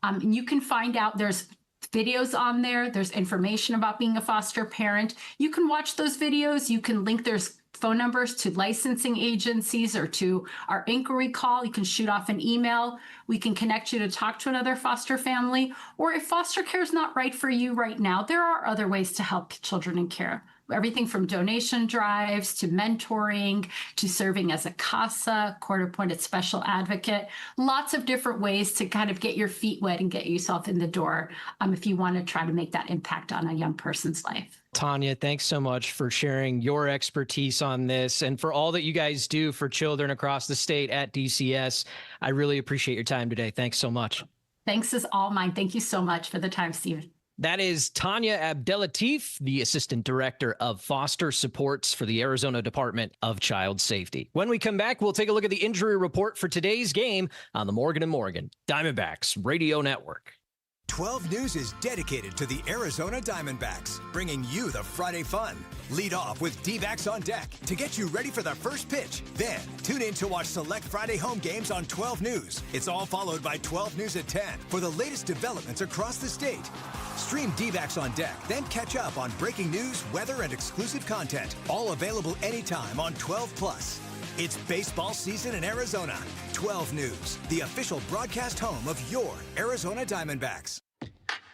And you can find out there's videos on there. There's information about being a foster parent. You can watch those videos. You can link there's phone numbers to licensing agencies or to our inquiry call. You can shoot off an email. We can connect you to talk to another foster family. Or if foster care is not right for you right now, there are other ways to help children in care. Everything from donation drives to mentoring to serving as a CASA, court-appointed special advocate. Lots of different ways to kind of get your feet wet and get yourself in the door if you want to try to make that impact on a young person's life. Tanya, thanks so much for sharing your expertise on this and for all that you guys do for children across the state at DCS. I really appreciate your time today. Thanks so much. Thanks is all mine. Thank you so much for the time, Steve. That is Tanya Abdelatif, the Assistant Director of Foster Supports for the Arizona Department of Child Safety. When we come back, we'll take a look at the injury report for today's game on the Morgan & Morgan Diamondbacks Radio Network. 12 News is dedicated to the Arizona Diamondbacks, bringing you the Friday fun. Lead off with D-backs on deck to get you ready for the first pitch. Then, tune in to watch select Friday home games on 12 News. It's all followed by 12 News at 10 for the latest developments across the state. Stream D-backs on deck, then catch up on breaking news, weather, and exclusive content. All available anytime on 12+. It's baseball season in Arizona. 12 News, the official broadcast home of your Arizona Diamondbacks.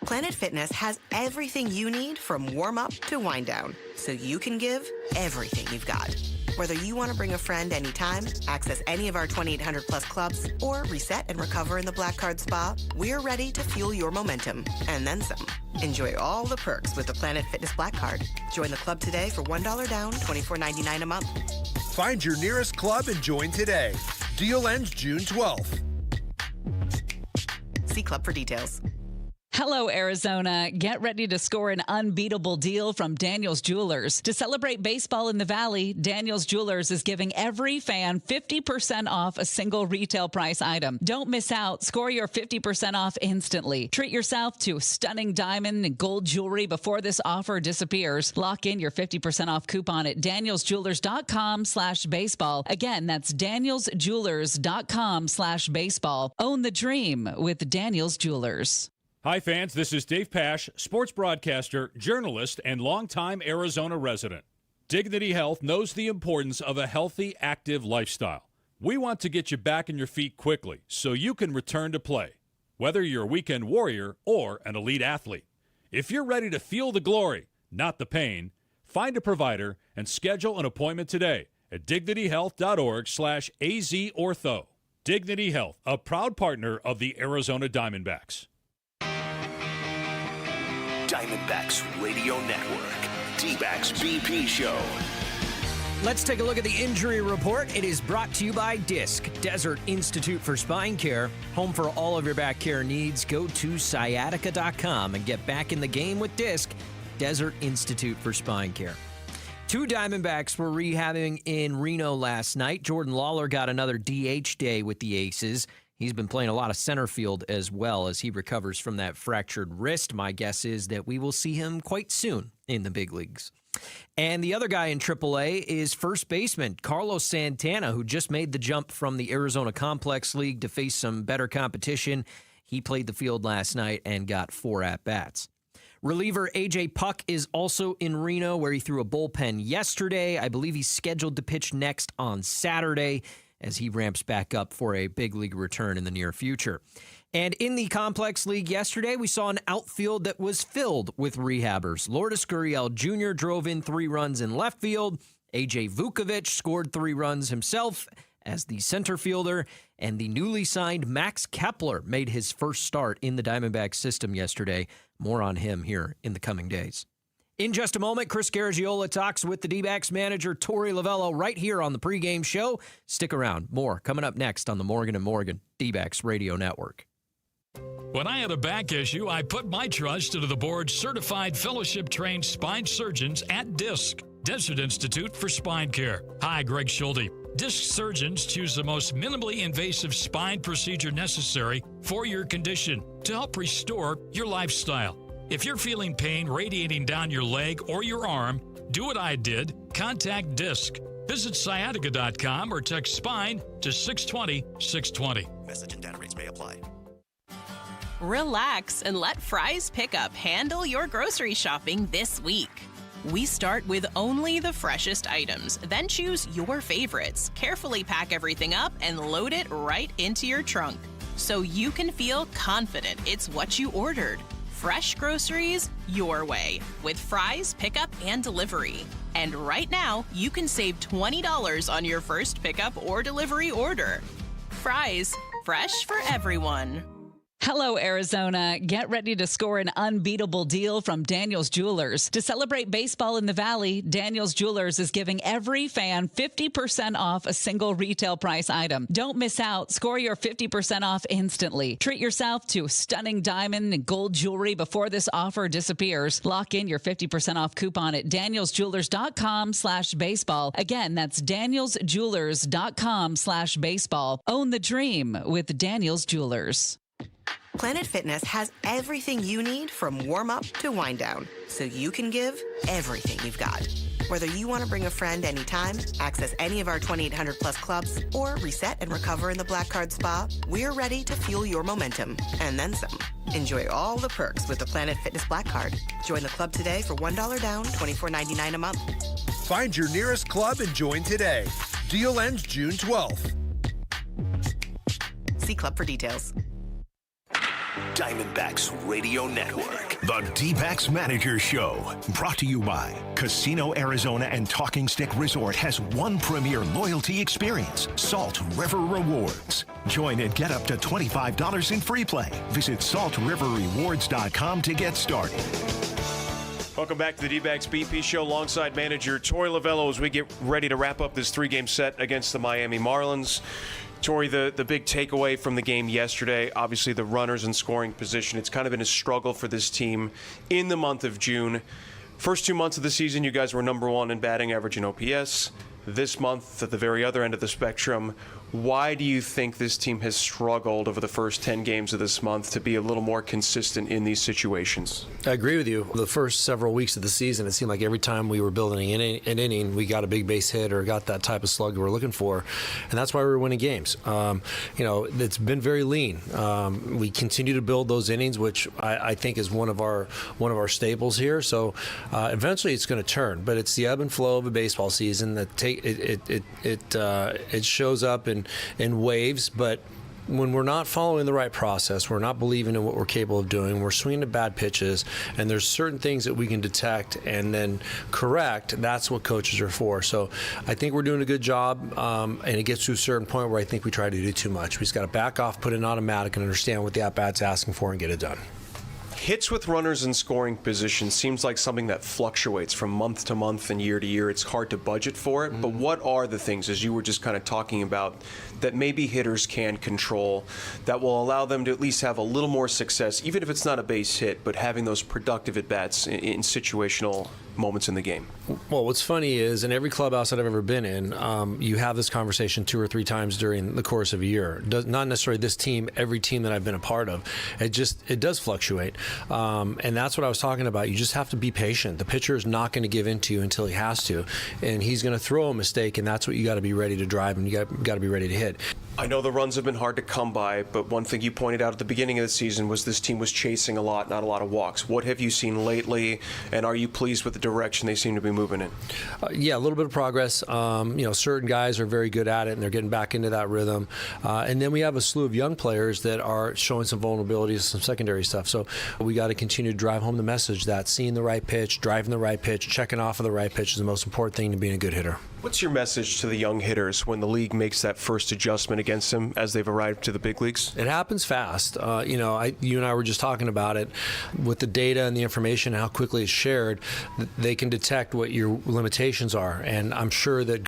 Planet Fitness has everything you need from warm-up to wind-down, so you can give everything you've got. Whether you want to bring a friend anytime, access any of our 2,800-plus clubs, or reset and recover in the Black Card Spa, we're ready to fuel your momentum, and then some. Enjoy all the perks with the Planet Fitness Black Card. Join the club today for $1 down, $24.99 a month. Find your nearest club and join today. Deal ends June 12th. See club for details. Hello, Arizona. Get ready to score an unbeatable deal from Daniel's Jewelers. To celebrate baseball in the Valley, Daniel's Jewelers is giving every fan 50% off a single retail price item. Don't miss out. Score your 50% off instantly. Treat yourself to stunning diamond and gold jewelry before this offer disappears. Lock in your 50% off coupon at danielsjewelers.com/baseball. Again, that's danielsjewelers.com/baseball. Own the dream with Daniel's Jewelers. Hi, fans. This is Dave Pash, sports broadcaster, journalist, and longtime Arizona resident. Dignity Health knows the importance of a healthy, active lifestyle. We want to get you back on your feet quickly so you can return to play, whether you're a weekend warrior or an elite athlete. If you're ready to feel the glory, not the pain, find a provider and schedule an appointment today at dignityhealth.org/azortho. Dignity Health, a proud partner of the Arizona Diamondbacks. Diamondbacks Radio Network, D-backs BP Show. Let's take a look at the injury report. It is brought to you by DISC, Desert Institute for Spine Care. Home for all of your back care needs. Go to sciatica.com and get back in the game with DISC, Desert Institute for Spine Care. 2 Diamondbacks were rehabbing in Reno last night. Jordan Lawler got another DH day with the Aces. He's been playing a lot of center field as well as he recovers from that fractured wrist. My guess is that we will see him quite soon in the big leagues. And the other guy in AAA is first baseman Carlos Santana, who just made the jump from the Arizona Complex League to face some better competition. He played the field last night and got 4 at-bats. Reliever A.J. Puck is also in Reno, where he threw a bullpen yesterday. I believe he's scheduled to pitch next on Saturday, as he ramps back up for a big league return in the near future. And in the Complex League yesterday, we saw an outfield that was filled with rehabbers. Lourdes Gurriel Jr. drove in 3 runs in left field. A.J. Vukovic scored 3 runs himself as the center fielder. And the newly signed Max Kepler made his first start in the Diamondbacks system yesterday. More on him here in the coming days. In just a moment, Chris Garagiola talks with the D-backs manager, Torey Lovello, right here on the pregame show. Stick around. More coming up next on the Morgan & Morgan D-backs Radio Network. When I had a back issue, I put my trust into the board's certified fellowship-trained spine surgeons at DISC, Desert Institute for Spine Care. Hi, Greg Schulte. DISC surgeons choose the most minimally invasive spine procedure necessary for your condition to help restore your lifestyle. If you're feeling pain radiating down your leg or your arm, do what I did. Contact DISC. Visit sciatica.com or text SPINE to 620-620. Message and data rates may apply. Relax and let Fry's Pickup handle your grocery shopping this week. We start with only the freshest items, then choose your favorites, carefully pack everything up, and load it right into your trunk so you can feel confident it's what you ordered. Fresh groceries your way with Fry's Pickup and Delivery. And right now, you can save $20 on your first pickup or delivery order. Fry's, fresh for everyone. Hello, Arizona. Get ready to score an unbeatable deal from Daniels Jewelers. To celebrate baseball in the Valley, Daniels Jewelers is giving every fan 50% off a single retail price item. Don't miss out. Score your 50% off instantly. Treat yourself to stunning diamond and gold jewelry before this offer disappears. Lock in your 50% off coupon at danielsjewelers.com/baseball. Again, that's danielsjewelers.com/baseball. Own the dream with Daniels Jewelers. Planet Fitness has everything you need from warm-up to wind-down, so you can give everything you've got. Whether you want to bring a friend anytime, access any of our 2,800-plus clubs, or reset and recover in the Black Card Spa, we're ready to fuel your momentum, and then some. Enjoy all the perks with the Planet Fitness Black Card. Join the club today for $1 down, $24.99 a month. Find your nearest club and join today. Deal ends June 12th. See club for details. Diamondbacks Radio Network, the D-Backs Manager Show, brought to you by Casino Arizona and Talking Stick Resort has one premier loyalty experience, Salt River Rewards. Join and get up to $25 in free play. Visit saltriverrewards.com to get started. Welcome back to the D-Backs BP Show alongside manager Tori Lavello as we get ready to wrap up this three-game set against the Miami Marlins. Tori, the big takeaway from the game yesterday, obviously the runners in scoring position. It's kind of been a struggle for this team in the month of June. First 2 months of the season, you guys were number one in batting average and OPS. This month, at the very other end of the spectrum, why do you think this team has struggled over the first 10 games of this month to be a little more consistent in these situations? I agree with you. The first several weeks of the season, it seemed like every time we were building an inning, we got a big base hit or got that type of slug we're looking for, and that's why we were winning games. It's been very lean. We continue to build those innings, which I think is one of our staples here. So eventually, it's going to turn, but it's the ebb and flow of a baseball season that it shows up in waves, but when we're not following the right process, we're not believing in what we're capable of doing, we're swinging to bad pitches, and there's certain things that we can detect and then correct, that's what coaches are for. So I think we're doing a good job, and it gets to a certain point where I think we try to do too much. We just got to back off, put in automatic, and understand what the at-bat's asking for and get it done. Hits with runners in scoring position seems like something that fluctuates from month to month and year to year. It's hard to budget for it, but what are the things, as you were just kind of talking about, that maybe hitters can control that will allow them to at least have a little more success, even if it's not a base hit, but having those productive at-bats in situational moments in the game? Well, what's funny is in every clubhouse that I've ever been in, you have this conversation 2 or 3 times during the course of a year. Not necessarily this team, every team that I've been a part of. It does fluctuate. And that's what I was talking about. You just have to be patient. The pitcher is not going to give in to you until he has to. And he's going to throw a mistake, and that's what you got to be ready to drive, and you got to be ready to hit. I know the runs have been hard to come by, but one thing you pointed out at the beginning of the season was this team was chasing a lot, not a lot of walks. What have you seen lately, and are you pleased with the direction they seem to be moving in? Yeah, a little bit of progress. Certain guys are very good at it, and they're getting back into that rhythm. And then we have a slew of young players that are showing some vulnerabilities, some secondary stuff. So we got to continue to drive home the message that seeing the right pitch, driving the right pitch, checking off of the right pitch is the most important thing to being a good hitter. What's your message to the young hitters when the league makes that first adjustment against them as they've arrived to the big leagues? It happens fast. You and I were just talking about it. With the data and the information, how quickly it's shared, they can detect what your limitations are. And I'm sure that